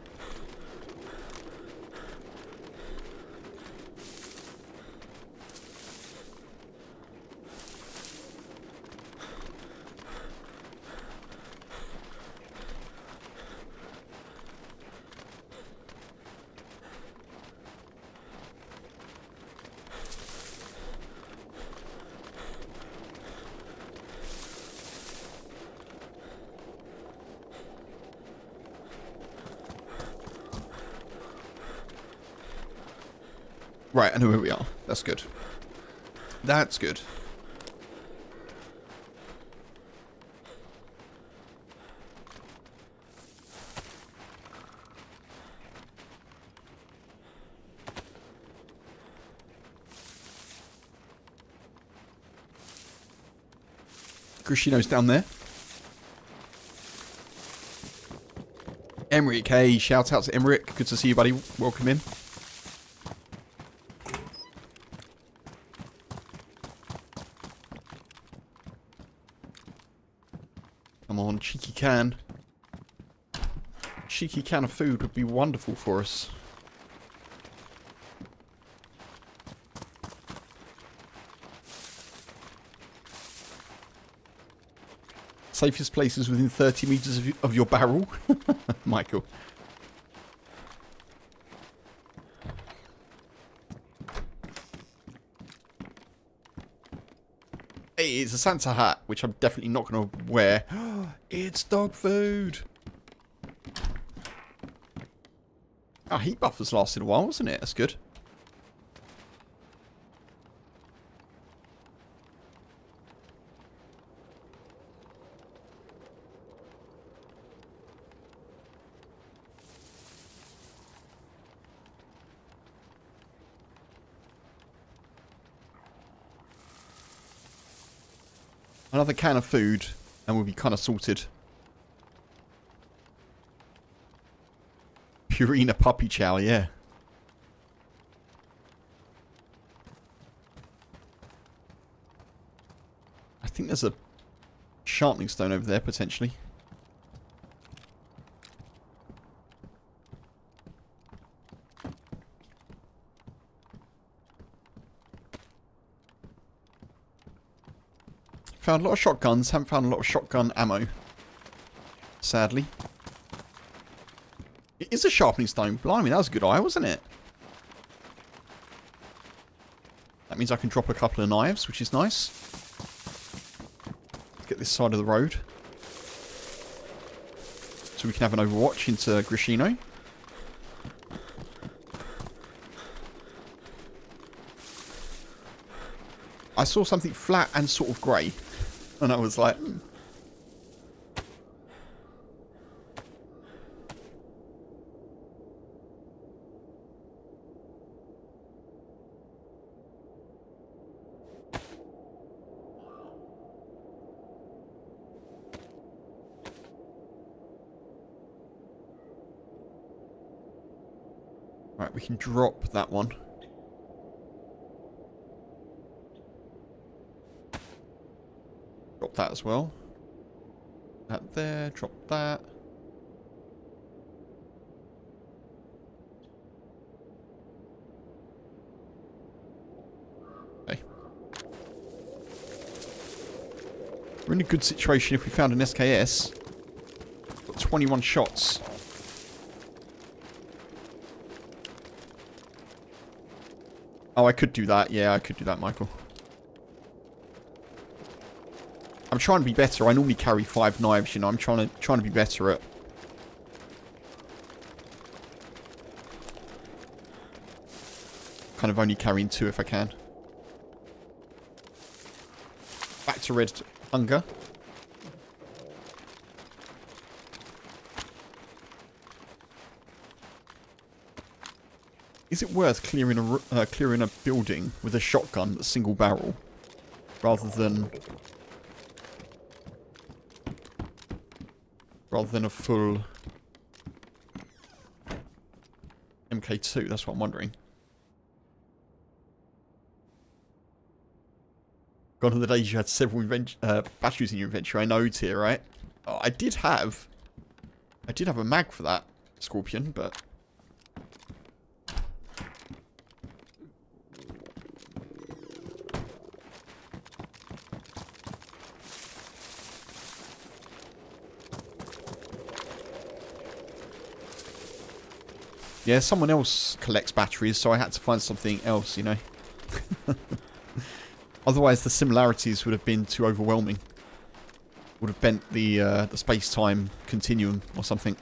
Right, I know where we are. That's good. That's good. Grishino's down there. Emmerich, hey, shout out to Emmerich. Good to see you, buddy. Welcome in. Come on, cheeky can. Cheeky can of food would be wonderful for us. Safest places within 30 meters of your barrel. Michael. Hey, it's a Santa hat, which I'm definitely not going to wear. It's dog food. Our heat buff has lasted a while, wasn't it? That's good. Another can of food, and we'll be kind of sorted. Purina puppy chow, yeah. I think there's a sharpening stone over there, potentially. Found a lot of shotguns, haven't found a lot of shotgun ammo. Sadly. It is a sharpening stone. Blimey, that was a good eye, wasn't it? That means I can drop a couple of knives, which is nice. Get this side of the road. So we can have an overwatch into Grishino. I saw something flat and sort of grey. And I was like... Right, we can drop that one. Drop that as well. That there, drop that. We're in a good situation if we found an SKS. Got 21 shots. Oh, I could do that. Yeah, I could do that, Michael. I'm trying to be better. I normally carry 5 knives, you know. I'm trying to be better at... kind of only carrying 2 if I can. Back to red hunger. Is it worth clearing a building with a shotgun that's single barrel rather than a full MK2? That's what I'm wondering. Gone are the days you had several batteries in your inventory. I know, Tier, right? Oh, I did have a mag for that Scorpion, but yeah, someone else collects batteries, so I had to find something else, you know. Otherwise, the similarities would have been too overwhelming. Would have bent the space-time continuum or something.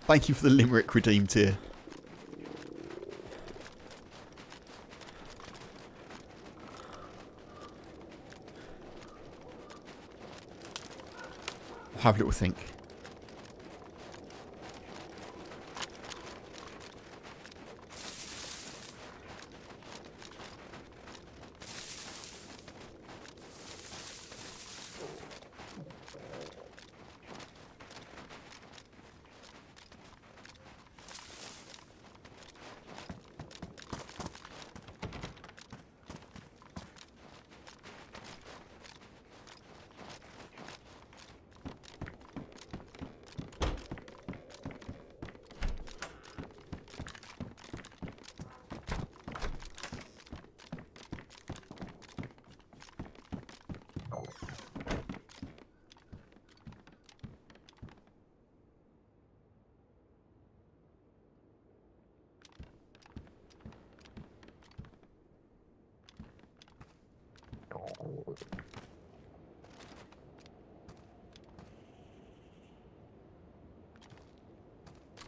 Thank you for the Limerick redeemed here. I'll have a little think.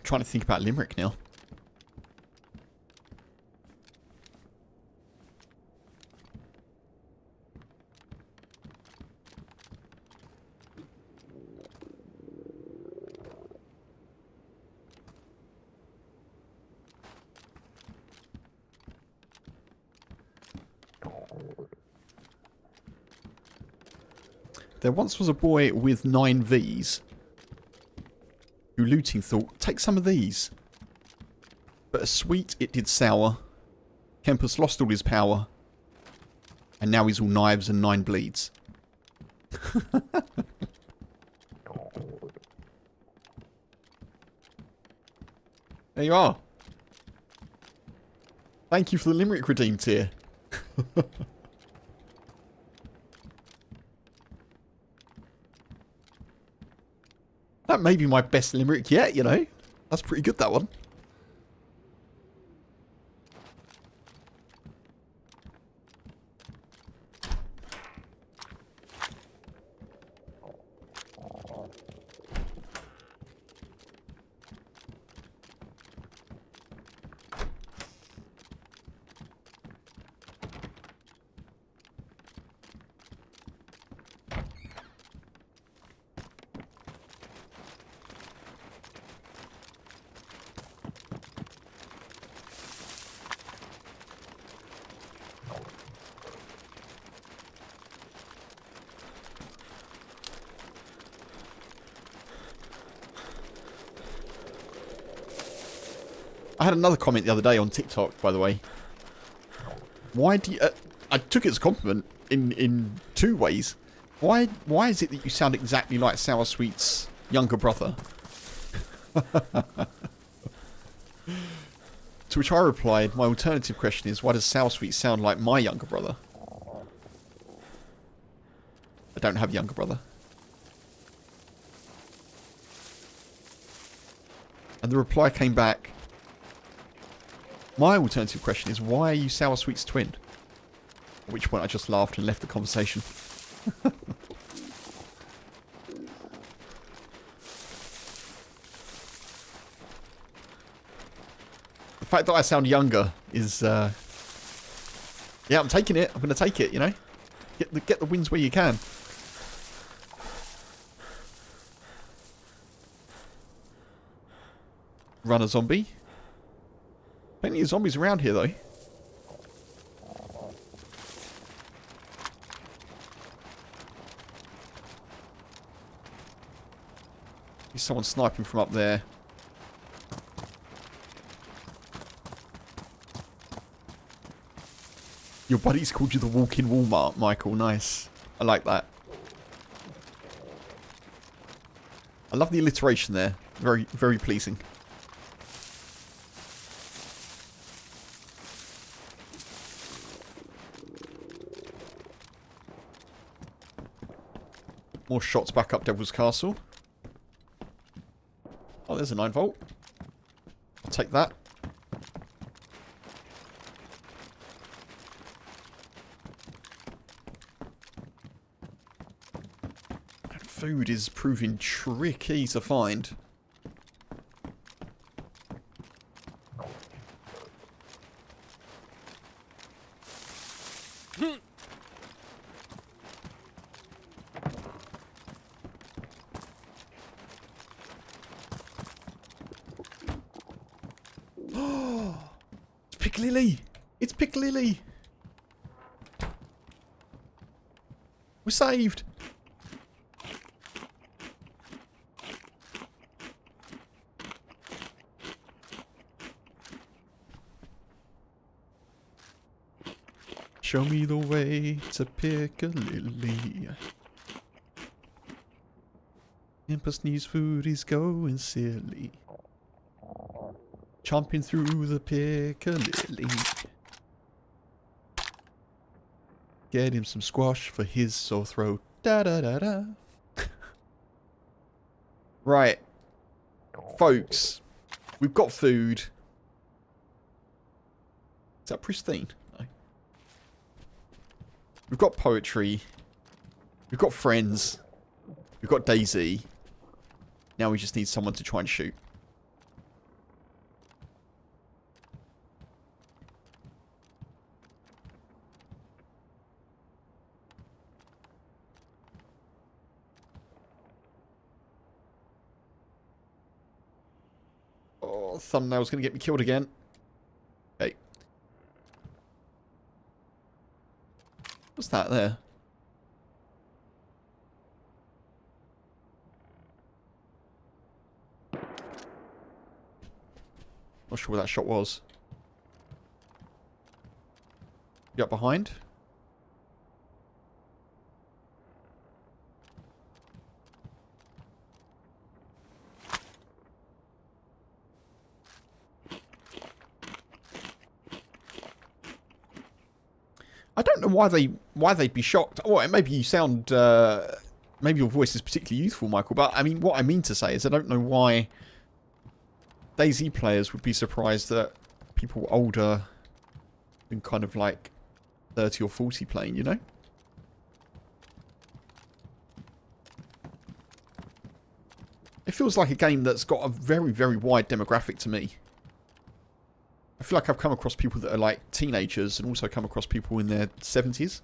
Trying to think about Limerick now. There once was a boy with 9 Vs who looting thought, take some of these. But as sweet it did sour. Kempus lost all his power. And now he's all knives and 9 bleeds. There you are. Thank you for the Limerick redeemed tier. That may be my best Limerick yet, you know. That's pretty good, that one. I had another comment the other day on TikTok, by the way. Why do you... I took it as a compliment in 2 ways. Why is it that you sound exactly like Sour Sweet's younger brother? To which I replied, my alternative question is, why does Sour Sweet sound like my younger brother? I don't have a younger brother. And the reply came back. My alternative question is, why are you Sour Sweet's twin? At which point I just laughed and left the conversation. The fact that I sound younger is, yeah, I'm taking it. I'm going to take it, you know? Get the wins where you can. Run a zombie. Plenty of zombies around here, though. There's someone sniping from up there. Your buddy's called you the walk-in Walmart, Michael. Nice. I like that. I love the alliteration there. Very, very pleasing. More shots back up Devil's Castle. Oh, there's a 9-volt. I'll take that. That food is proving tricky to find. It's Piccalilli! We're saved! Show me the way to Piccalilli. Kempus needs food, he's going silly. Chomping through the Piccalilli. Get him some squash for his sore throat. Da da da da. Right. Folks. We've got food. Is that pristine? No. We've got poetry. We've got friends. We've got DayZ. Now we just need someone to try and shoot. Oh, thumbnail's going to get me killed again. Okay. What's that there? Not sure where that shot was. You up behind? I don't know why they'd be shocked. Well, maybe you sound maybe your voice is particularly youthful, Michael. But I mean, what I mean to say is I don't know why DayZ players would be surprised that people older than kind of like 30 or 40 playing. You know. It feels like a game that's got a very, very wide demographic to me. I feel like I've come across people that are like teenagers and also come across people in their 70s.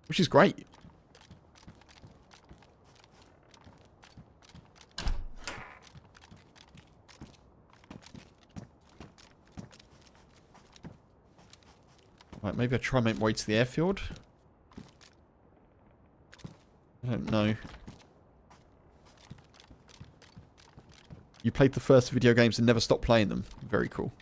Which is great. Right, maybe I try and make my way to the airfield. I don't know. You played the first video games and never stopped playing them. Very cool.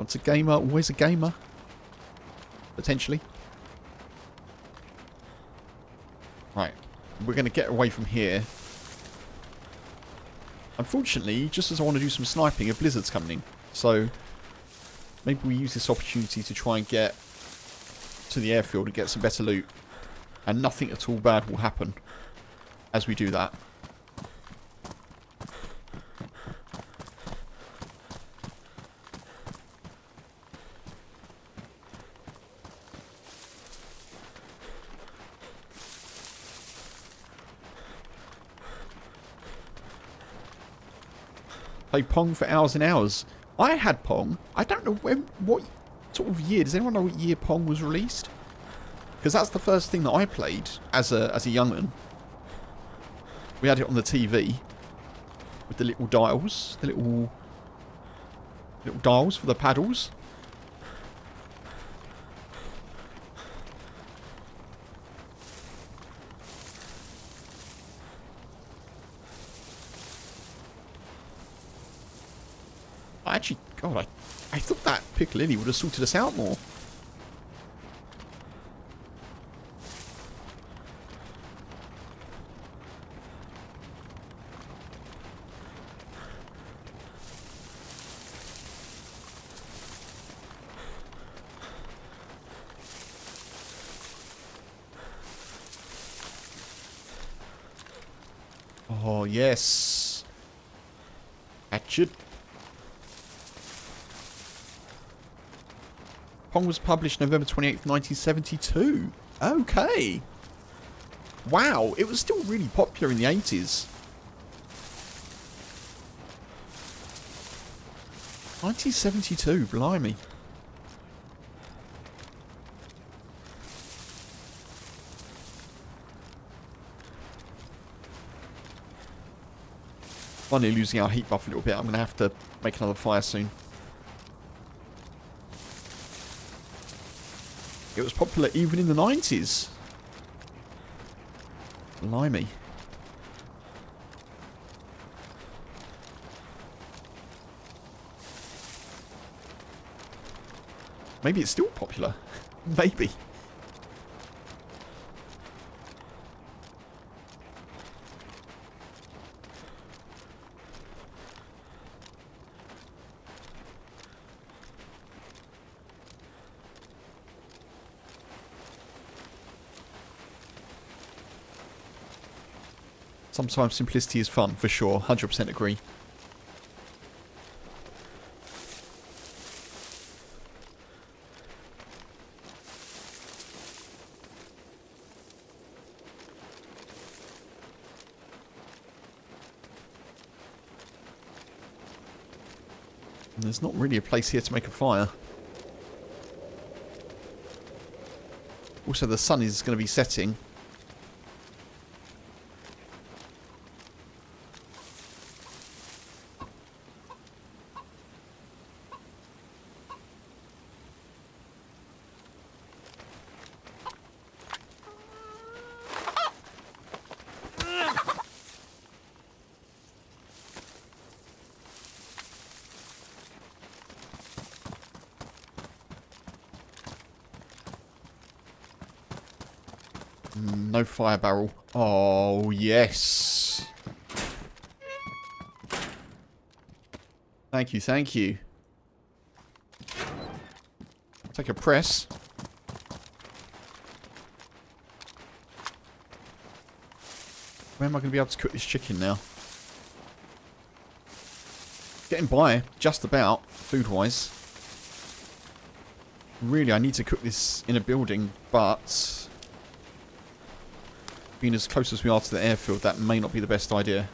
Once a gamer, always a gamer. Potentially. Right. We're going to get away from here. Unfortunately, just as I want to do some sniping, a blizzard's coming in. So, maybe we use this opportunity to try and get to the airfield and get some better loot. And nothing at all bad will happen as we do that. Play Pong for hours and hours. I had Pong. I don't know what sort of year. Does anyone know what year Pong was released? Because that's the first thing that I played as a young'un. We had it on the TV with the little dials, the little dials for the paddles. Actually, God, I thought that Piccalilli would have sorted us out more. Oh, yes. Hatchet. Pong was published November 28th, 1972. Okay. Wow, it was still really popular in the 80s. 1972, blimey. Finally losing our heat buff a little bit. I'm going to have to make another fire soon. It was popular even in the 90s. Blimey. Maybe it's still popular. Maybe. Sometimes simplicity is fun, for sure. 100% agree. And there's not really a place here to make a fire. Also, the sun is going to be setting. No fire barrel. Oh, yes. Thank you, thank you. Take a press. Where am I going to be able to cook this chicken now? Getting by, just about, food-wise. Really, I need to cook this in a building, but being as close as we are to the airfield, that may not be the best idea.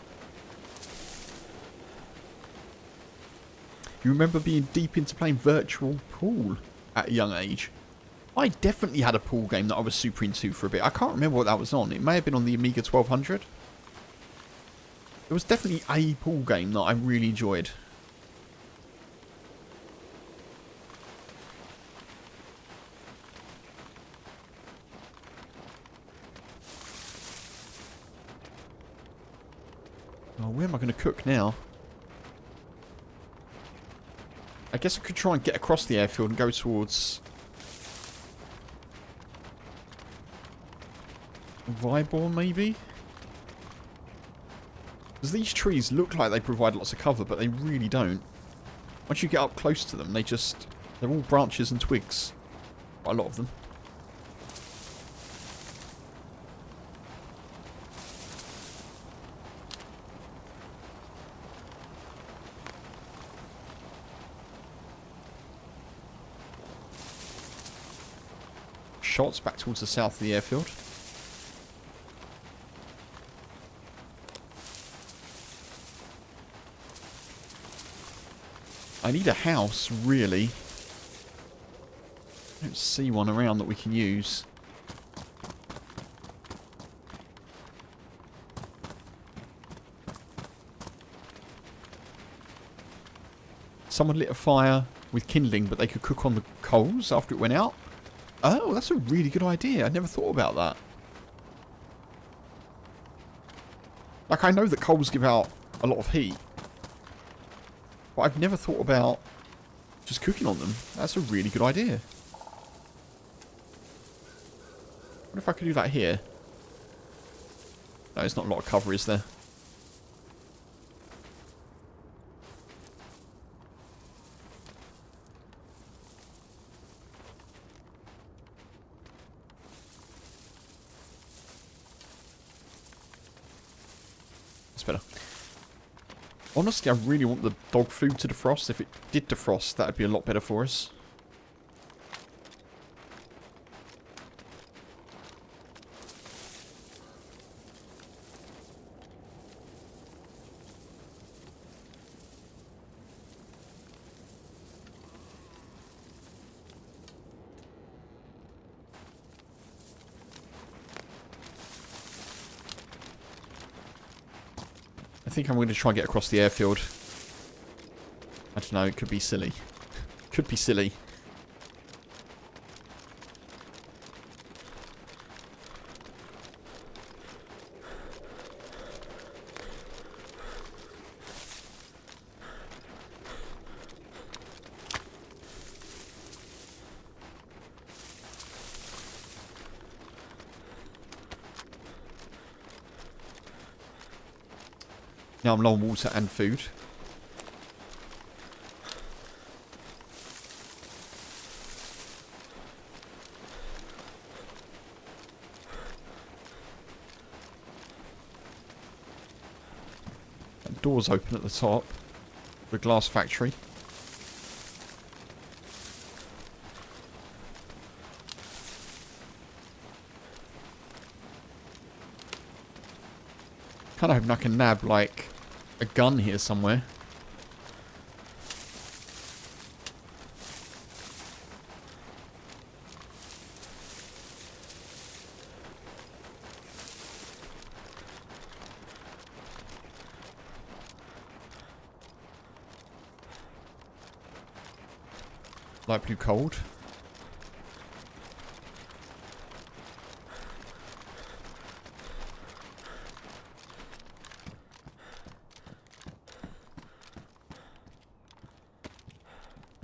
You remember being deep into playing virtual pool at a young age? I definitely had a pool game that I was super into for a bit. I can't remember what that was on. It may have been on the Amiga 1200. It was definitely a pool game that I really enjoyed. Oh, where am I going to cook now? I guess I could try and get across the airfield and go towards Viborn, maybe? Because these trees look like they provide lots of cover, but they really don't. Once you get up close to them, they're all branches and twigs. Quite a lot of them. Shots back towards the south of the airfield. I need a house, really. I don't see one around that we can use. Someone lit a fire with kindling, but they could cook on the coals after it went out. Oh, that's a really good idea. I never thought about that. Like, I know that coals give out a lot of heat. But I've never thought about just cooking on them. That's a really good idea. What if I could do that here? No, there's not a lot of cover, is there? That's better. Honestly, I really want the dog food to defrost. If it did defrost, that would be a lot better for us. I think I'm going to try and get across the airfield. I don't know, it could be silly. Could be silly. Now I'm low on water and food. That door's open at the top. The glass factory. Kind of hoping I can nab, like, a gun here somewhere. Light blue cold.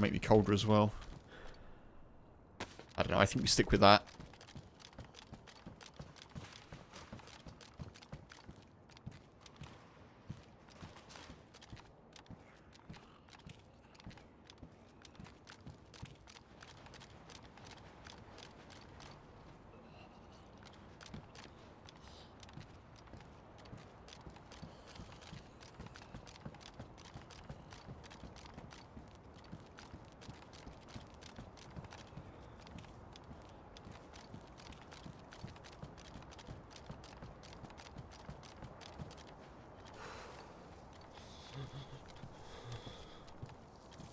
Make me colder as well. I don't know, I think we stick with that.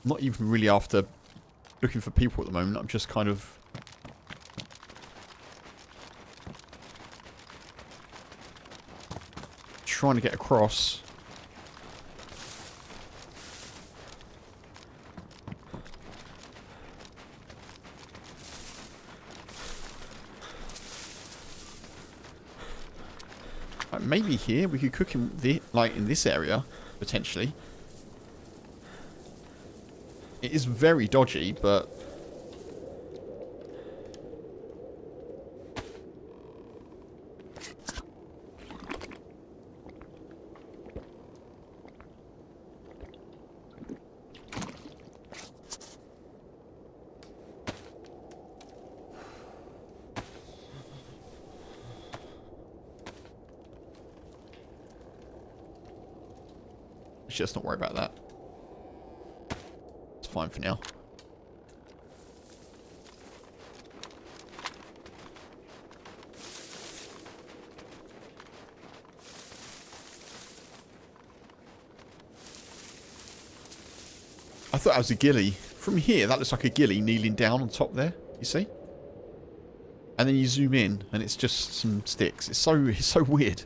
Not even really after looking for people at the moment. I'm just kind of trying to get across. Like maybe here we could cook in the in this area potentially. It is very dodgy, but... Let's just not worry about that. It's fine for now. I thought that was a ghillie. From here, that looks like a ghillie kneeling down on top there. You see? And then you zoom in, and it's just some sticks. It's so weird.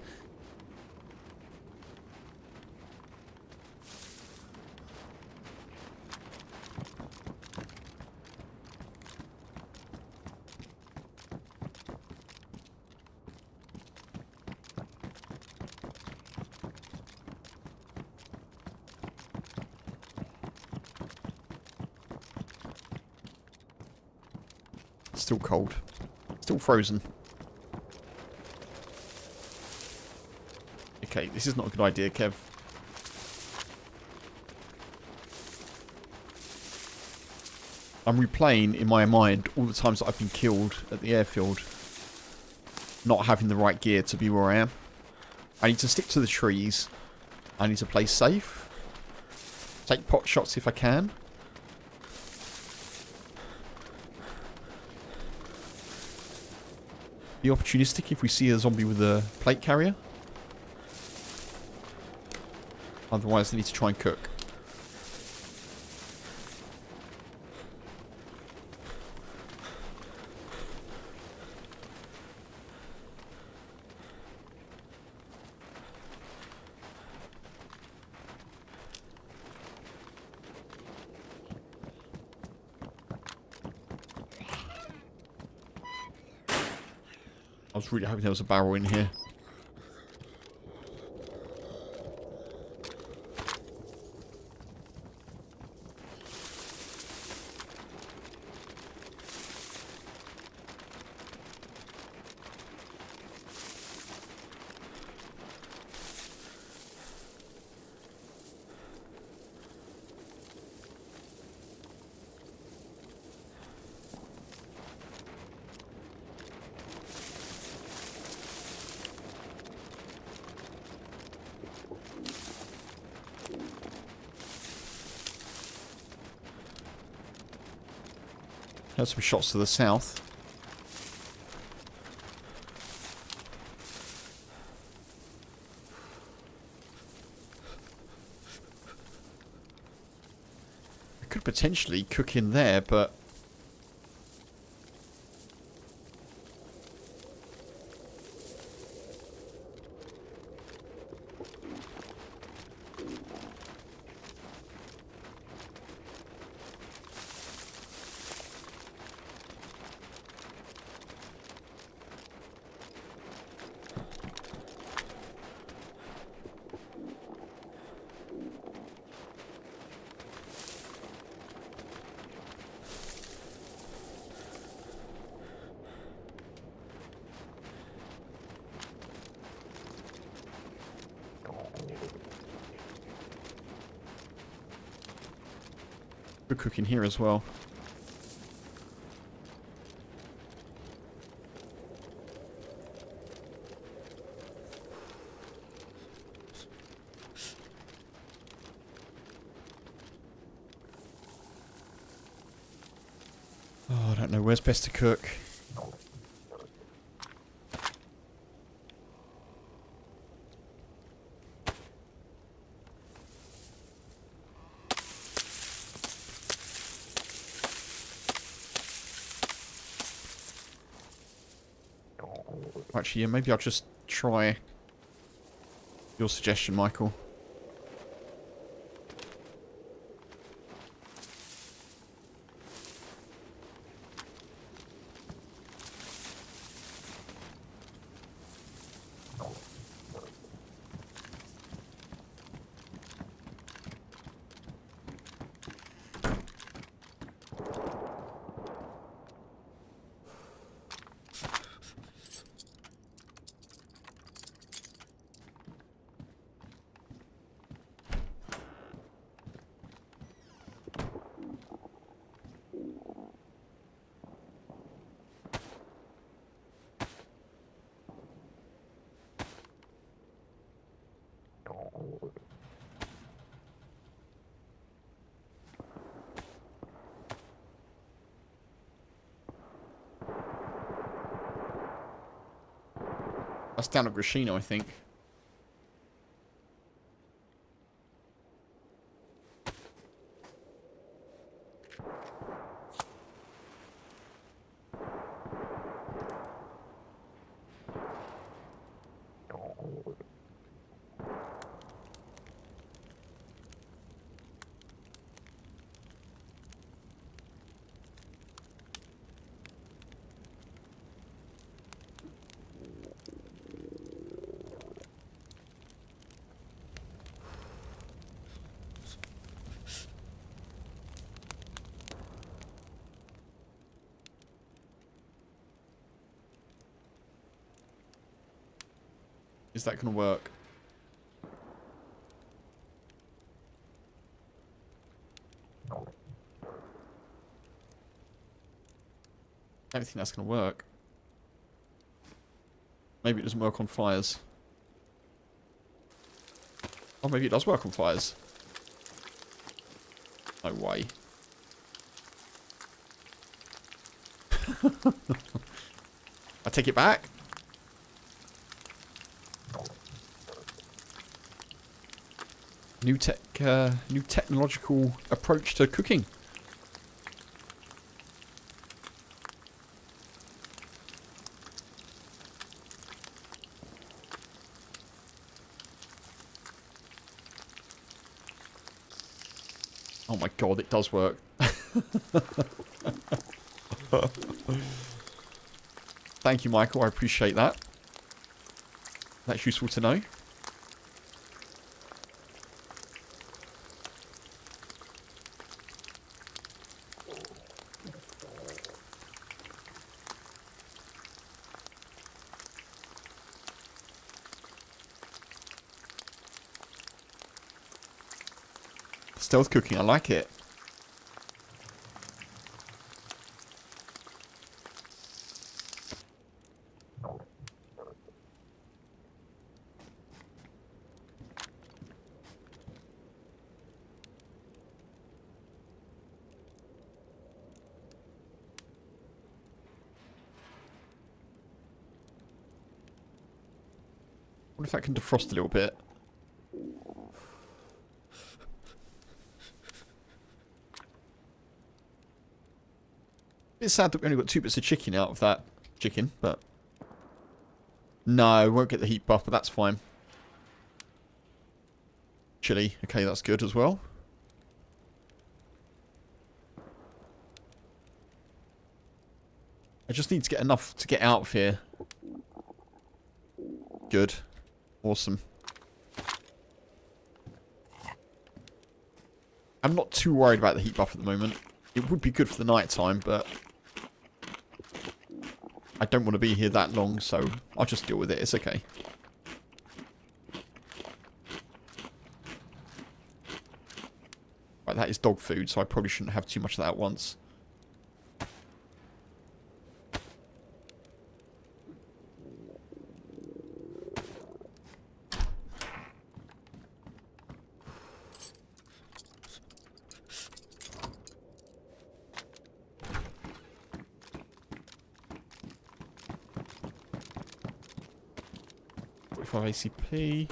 Still cold. Still frozen. Okay, this is not a good idea, Kev. I'm replaying in my mind all the times that I've been killed at the airfield. Not having the right gear to be where I am. I need to stick to the trees. I need to play safe. Take pot shots if I can. Be opportunistic if we see a zombie with a plate carrier. Otherwise, I need to try and cook. I was really hoping there was a barrel in here. Heard some shots to the south. I could potentially cook in there, but... We're cooking here as well. Oh, I don't know where's best to cook. Actually, yeah, maybe I'll just try your suggestion, Michael. That's down at Grashino, I think. Is that going to work? I don't think that's going to work. Maybe it doesn't work on fires. Oh, maybe it does work on fires. No way. I take it back. New technological approach to cooking. Oh my god, it does work. Thank you, Michael. I appreciate that. That's useful to know. Stealth cooking, I like it. What if that can defrost a little bit? It's sad that we only got 2 bits of chicken out of that chicken, but... No, we won't get the heat buff, but that's fine. Chili, okay, that's good as well. I just need to get enough to get out of here. Good. Awesome. I'm not too worried about the heat buff at the moment. It would be good for the night time, but... I don't want to be here that long, so I'll just deal with it. It's okay. Right, that is dog food, so I probably shouldn't have too much of that at once. For ACP.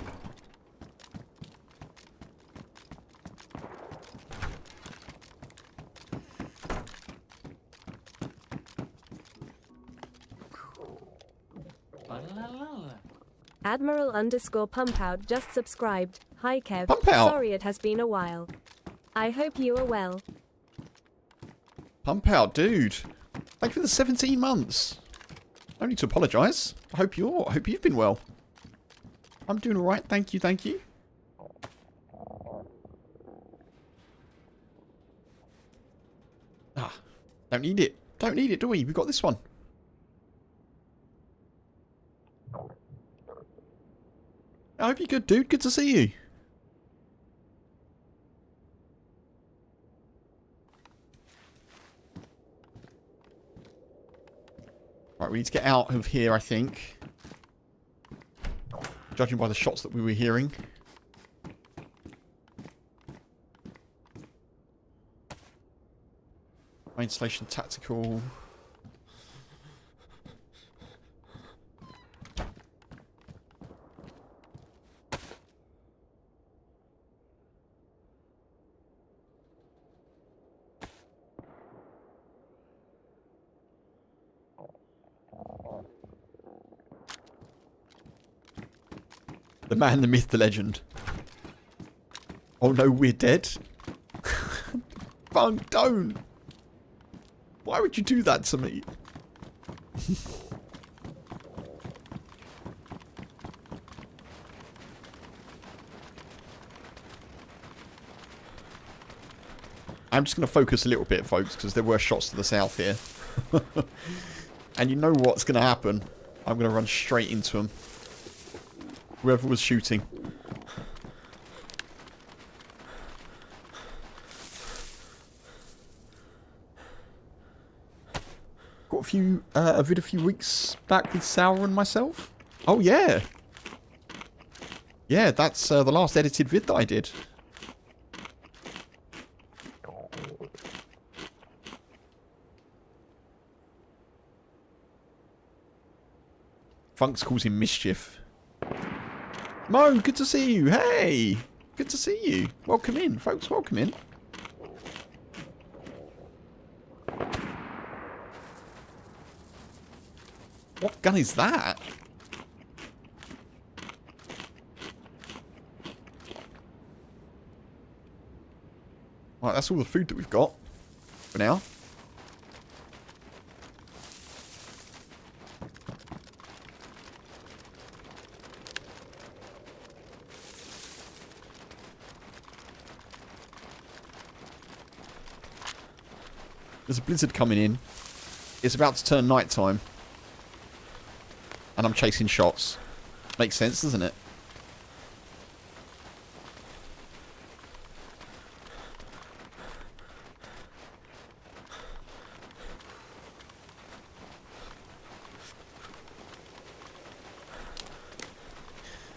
Admiral _ pump out just subscribed. Hi Kev. Pump out. Sorry it has been a while. I hope you are well. Pump out, dude. Thank you for the 17 months. No need to apologise. I hope you've been well. I'm doing alright, thank you, thank you. Ah, don't need it. Don't need it, do we? We've got this one. I hope you're good, dude. Good to see you. Right, we need to get out of here, I think. Judging by the shots that we were hearing. Main station tactical. The man, the myth, the legend. Oh no, we're dead. Funk, don't. Why would you do that to me? I'm just going to focus a little bit, folks, because there were shots to the south here. And you know what's going to happen. I'm going to run straight into them. Whoever was shooting. Got a few, a vid a few weeks back with Sour and myself. Oh, yeah. Yeah, that's the last edited vid that I did. Funk's causing mischief. Mo, good to see you. Hey, good to see you. Welcome in, folks. Welcome in. What gun is that? Right, that's all the food that we've got for now. There's a blizzard coming in. It's about to turn night time. And I'm chasing shots. Makes sense, doesn't it?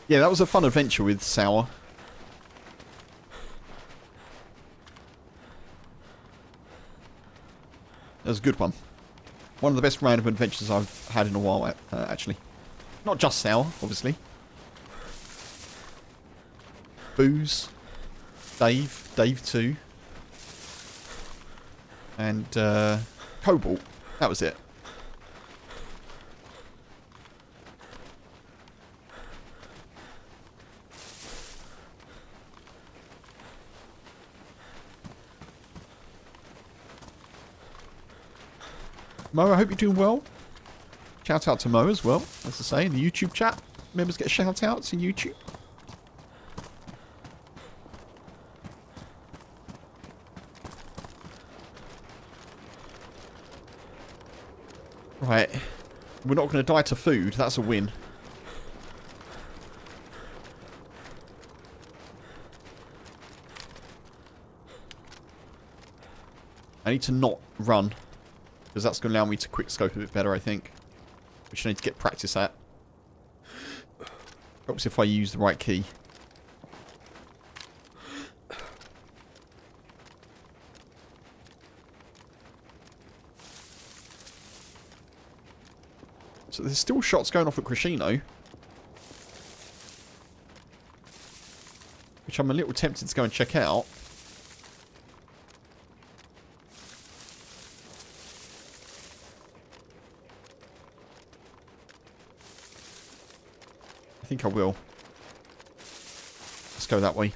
Yeah, that was a fun adventure with Sour. That was a good one. One of the best random adventures I've had in a while, actually. Not just Sour, obviously. Booze. Dave 2. And, Cobalt. That was it. Mo, I hope you're doing well. Shout out to Mo as well, as I say, in the YouTube chat. Members get shout outs in YouTube. Right. We're not going to die to food. That's a win. I need to not run. Because that's going to allow me to quick scope a bit better, I think. Which I need to get practice at. Helps if I use the right key. So there's still shots going off at Crescino. Which I'm a little tempted to go and check out. I think I will. Let's go that way.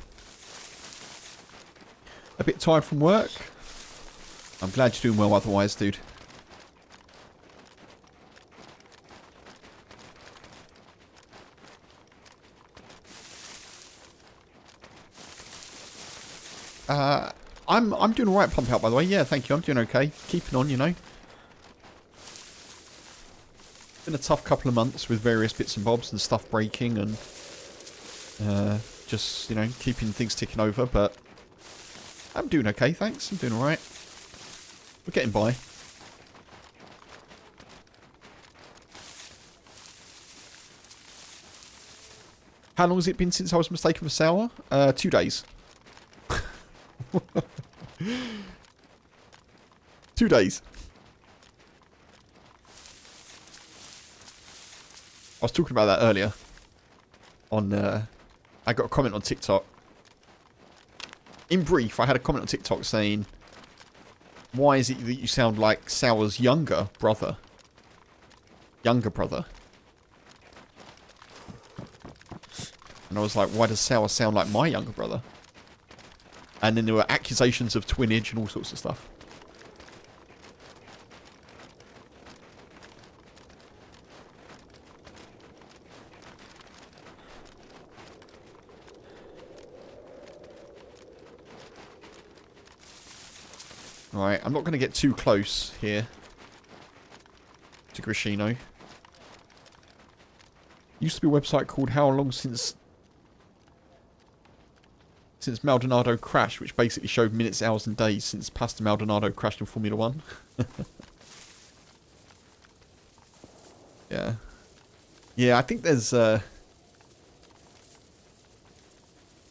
A bit tired from work. I'm glad you're doing well otherwise, dude. I'm doing alright, Pump Out, by the way. Yeah, thank you. I'm doing okay. Keeping on, you know. Been a tough couple of months with various bits and bobs and stuff breaking and just, you know, keeping things ticking over, but I'm doing okay, thanks. I'm doing alright. We're getting by. How long has it been since I was mistaken for Sour? 2 days. 2 days. I was talking about that earlier. On, I got a comment on TikTok. In brief, I had a comment on TikTok saying, why is it that you sound like Sour's younger brother? Younger brother. And I was like, why does Sour sound like my younger brother? And then there were accusations of twinage and all sorts of stuff. Right, I'm not going to get too close here to Grishino. Used to be a website called How Long Since Maldonado Crashed, which basically showed minutes, hours and days since Pastor Maldonado crashed in Formula 1. Yeah. Yeah, I think there's I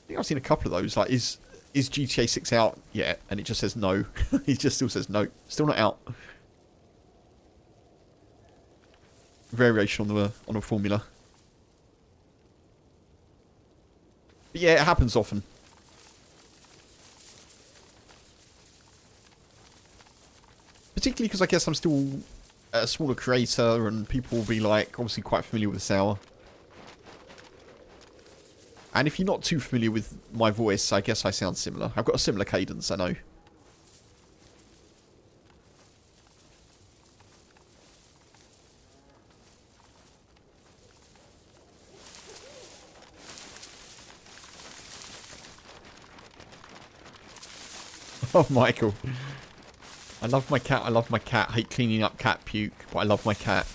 think I've seen a couple of those. Like, is GTA 6 out yet? And it just says no. He just still says no. Still not out. Variation on the formula. But yeah, it happens often. Particularly because I guess I'm still a smaller creator and people will be like obviously quite familiar with Sour. And if you're not too familiar with my voice, I guess I sound similar. I've got a similar cadence, I know. Oh, Michael. I love my cat, I love my cat. Hate cleaning up cat puke, but I love my cat.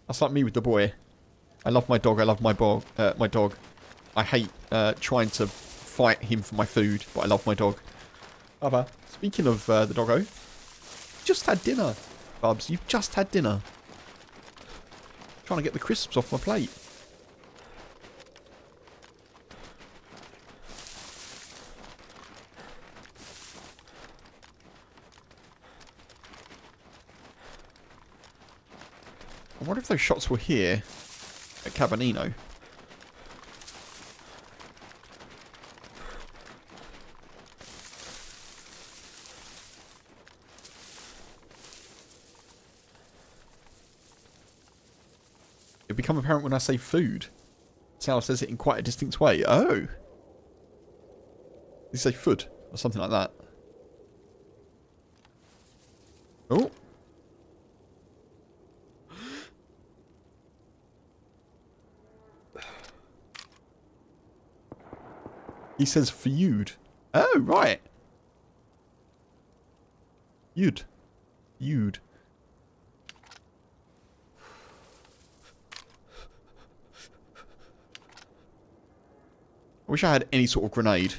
That's like me with the boy. I love my dog, I love my dog. I hate trying to fight him for my food, but I love my dog. Bubba, speaking of the doggo, just had dinner. Bubs, you've just had dinner. Trying to get the crisps off my plate. I wonder if those shots were here at Cabanino. It'll become apparent when I say food. Sal says it in quite a distinct way. Oh! Did you say food? Or something like that? Oh! He says feud. Oh, right. Feud. Feud. I wish I had any sort of grenade.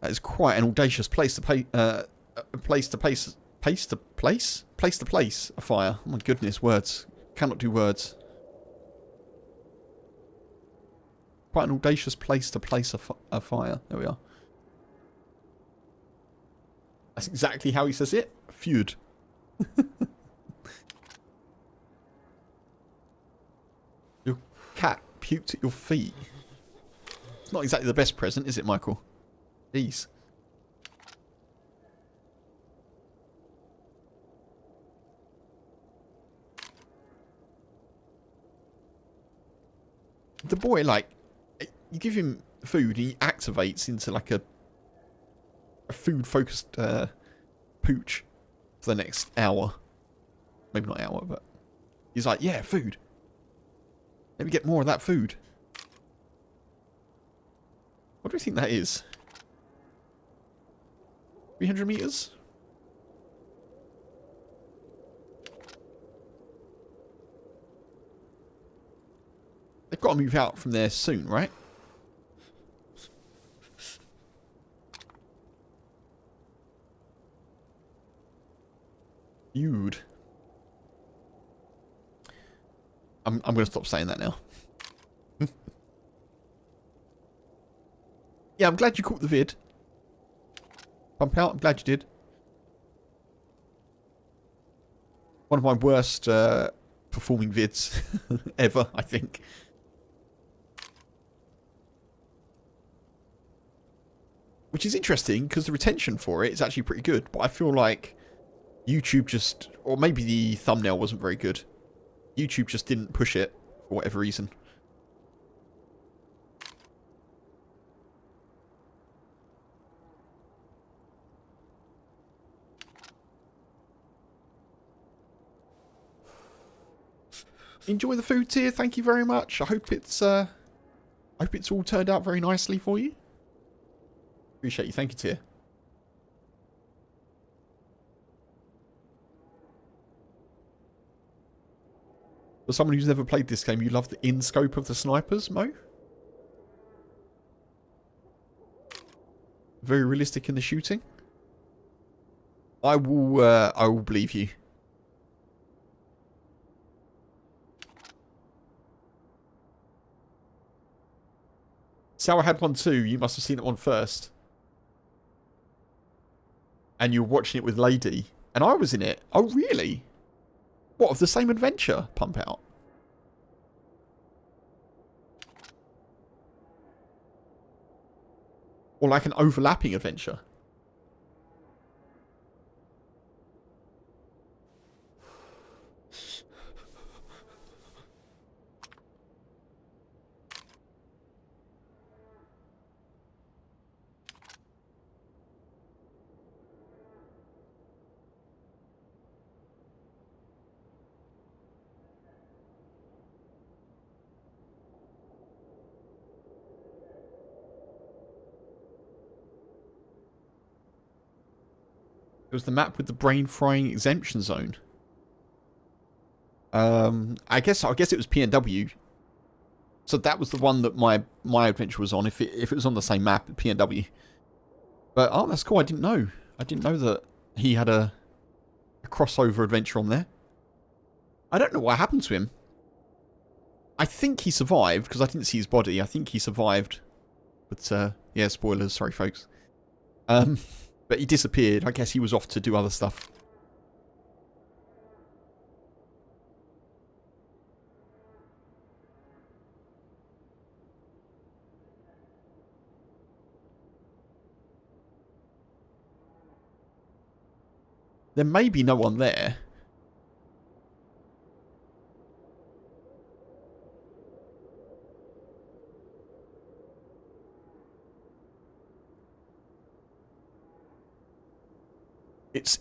That is quite an audacious place to place a fire. Oh my goodness, words. Cannot do words. Quite an audacious place to place a fire. There we are. That's exactly how he says it. Feud. Your cat puked at your feet. It's not exactly the best present, is it, Michael? Jeez. The boy, like, you give him food, he activates into like a food-focused pooch for the next hour. Maybe not hour, but he's like, yeah, food. Let me get more of that food. What do you think that is? 300 meters? They've got to move out from there soon, right? Feud. I'm going to stop saying that now. Yeah, I'm glad you caught the vid. Pump out. I'm glad you did. One of my worst performing vids ever, I think. Which is interesting, because the retention for it is actually pretty good. But I feel like YouTube just... Or maybe the thumbnail wasn't very good. YouTube just didn't push it, for whatever reason. Enjoy the food tier, thank you very much. I hope it's all turned out very nicely for you. Appreciate you, thank you, tier. For someone who's never played this game, you love the in-scope of the snipers, Mo? Very realistic in the shooting. I will believe you. So I had one too. You must have seen that one first. And you were watching it with Lady. And I was in it. Oh, really? What, of the same adventure? Pump out. Or like an overlapping adventure? It was the map with the brain-frying exemption zone. I guess it was PNW. So that was the one that my adventure was on. If it was on the same map, PNW. But oh, that's cool. I didn't know. I didn't know that he had a crossover adventure on there. I don't know what happened to him. I think he survived because I didn't see his body. I think he survived. But yeah, spoilers. Sorry, folks. But he disappeared. I guess he was off to do other stuff. There may be no one there.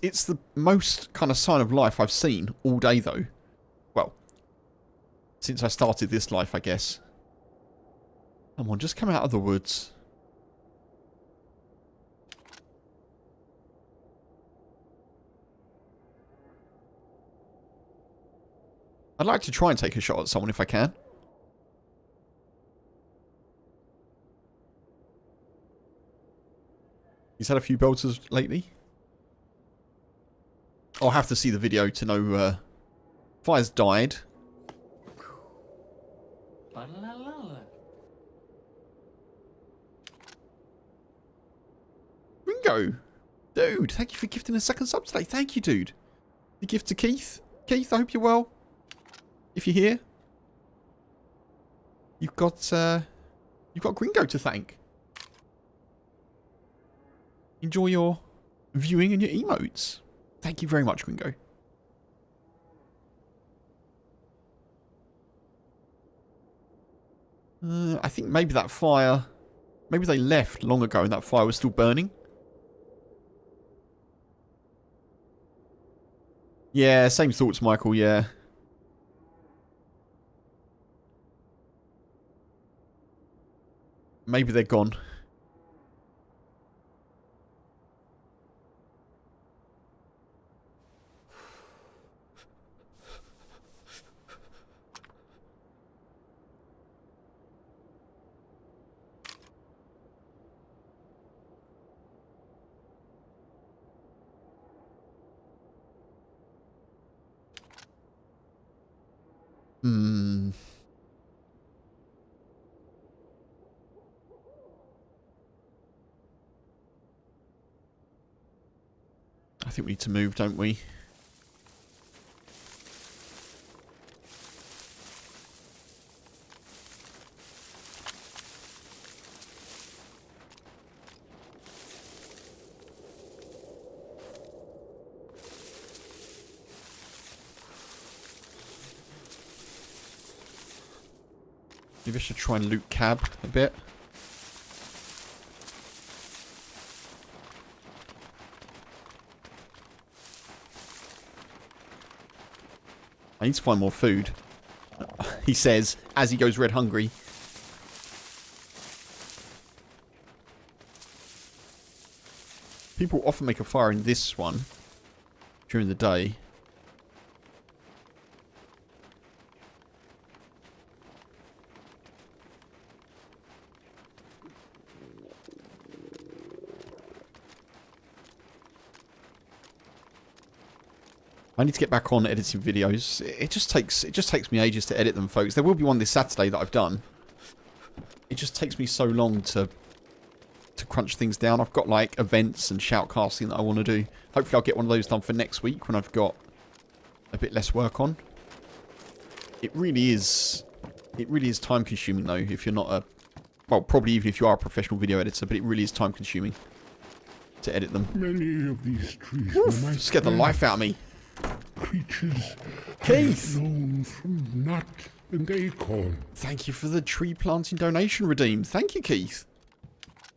It's the most kind of sign of life I've seen all day, though. Well, since I started this life, I guess. Come on, just come out of the woods. I'd like to try and take a shot at someone if I can. He's had a few belters lately. I'll have to see the video to know Fire's died. Ringo! Dude, thank you for gifting a second sub today. Thank you, dude. The gift to Keith. Keith, I hope you're well. If you're here. You've got Gringo to thank. Enjoy your viewing and your emotes. Thank you very much, Gringo. I think maybe that fire... Maybe they left long ago and that fire was still burning. Yeah, same thoughts, Michael, yeah. Maybe they're gone. Hmm. think we need to move, don't we? Maybe I should try and loot cab a bit. I need to find more food. He says, as he goes red hungry. People often make a fire in this one during the day. I need to get back on editing videos. It just takes me ages to edit them, folks. There will be one this Saturday that I've done. It just takes me so long to crunch things down. I've got like events and shoutcasting that I want to do. Hopefully I'll get one of those done for next week when I've got a bit less work on. It really is time consuming though if you're not a, well, probably even if you are a professional video editor, but it really is time consuming to edit them. Many of these trees Oof, scared the life out of me. creatures Keith! known from nut and acorn. Thank you for the tree planting donation redeemed. Thank you, Keith.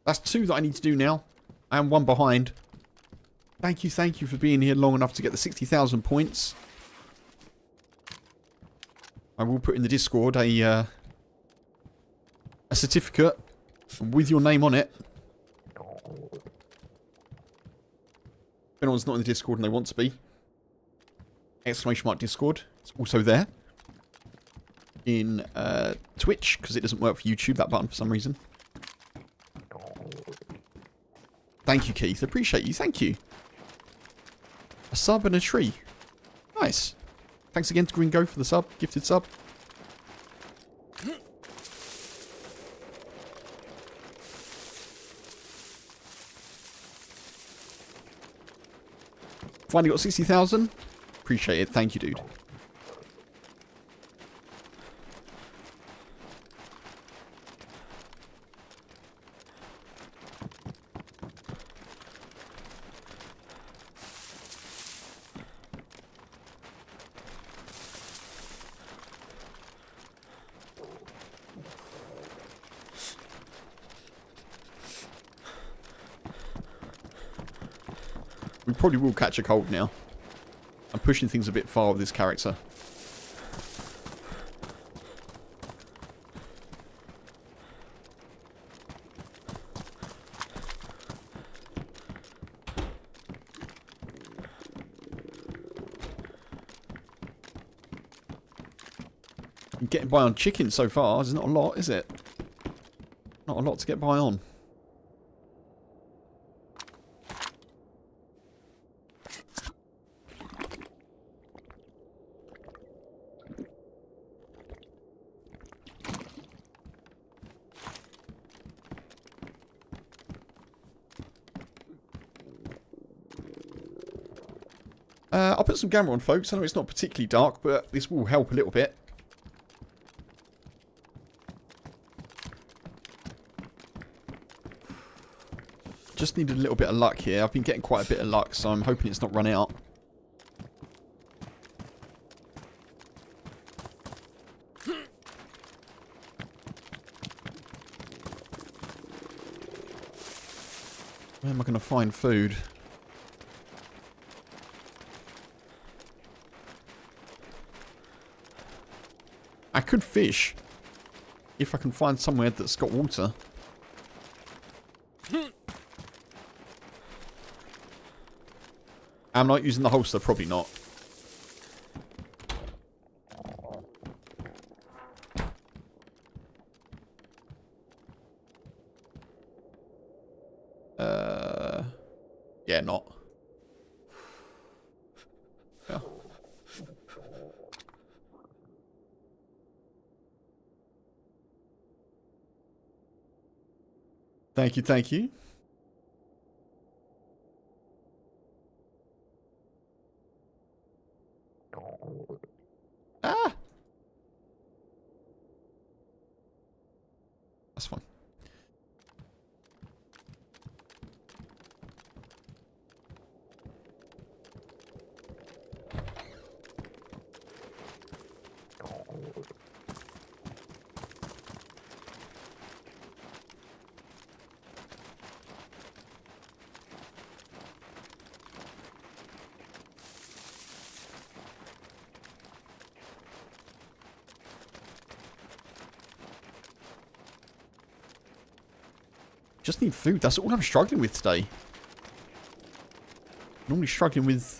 That's 2 that I need to do now. I am 1 behind. Thank you for being here long enough to get the 60,000 points. I will put in the Discord a certificate with your name on it. If anyone's not in the Discord and they want to be, !_ Discord. It's also there. In Twitch, because it doesn't work for YouTube, that button, for some reason. Thank you, Keith. Appreciate you. Thank you. A sub and a tree. Nice. Thanks again to Green Go for the sub. Gifted sub. Finally got 60,000. Appreciate it. Thank you, dude. We probably will catch a cold now. I'm pushing things a bit far with this character. I'm getting by on chicken so far. There's not a lot, is it? Not a lot to get by on. I'll put some gamma on, folks. I know it's not particularly dark, but this will help a little bit. Just needed a little bit of luck here. I've been getting quite a bit of luck, so I'm hoping it's not run out. Where am I going to find food? I could fish if I can find somewhere that's got water. I'm not using the holster, probably not. Yeah, not. Yeah. Thank you, thank you. That's fine. Just need food. That's all I'm struggling with today. Normally struggling with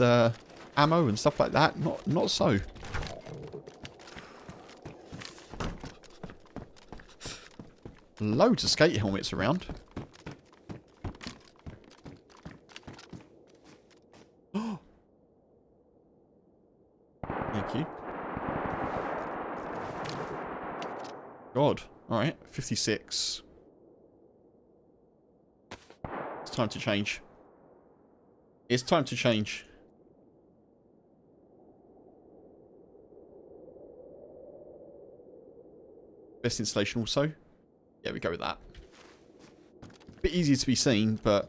ammo and stuff like that. Not so. Loads of skate helmets around. Thank you. God. Alright. 56. It's time to change. It's time to change. Best installation also. Yeah, we go with that. Bit easier to be seen, but...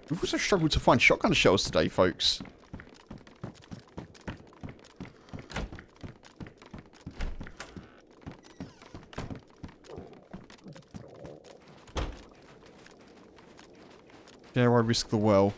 We've also struggled to find shotgun shells today, folks. Dare I risk the well?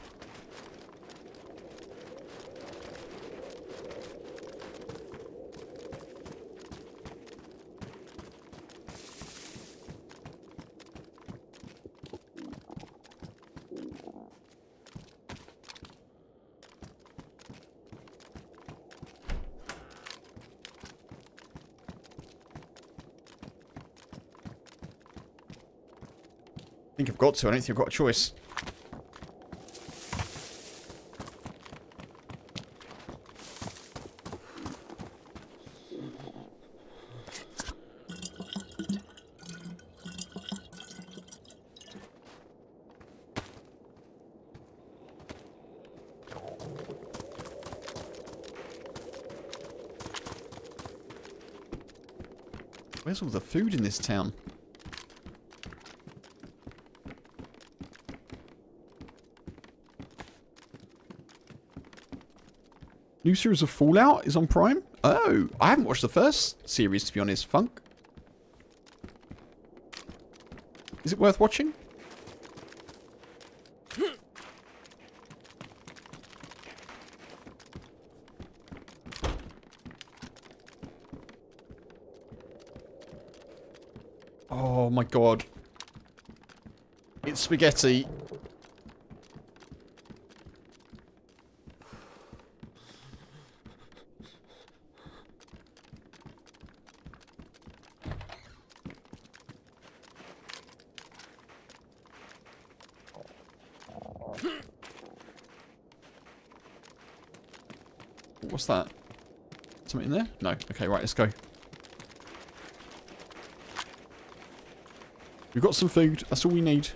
I think I've got to. I don't think I've got a choice. Where's all the food in this town? New series of Fallout is on Prime? Oh, I haven't watched the first series, to be honest, Funk. Is it worth watching? Oh my god. It's spaghetti. What's that? Something in there? No. Okay, right, let's go. We've got some food. That's all we need.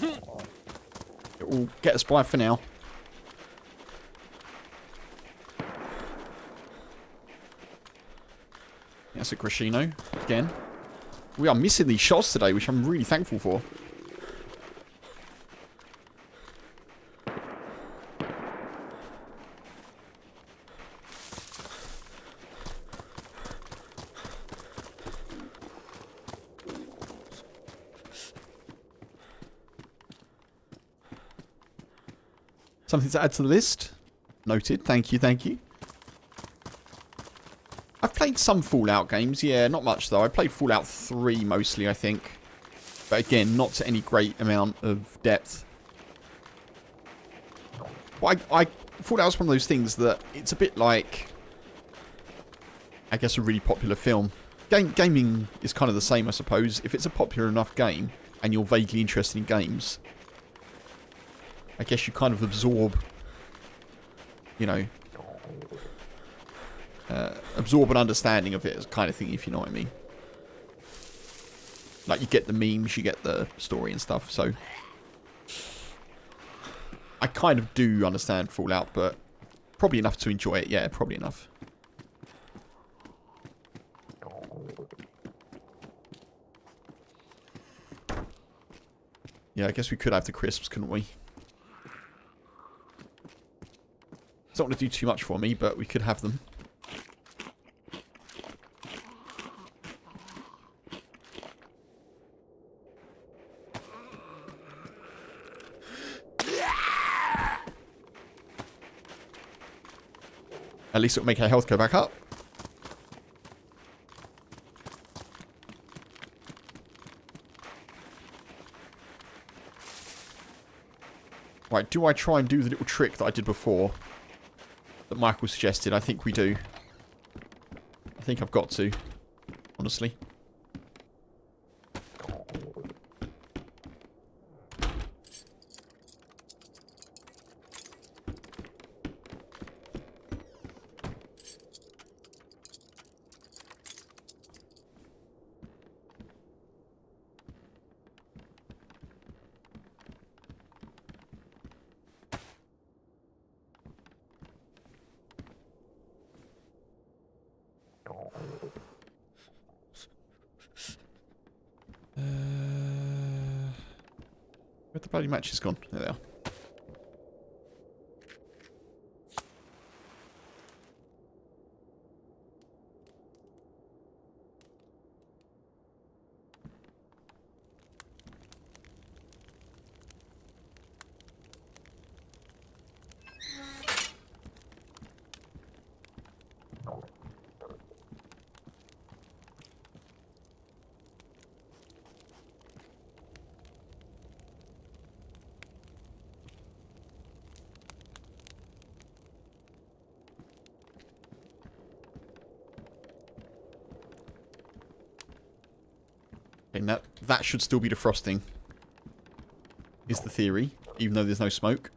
It will get us by for now. That's a Grashino again. We are missing these shots today, which I'm really thankful for. Something to add to the list? Noted. Thank you, thank you. I've played some Fallout games. Yeah, not much though. I played Fallout 3 mostly, I think. But again, not to any great amount of depth. But Fallout was one of those things that it's a bit like, I guess, a really popular film. Gaming is kind of the same, I suppose. If it's a popular enough game and you're vaguely interested in games, I guess you kind of absorb, you know, absorb an understanding of it kind of thing, if you know what I mean. Like, you get the memes, you get the story and stuff, so I kind of do understand Fallout, but probably enough to enjoy it. Yeah, probably enough. Yeah, I guess we could have the crisps, couldn't we? It's not going to do too much for me, but we could have them. At least it'll make our health go back up. Right, do I try and do the little trick that I did before that Michael suggested? I think we do. I think I've got to, honestly. Where'd the bloody matches gone? There they are. And that should still be defrosting, is the theory, even though there's no smoke.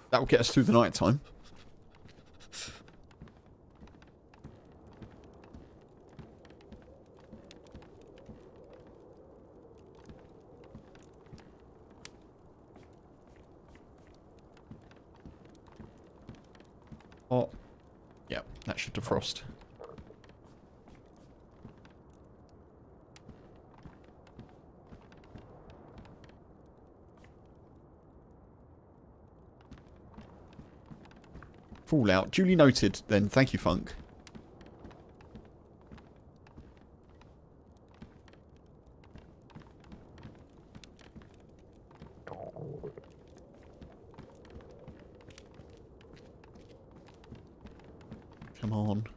That will get us through the night time. Oh, yeah, that should defrost. Fallout. Duly noted, then. Thank you, Funk. Come on.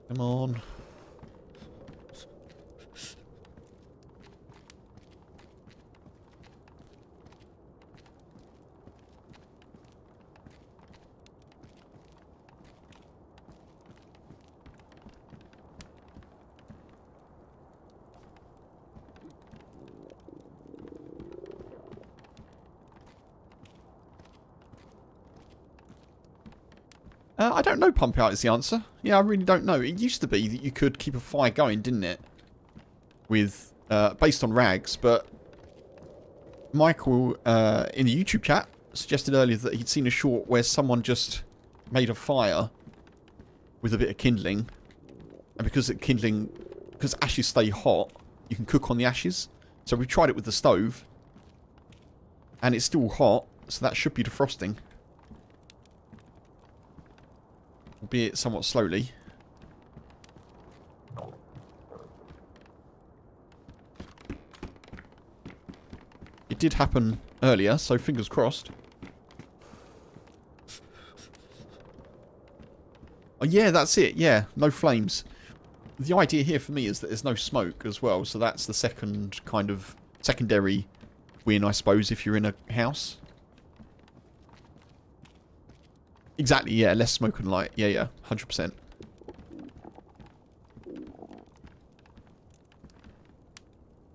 Come on. I don't know, pump out is the answer. Yeah, I really don't know. It used to be that you could keep a fire going, didn't it? With, based on rags, but Michael, in the YouTube chat, suggested earlier that he'd seen a short where someone just made a fire with a bit of kindling. And because ashes stay hot, you can cook on the ashes. So we tried it with the stove. And it's still hot, so that should be defrosting. Albeit somewhat slowly. It did happen earlier, so fingers crossed. Oh yeah, that's it, yeah, no flames. The idea here for me is that there's no smoke as well, so that's the second kind of secondary win, I suppose, if you're in a house. Exactly, yeah, less smoke and light. Yeah, 100%.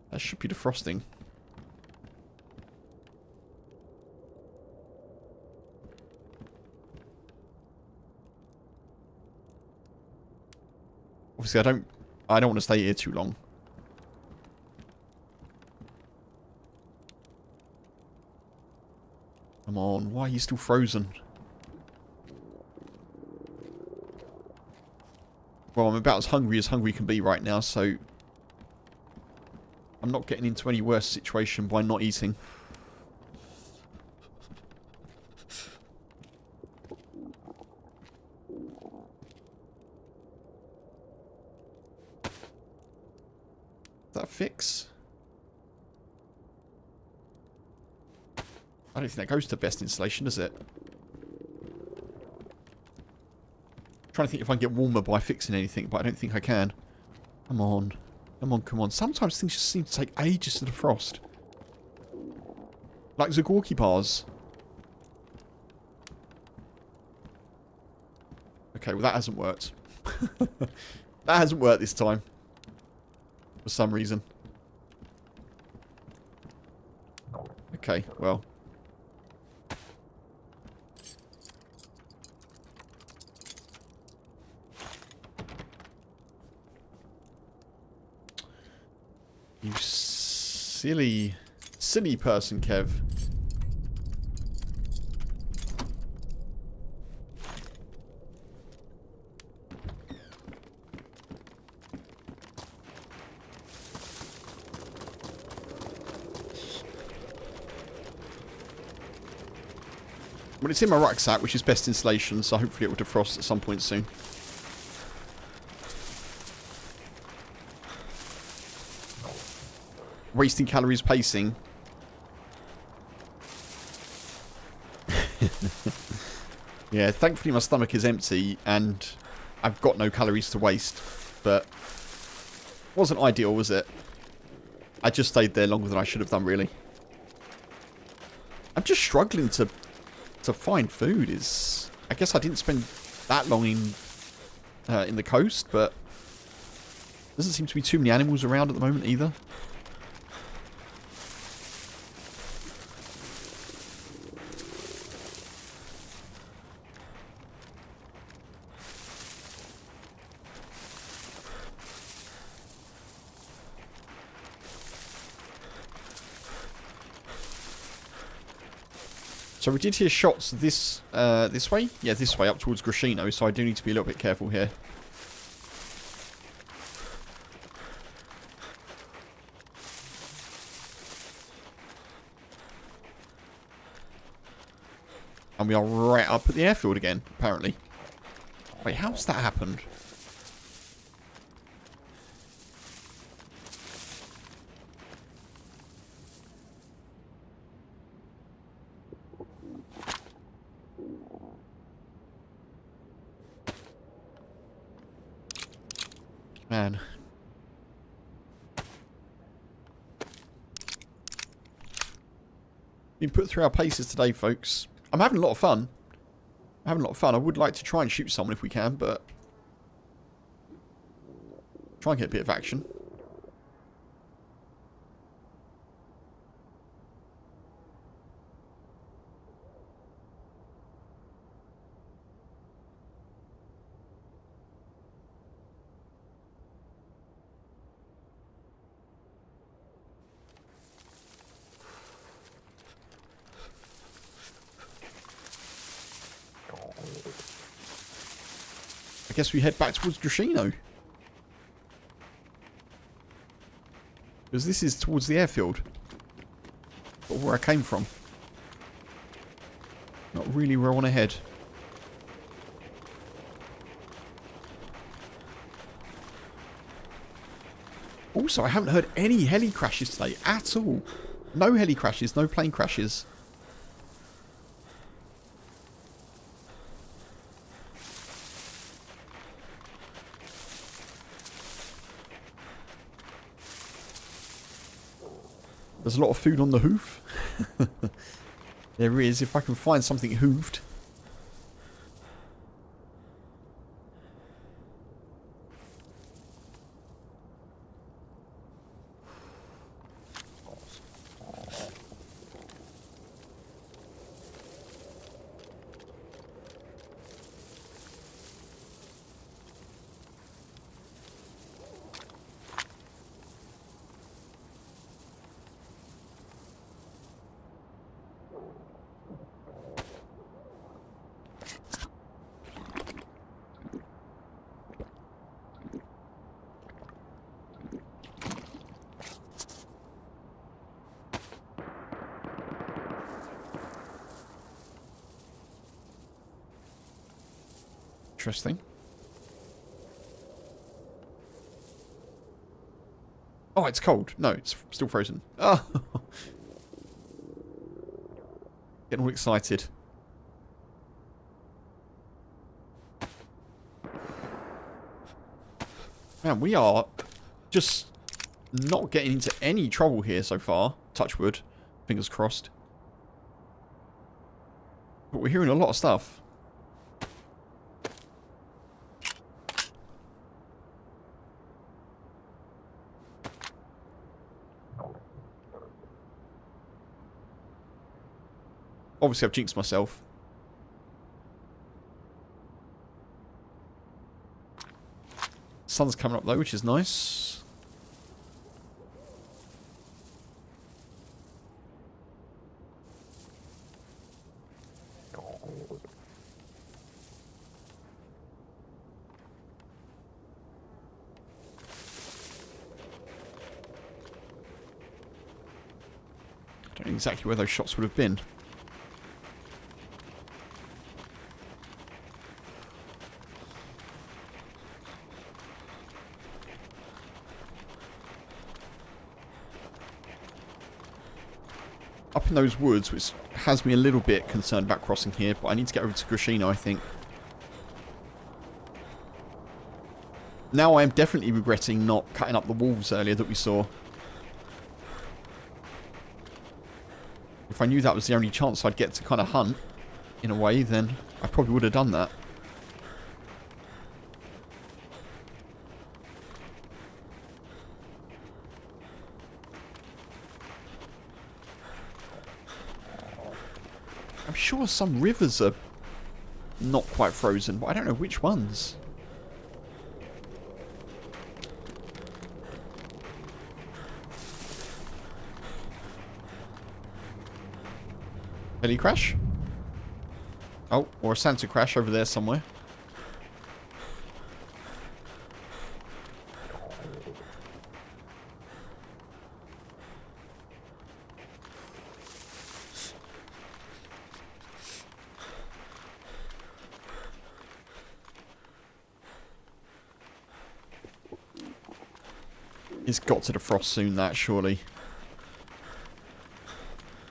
That should be defrosting. Obviously, I don't want to stay here too long. Come on, why are you still frozen? Well, I'm about as hungry can be right now, so I'm not getting into any worse situation by not eating. Is that a fix? I don't think that goes to best installation, does it? I'm trying to think if I can get warmer by fixing anything, but I don't think I can. Come on. Come on, come on. Sometimes things just seem to take ages to defrost. Like Zagorki bars. Okay, well that hasn't worked. That hasn't worked this time. For some reason. Okay, well. You silly person, Kev. Well, it's in my rucksack, which is best installation, so hopefully it will defrost at some point soon. Wasting calories pacing. Yeah, thankfully my stomach is empty and I've got no calories to waste. But wasn't ideal, was it? I just stayed there longer than I should have done, really. I'm just struggling to find food. I guess I didn't spend that long in the coast, but doesn't seem to be too many animals around at the moment either. So we did hear shots this way? Yeah, this way, up towards Grashino, so I do need to be a little bit careful here. And we are right up at the airfield again, apparently. Wait, how's that happened? Man. Been put through our paces today, folks. I'm having a lot of fun. I would like to try and shoot someone if we can, but try and get a bit of action. I guess we head back towards Grashino. Because this is towards the airfield. But where I came from. Not really where I want to head. Also, I haven't heard any heli crashes today at all. No heli crashes, no plane crashes. There's a lot of food on the hoof. There is, if I can find something hooved. Interesting. Oh, it's cold. No, it's still frozen. Oh. Getting all excited. Man, we are just not getting into any trouble here so far. Touch wood. Fingers crossed. But we're hearing a lot of stuff. Obviously, I've jinxed myself. Sun's coming up though, which is nice. I don't know exactly where those shots would have been. Up in those woods, which has me a little bit concerned about crossing here, but I need to get over to Grishino, I think. Now I am definitely regretting not cutting up the wolves earlier that we saw. If I knew that was the only chance I'd get to kind of hunt, in a way, then I probably would have done that. I'm sure some rivers are not quite frozen, but I don't know which ones. Heli crash? Oh, or a Santa crash over there somewhere. It's got to defrost soon, that, surely.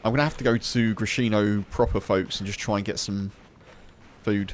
I'm going to have to go to Grishino proper, folks, and just try and get some food.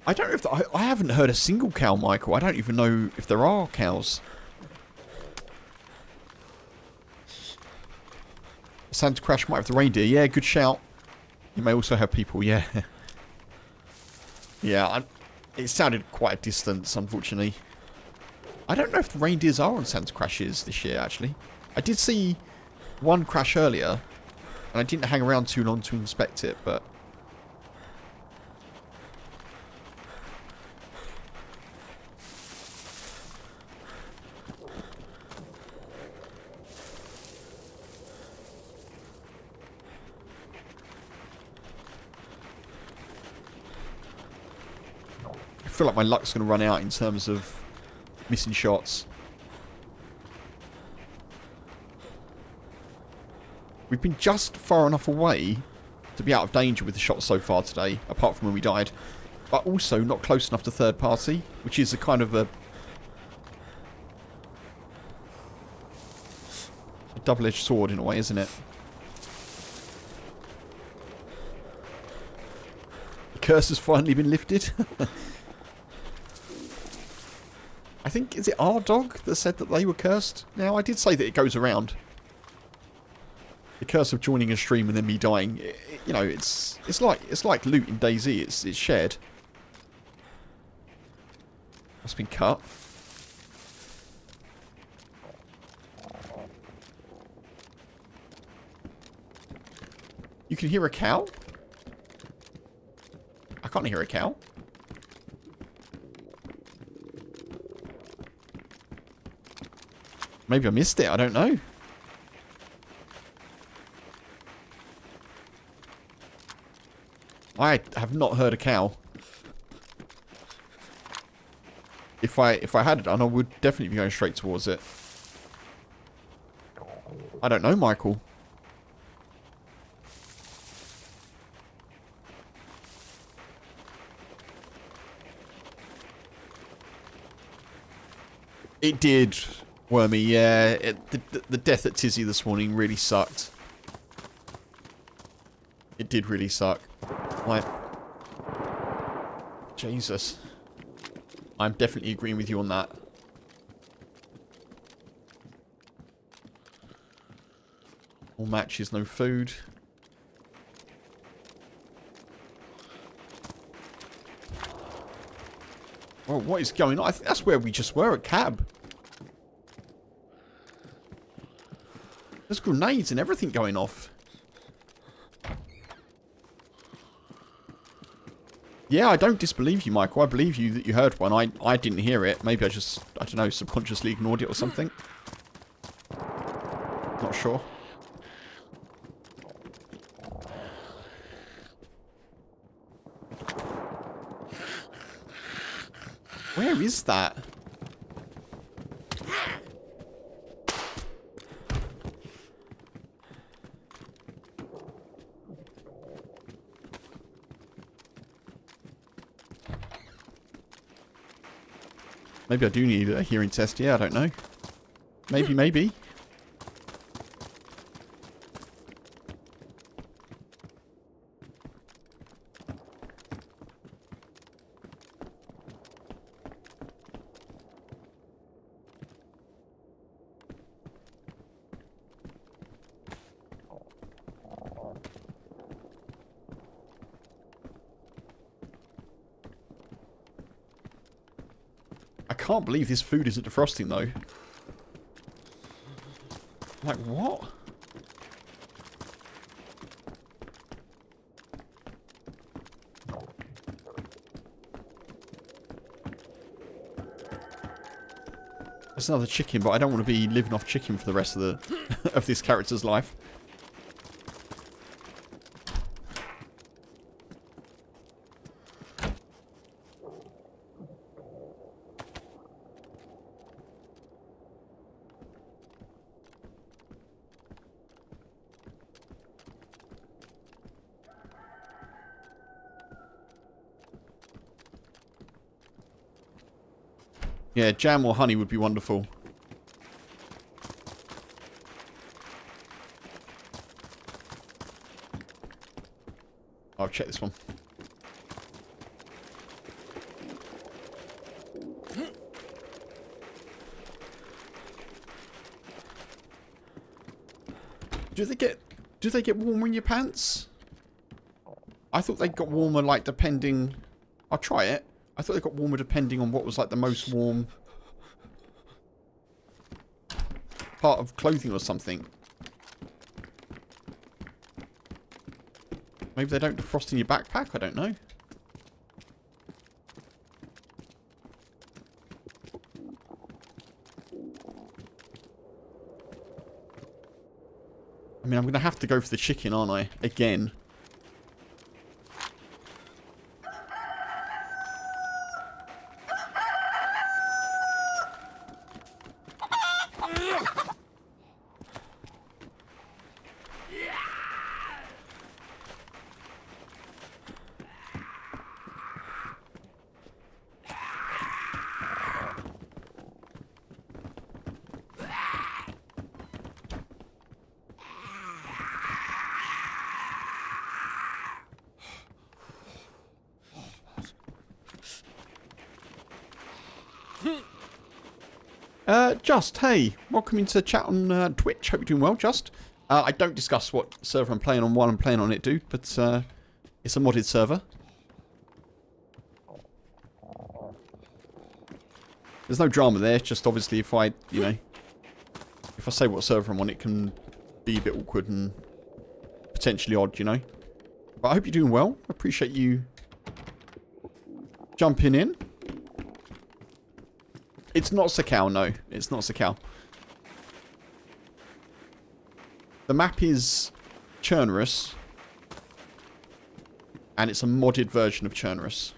I don't know if... I haven't heard a single cow, Michael. I don't even know if there are cows. Santa crash might have the reindeer. Yeah, good shout. You may also have people, yeah. Yeah, it sounded quite a distance, unfortunately. I don't know if the reindeers are on Santa crashes this year, actually. I did see one crash earlier, and I didn't hang around too long to inspect it, but... I feel like my luck's going to run out in terms of missing shots. We've been just far enough away to be out of danger with the shots so far today, apart from when we died, but also not close enough to third party, which is a kind of a double-edged sword in a way, isn't it? The curse has finally been lifted. I think, is it our dog that said that they were cursed? Now, I did say that it goes around. The curse of joining a stream and then me dying. You know, it's like loot in DayZ. It's shared. That's been cut. You can hear a cow? I can't hear a cow. Maybe I missed it, I don't know. I have not heard a cow. If I had done, I would definitely be going straight towards it. I don't know, Michael. It did, Wormy, yeah. The death at Tizzy this morning really sucked. It did really suck. Like, Jesus. I'm definitely agreeing with you on that. All matches, no food. Well, what is going on? I think that's where we just were at Cab. There's grenades and everything going off. Yeah, I don't disbelieve you, Michael. I believe you that you heard one. I didn't hear it. Maybe I just, I don't know, subconsciously ignored it or something. Not sure. Where is that? Maybe I do need a hearing test. Yeah, I don't know. Maybe, maybe. I can't believe this food isn't defrosting, though. Like, what? There's another chicken, but I don't want to be living off chicken for the rest of the of this character's life. Yeah, jam or honey would be wonderful. I'll check this one. Do they get warmer in your pants? I thought they got warmer, like, depending... I'll try it. I thought they got warmer depending on what was, like, the most warm part of clothing or something. Maybe they don't defrost in your backpack? I don't know. I mean, I'm going to have to go for the chicken, aren't I? Again. Just, hey, welcome into chat on Twitch. Hope you're doing well, Just. I don't discuss what server I'm playing on while I'm playing on it, dude, but it's a modded server. There's no drama there, it's just obviously if I, you know, if I say what server I'm on, it can be a bit awkward and potentially odd, you know. But I hope you're doing well. I appreciate you jumping in. It's not Sakal, no. It's not Sakal. The map is Chernarus. And it's a modded version of Chernarus.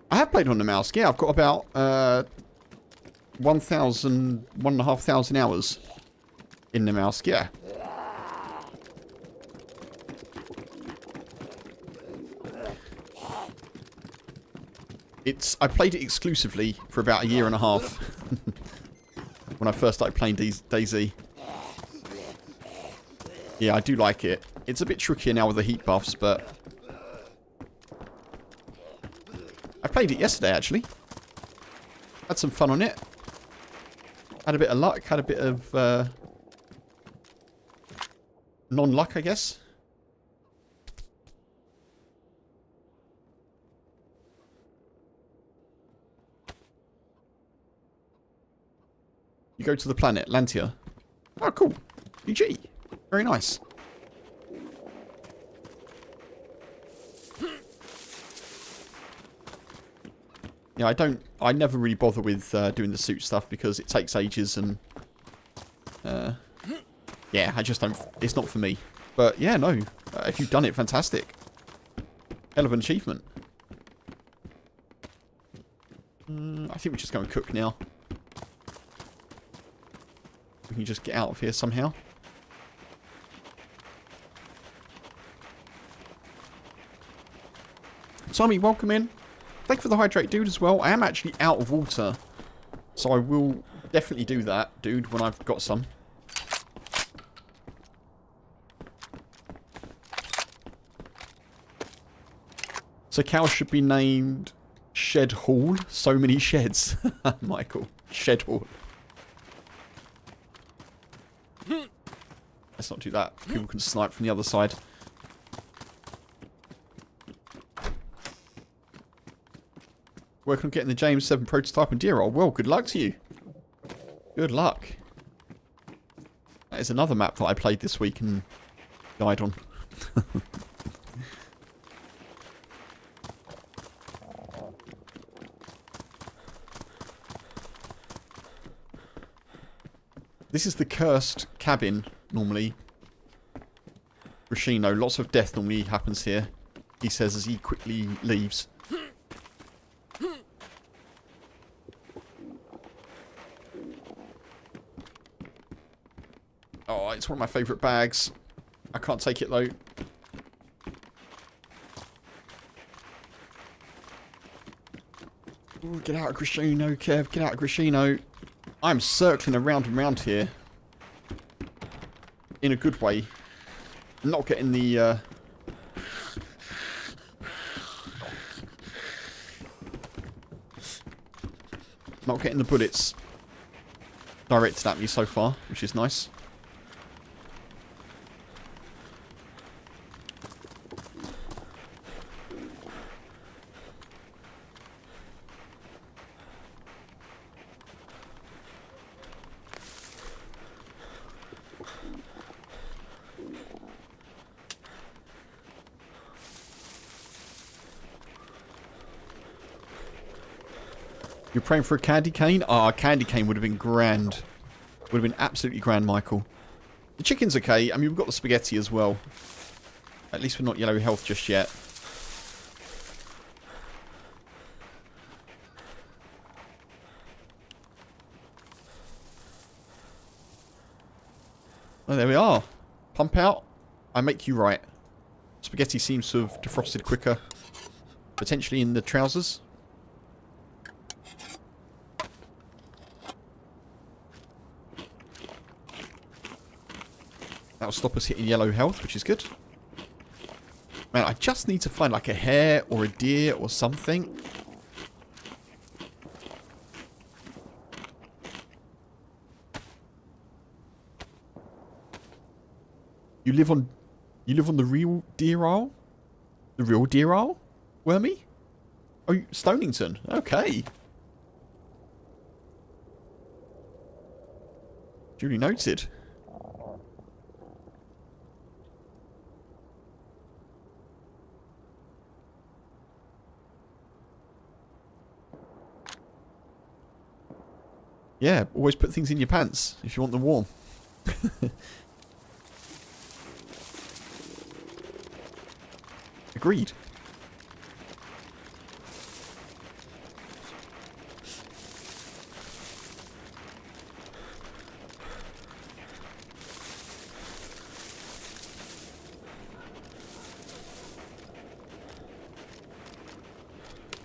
I have played on the mouse. Yeah, I've got about 1,500 hours in the mouse. Yeah. I played it exclusively for about a year and a half when I first started playing DayZ. Yeah, I do like it. It's a bit trickier now with the heat buffs, but I played it yesterday, actually. Had some fun on it. Had a bit of luck. Had a bit of non-luck, I guess. You go to the planet, Lantia. Oh, cool. GG. Very nice. Yeah, I never really bother with doing the suit stuff because it takes ages and yeah, I just don't, it's not for me. But yeah, no, if you've done it, fantastic. Hell of an achievement. I think we're just going to cook now. We can just get out of here somehow. Tommy, welcome in. Thank you for the hydrate, dude, as well. I am actually out of water. So I will definitely do that, dude, when I've got some. So cows should be named Shed Hall. So many sheds. Michael. Shed Hall. Let's not do that. People can snipe from the other side. Working on getting the James 7 prototype and deer roll. Well, good luck to you. Good luck. That is another map that I played this week and died on. This is the cursed cabin, normally. Rashino, lots of death normally happens here, he says as he quickly leaves. Oh, it's one of my favourite bags. I can't take it though. Ooh, get out of Grishino, Kev. Get out of Grishino. I'm circling around and round here. In a good way. Not getting the... Not getting the bullets directed at me so far, which is nice. You're praying for a candy cane? Ah, a candy cane would have been grand. Would have been absolutely grand, Michael. The chicken's okay. I mean, we've got the spaghetti as well. At least we're not yellow health just yet. Oh, there we are. Pump out. I make you right. Spaghetti seems to have defrosted quicker. Potentially in the trousers. That'll stop us hitting yellow health, which is good. Man, I just need to find like a hare or a deer or something. You live on the real deer isle? The real deer isle? Wormy? Oh, Stonington. Okay. Duly noted. Yeah, always put things in your pants if you want them warm. Agreed.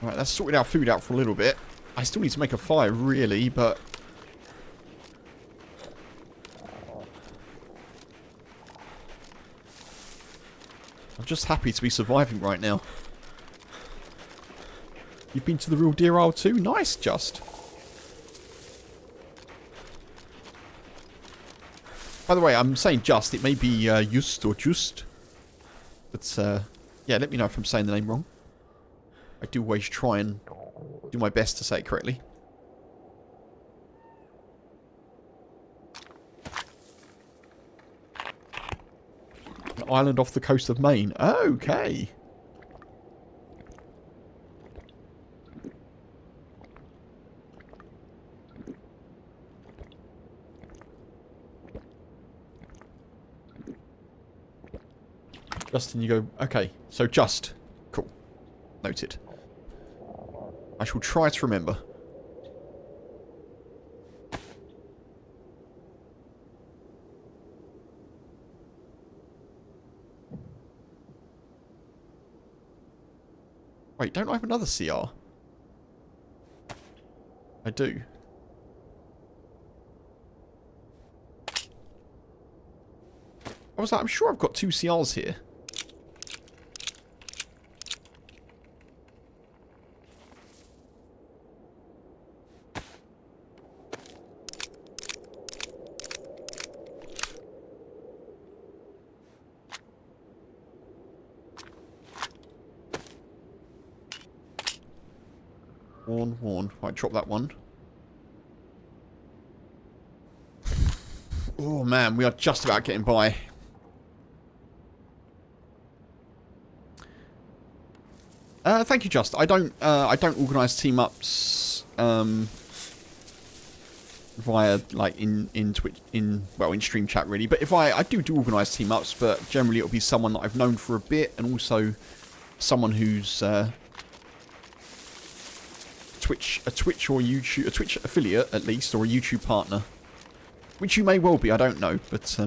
Right, let's sort our food out for a little bit. I still need to make a fire, really, but... I'm just happy to be surviving right now. You've been to the Real Deer Isle too? Nice, Just. By the way, I'm saying Just. It may be Just or Just. But, yeah, let me know if I'm saying the name wrong. I do always try and do my best to say it correctly. An island off the coast of Maine. Okay. Justin, you go, okay, so Just. Cool. Noted. I shall try to remember. Wait, don't I have another CR? I do. I was like, I'm sure I've got 2 CRs here. Warn. Right, drop that one. Oh man, we are just about getting by. Thank you, Just. I don't organise team ups via like in Twitch in stream chat really. But if I do organise team ups, but generally it'll be someone that I've known for a bit, and also someone who's a Twitch or YouTube, a Twitch affiliate at least, or a YouTube partner, which you may well be. I don't know, but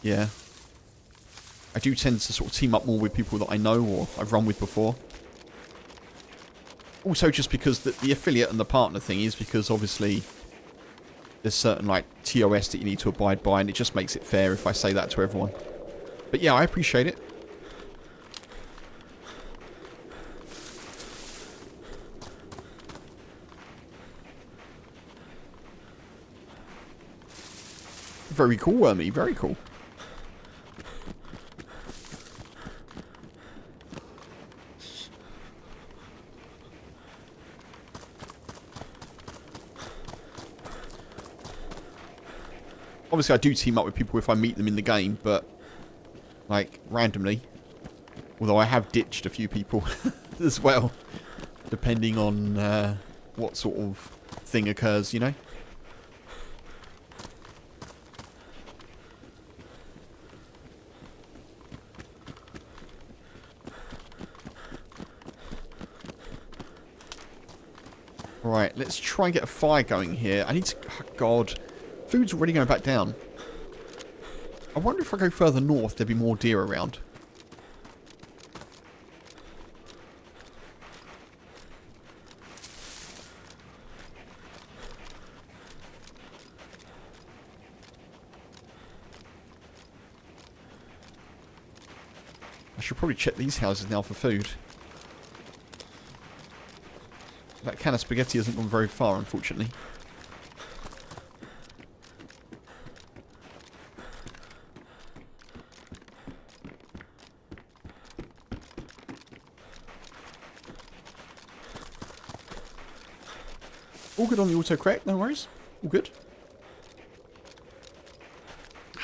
yeah. I do tend to sort of team up more with people that I know or I've run with before. Also just because the affiliate and the partner thing is because obviously there's certain like TOS that you need to abide by, and it just makes it fair if I say that to everyone. But yeah, I appreciate it. Very cool, Wormy. Very cool. Obviously, I do team up with people if I meet them in the game, but, like, randomly. Although I have ditched a few people as well, depending on what sort of thing occurs, you know? Right, let's try and get a fire going here. I need to... Oh, God. Food's already going back down. I wonder if I go further north, there'd be more deer around. I should probably check these houses now for food. That can of spaghetti hasn't gone very far, unfortunately. All good on the autocorrect, no worries. All good.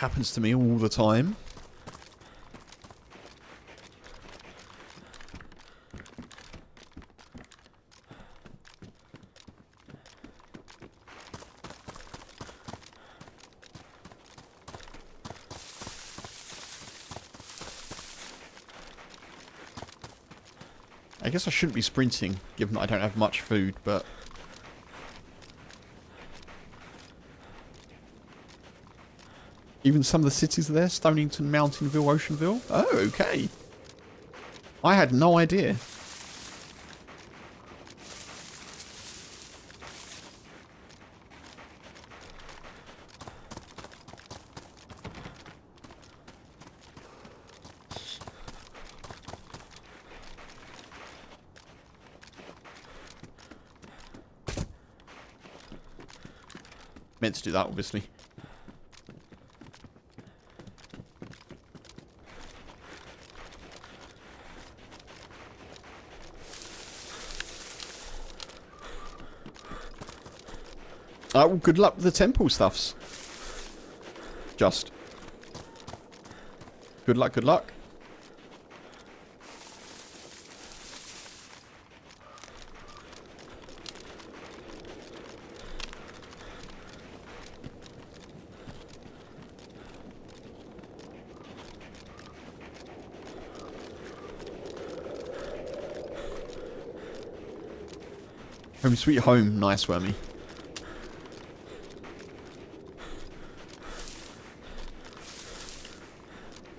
happens to me all the time. I guess I shouldn't be sprinting, given that I don't have much food, but... Even some of the cities are there, Stonington, Mountainville, Oceanville. Oh, okay. I had no idea. Meant to do that, obviously. Well, good luck with the temple stuffs. Just. Good luck, good luck. Home sweet home, nice wormy.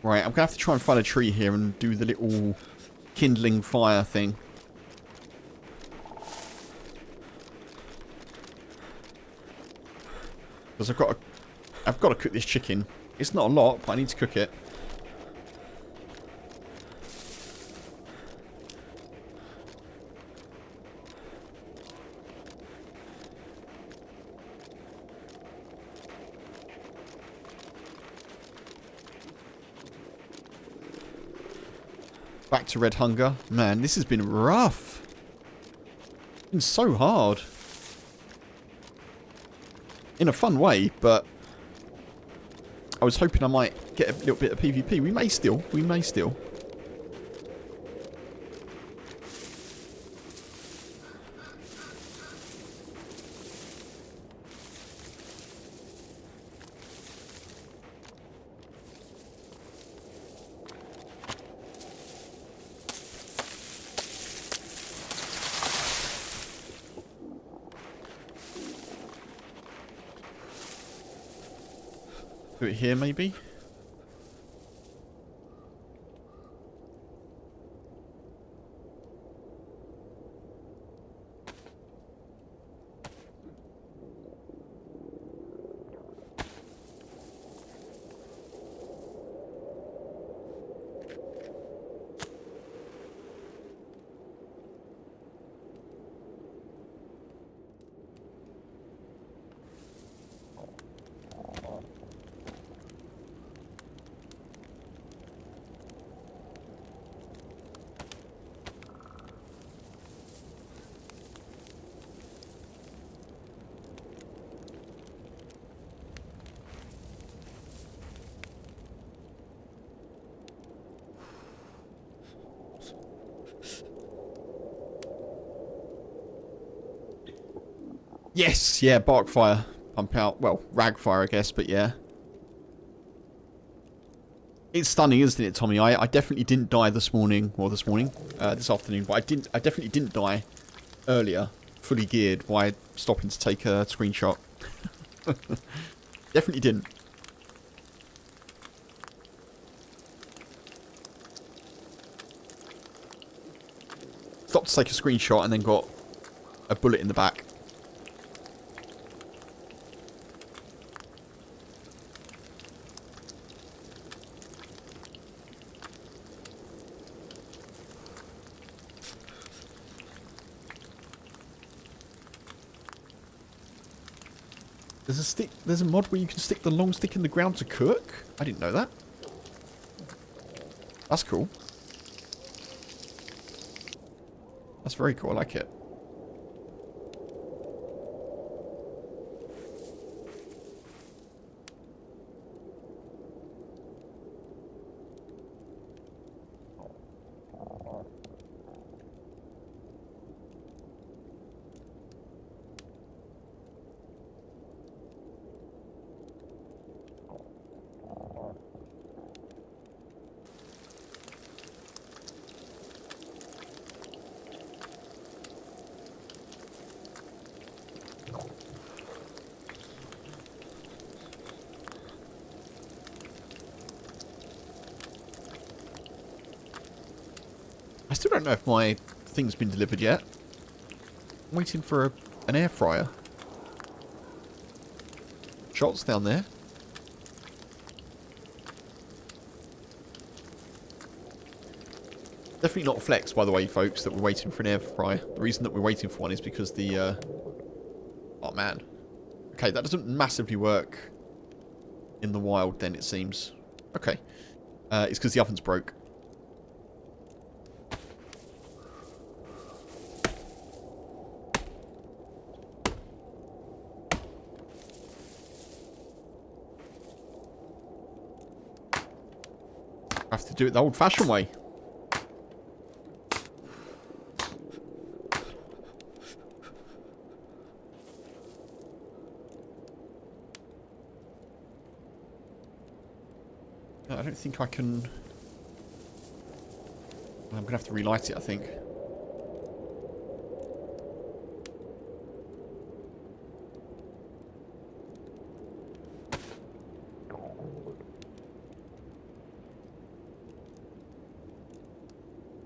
Right, I'm going to have to try and find a tree here and do the little kindling fire thing. Because I've got to cook this chicken. It's not a lot, but I need to cook it. Back to red hunger. Man, this has been rough. It's been so hard. In a fun way, but I was hoping I might get a little bit of PvP. We may still. We may still. Do it here, maybe? Yes! Yeah, bark fire. Pump out. Well, rag fire, I guess, but yeah. It's stunning, isn't it, Tommy? I definitely didn't die this morning. Well, this afternoon. But I definitely didn't die earlier, fully geared, by stopping to take a screenshot. Definitely didn't. Stopped to take a screenshot and then got a bullet in the back. There's a mod where you can stick the long stick in the ground to cook? I didn't know that. That's cool. That's very cool, I like it. I still don't know if my thing's been delivered yet. I'm waiting for an air fryer. Shots down there. Definitely not Flex, by the way, folks, that we're waiting for an air fryer. The reason that we're waiting for one is because the... Oh, man. Okay, that doesn't massively work in the wild, then, it seems. Okay. It's because the oven's broke. I have to do it the old-fashioned way. I don't think I can... I'm going to have to relight it, I think.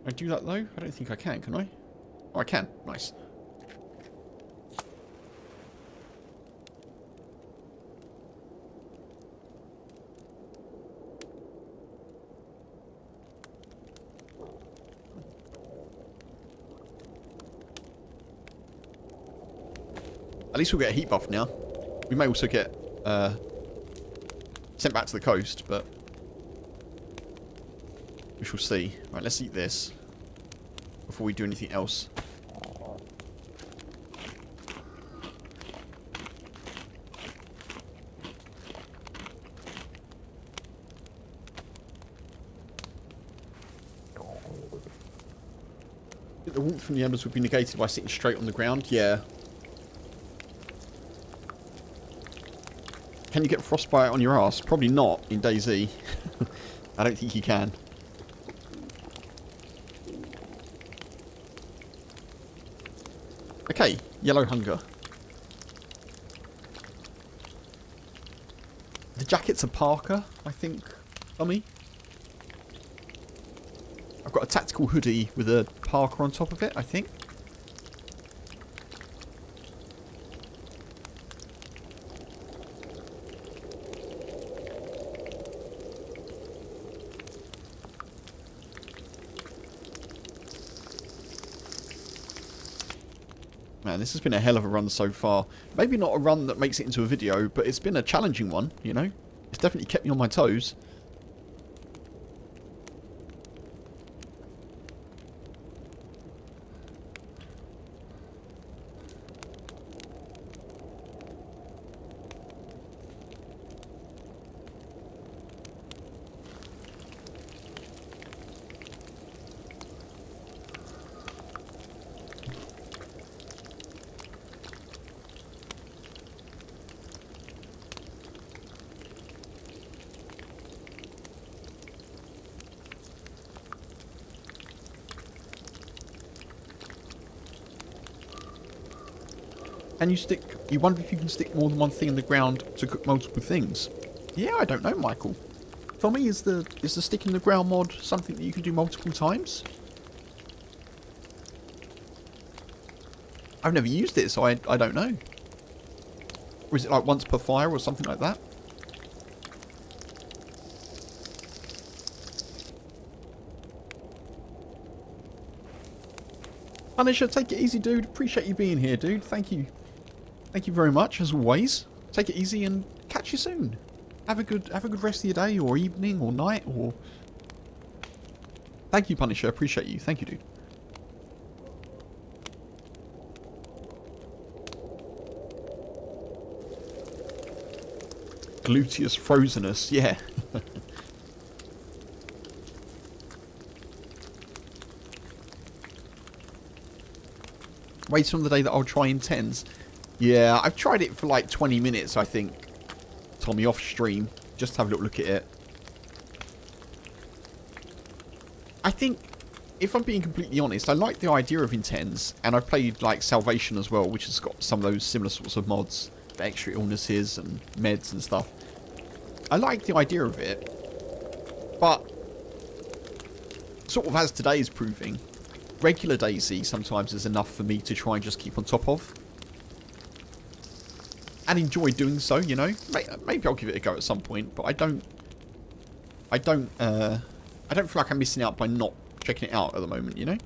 Can I do that, though? I don't think I can I? Oh, I can. Nice. At least we'll get a heat buff now. We may also get sent back to the coast, but we shall see. Right, let's eat this before we do anything else. The warmth from the embers would be negated by sitting straight on the ground. Yeah. Can you get frostbite on your ass? Probably not in DayZ. I don't think you can. Okay, yellow hunger. The jacket's a parka, I think, Tommy. I've got a tactical hoodie with a parka on top of it, I think. Man, this has been a hell of a run so far. Maybe not a run that makes it into a video, but it's been a challenging one, you know? It's definitely kept me on my toes. And you wonder if you can stick more than one thing in the ground to cook multiple things. Yeah, I don't know, Michael. Tommy, is the stick in the ground mod something that you can do multiple times? I've never used it, so I don't know. Or is it like once per fire or something like that? Punisher, take it easy, dude. Appreciate you being here, dude. Thank you. Thank you very much, as always. Take it easy and catch you soon. Have a good rest of your day or evening or night or... Thank you, Punisher. Appreciate you. Thank you, dude. Gluteus frozenus, yeah. Wait on the day that I'll try Intense. Yeah, I've tried it for like 20 minutes, I think. Tommy, off stream. Just have a little look at it. I think, if I'm being completely honest, I like the idea of Intense. And I've played like Salvation as well, which has got some of those similar sorts of mods. For extra illnesses and meds and stuff. I like the idea of it. But, sort of as today is proving, regular DayZ sometimes is enough for me to try and just keep on top of. And enjoy doing so, you know. Maybe I'll give it a go at some point, but I don't feel like I'm missing out by not checking it out at the moment, you know.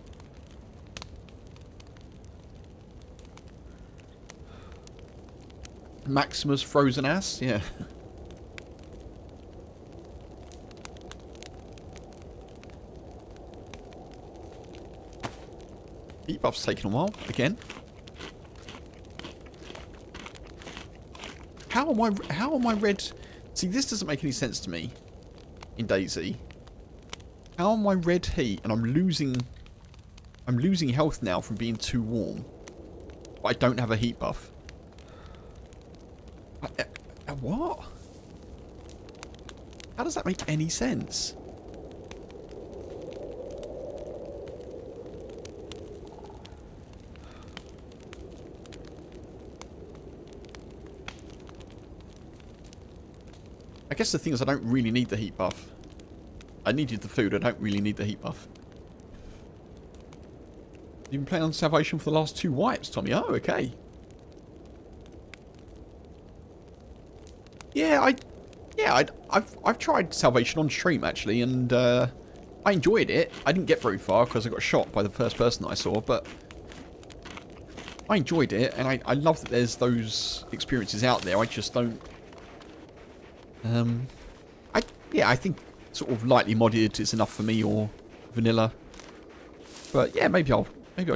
Maximus frozen ass, yeah. Heat buff's taking a while again. How am I red? See, this doesn't make any sense to me in DayZ. How am I red heat and I'm losing health now from being too warm, but I don't have a heat buff? What? How does that make any sense? I guess the thing is I don't really need the heat buff. I needed the food, I don't really need the heat buff. You've been playing on Salvation for the last 2 wipes, Tommy. Oh, okay. Yeah, I've tried Salvation on stream actually, and I enjoyed it. I didn't get very far because I got shot by the first person that I saw, but I enjoyed it, and I love that there's those experiences out there. I just don't. I think sort of lightly modded is enough for me, or vanilla. But yeah, maybe I'll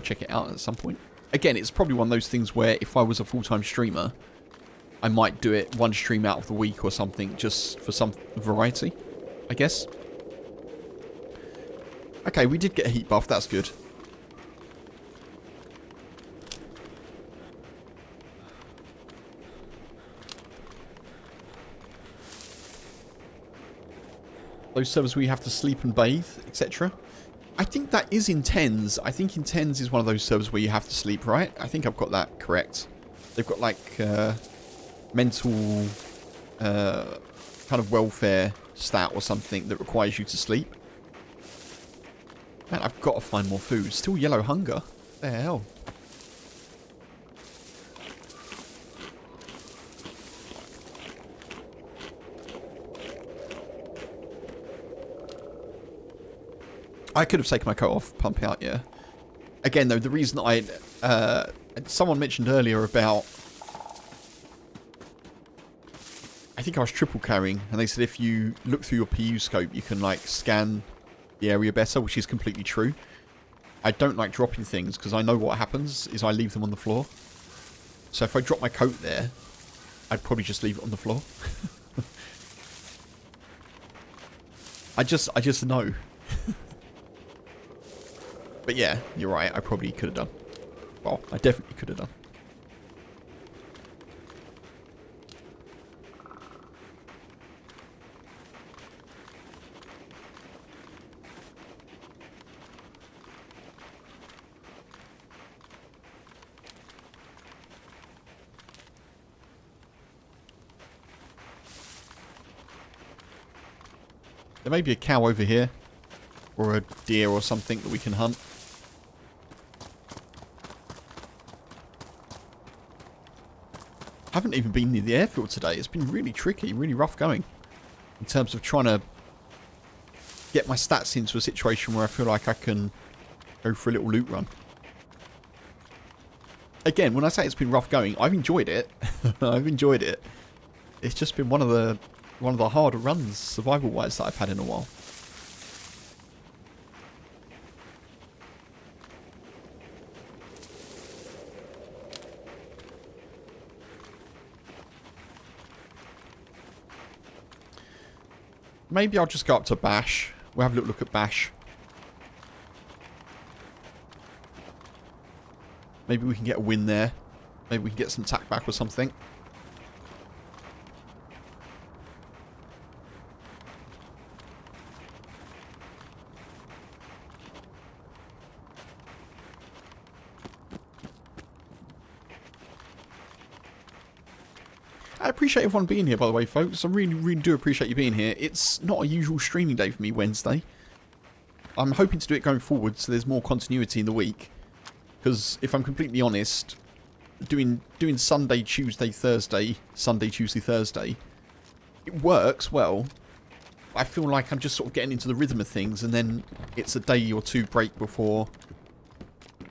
check it out at some point. Again, it's probably one of those things where if I was a full-time streamer, I might do it 1 stream out of the week or something, just for some variety, I guess. Okay, we did get a heat buff, that's good. Those servers where you have to sleep and bathe, etc. I think that is in 10s. I think in 10s is one of those servers where you have to sleep, right? I think I've got that correct. They've got like mental kind of welfare stat or something that requires you to sleep. Man, I've got to find more food. Still yellow hunger. What the hell? I could have taken my coat off, pump out, yeah. Again, though, the reason I... someone mentioned earlier about... I think I was triple carrying, and they said if you look through your PU scope, you can, like, scan the area better, which is completely true. I don't like dropping things, because I know what happens is I leave them on the floor. So if I drop my coat there, I'd probably just leave it on the floor. I just know. But yeah, you're right, I probably could have done. Well, I definitely could have done. There may be a cow over here, or a deer or something that we can hunt. I haven't even been near the airfield today. It's been really tricky, really rough going in terms of trying to get my stats into a situation where I feel like I can go for a little loot run. Again, when I say it's been rough going, I've enjoyed it. I've enjoyed it. It's just been one of the harder runs, survival-wise, that I've had in a while. Maybe I'll just go up to Bash. We'll have a little look at Bash. Maybe we can get a win there. Maybe we can get some tack back or something. I appreciate everyone being here, by the way, folks. I really, really do appreciate you being here. It's not a usual streaming day for me, Wednesday. I'm hoping to do it going forward so there's more continuity in the week. Because if I'm completely honest, doing Sunday, Tuesday, Thursday, Sunday, Tuesday, Thursday, it works well. I feel like I'm just sort of getting into the rhythm of things, and then it's a day or two break before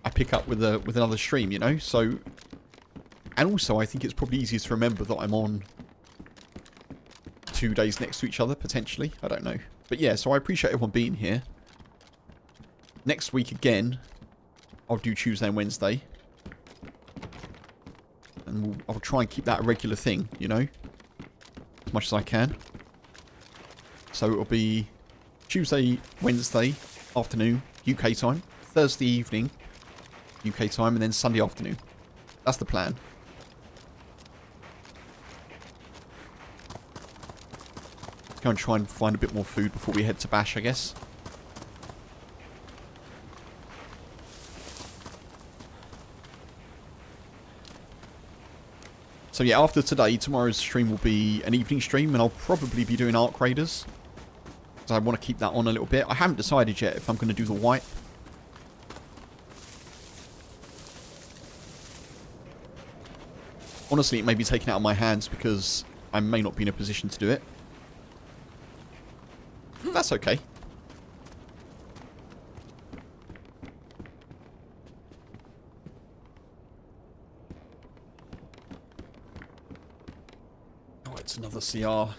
I pick up with another stream, you know? So, and also I think it's probably easier to remember that I'm on 2 days next to each other, potentially. I don't know. But yeah, so I appreciate everyone being here. Next week again, I'll do Tuesday and Wednesday. And I'll try and keep that a regular thing, you know? As much as I can. So it'll be Tuesday, Wednesday afternoon, UK time. Thursday evening, UK time. And then Sunday afternoon. That's the plan. Go and try and find a bit more food before we head to Bash, I guess. So yeah, after today, tomorrow's stream will be an evening stream, and I'll probably be doing Arc Raiders. So I want to keep that on a little bit. I haven't decided yet if I'm going to do the wipe. Honestly, it may be taken out of my hands because I may not be in a position to do it. That's okay. Oh, it's another CR.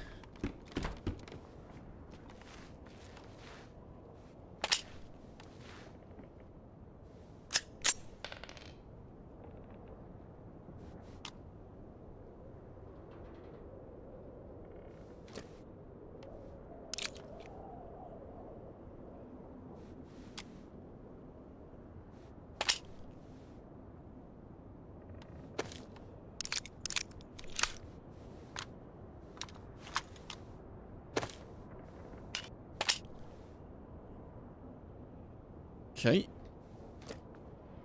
Okay.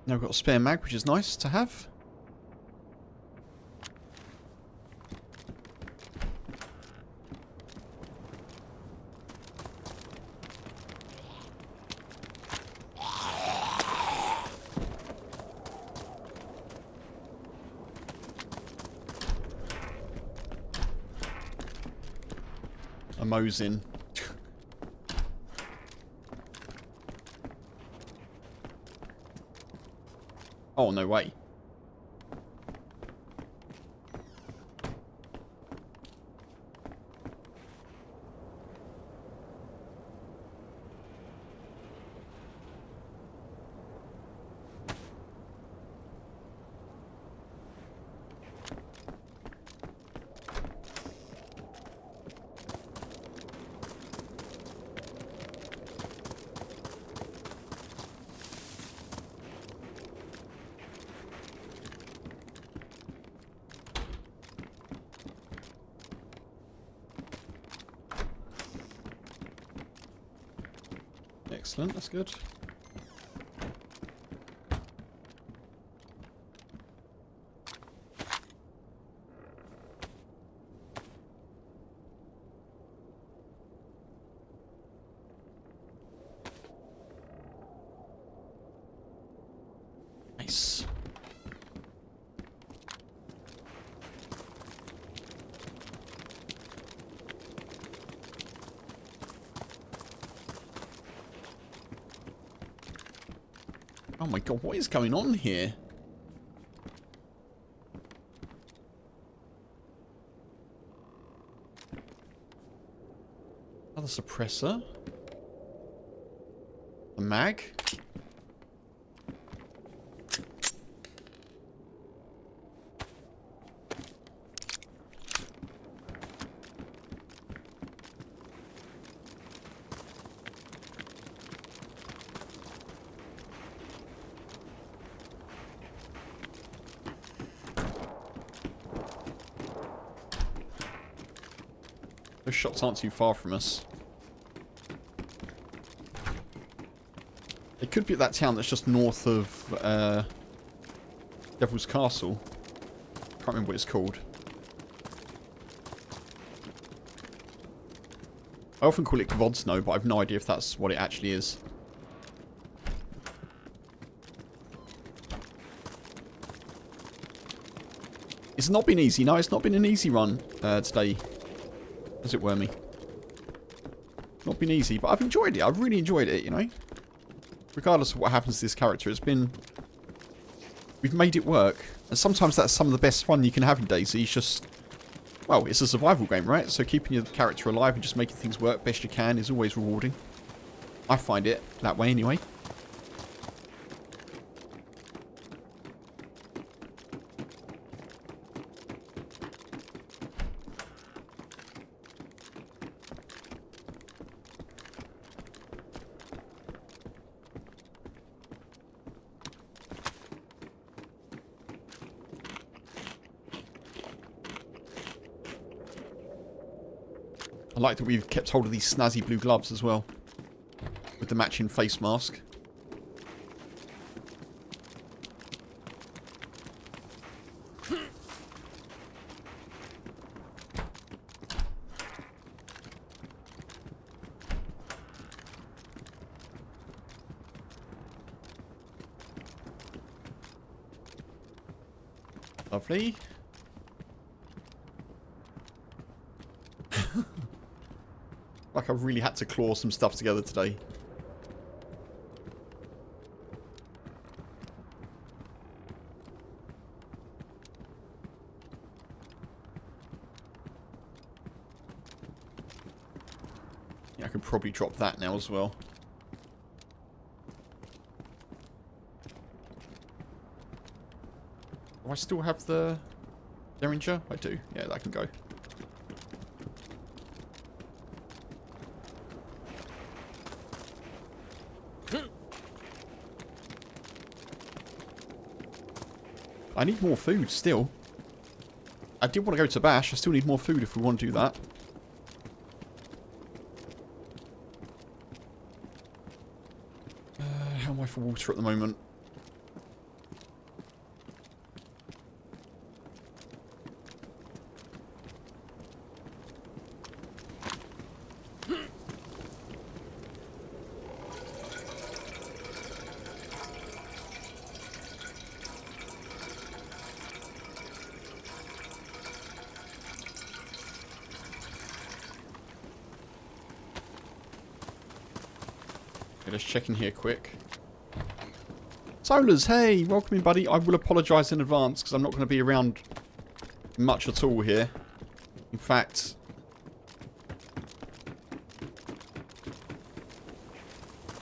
Now we've got a spare mag, which is nice to have. A Mosin. Oh, no way. Excellent, that's good. Nice. Oh my god, what is going on here? Another suppressor. A mag. Those shots aren't too far from us. It could be at that town that's just north of Devil's Castle. Can't remember what it's called. I often call it Gvodsno, but I've no idea if that's what it actually is. It's not been easy. No, it's not been an easy run today. Has it, Wormy? Not been easy, but I've enjoyed it. I've really enjoyed it, you know? Regardless of what happens to this character, it's been... We've made it work. And sometimes that's some of the best fun you can have in DayZ. It's just... Well, it's a survival game, right? So keeping your character alive and just making things work best you can is always rewarding. I find it that way anyway. I like that we've kept hold of these snazzy blue gloves as well. With the matching face mask. Lovely. Like I really had to claw some stuff together today. Yeah, I could probably drop that now as well. Do I still have the Derringer? I do. Yeah, that can go. I need more food still. I did want to go to Bash. I still need more food if we want to do that. How am I for water at the moment? Let's check in here quick. Solars, hey, welcome in, buddy. I will apologise in advance because I'm not going to be around much at all here. In fact,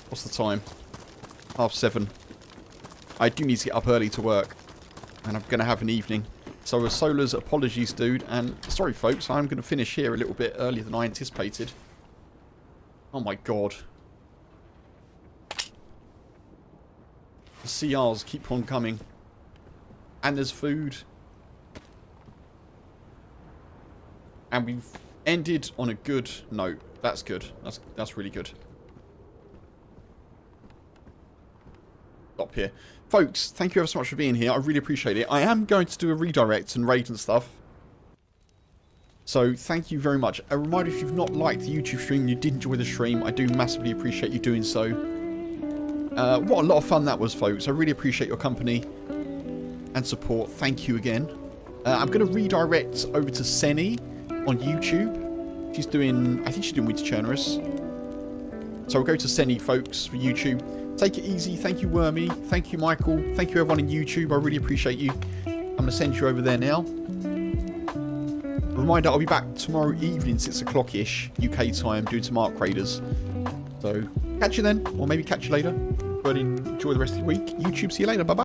what's the time? 7:30. I do need to get up early to work, and I'm going to have an evening. So, Solars, apologies, dude, and sorry, folks. I'm going to finish here a little bit earlier than I anticipated. Oh my god. The CRs keep on coming. And there's food. And we've ended on a good note. That's good. That's really good. Stop here. Folks, thank you ever so much for being here. I really appreciate it. I am going to do a redirect and raid and stuff. So, thank you very much. A reminder, if you've not liked the YouTube stream and you did enjoy the stream, I do massively appreciate you doing so. What a lot of fun that was, folks. I really appreciate your company and support. Thank you again. I'm going to redirect over to Senny on YouTube. She's doing... I think she's doing Winter Chernarus. So we'll go to Senny, folks, for YouTube. Take it easy. Thank you, Wormy. Thank you, Michael. Thank you, everyone in YouTube. I really appreciate you. I'm going to send you over there now. Reminder, I'll be back tomorrow evening, 6 o'clock-ish, UK time, doing some Ark Raiders. So, catch you then. Or maybe catch you later. But enjoy the rest of the week. YouTube, see you later. Bye-bye.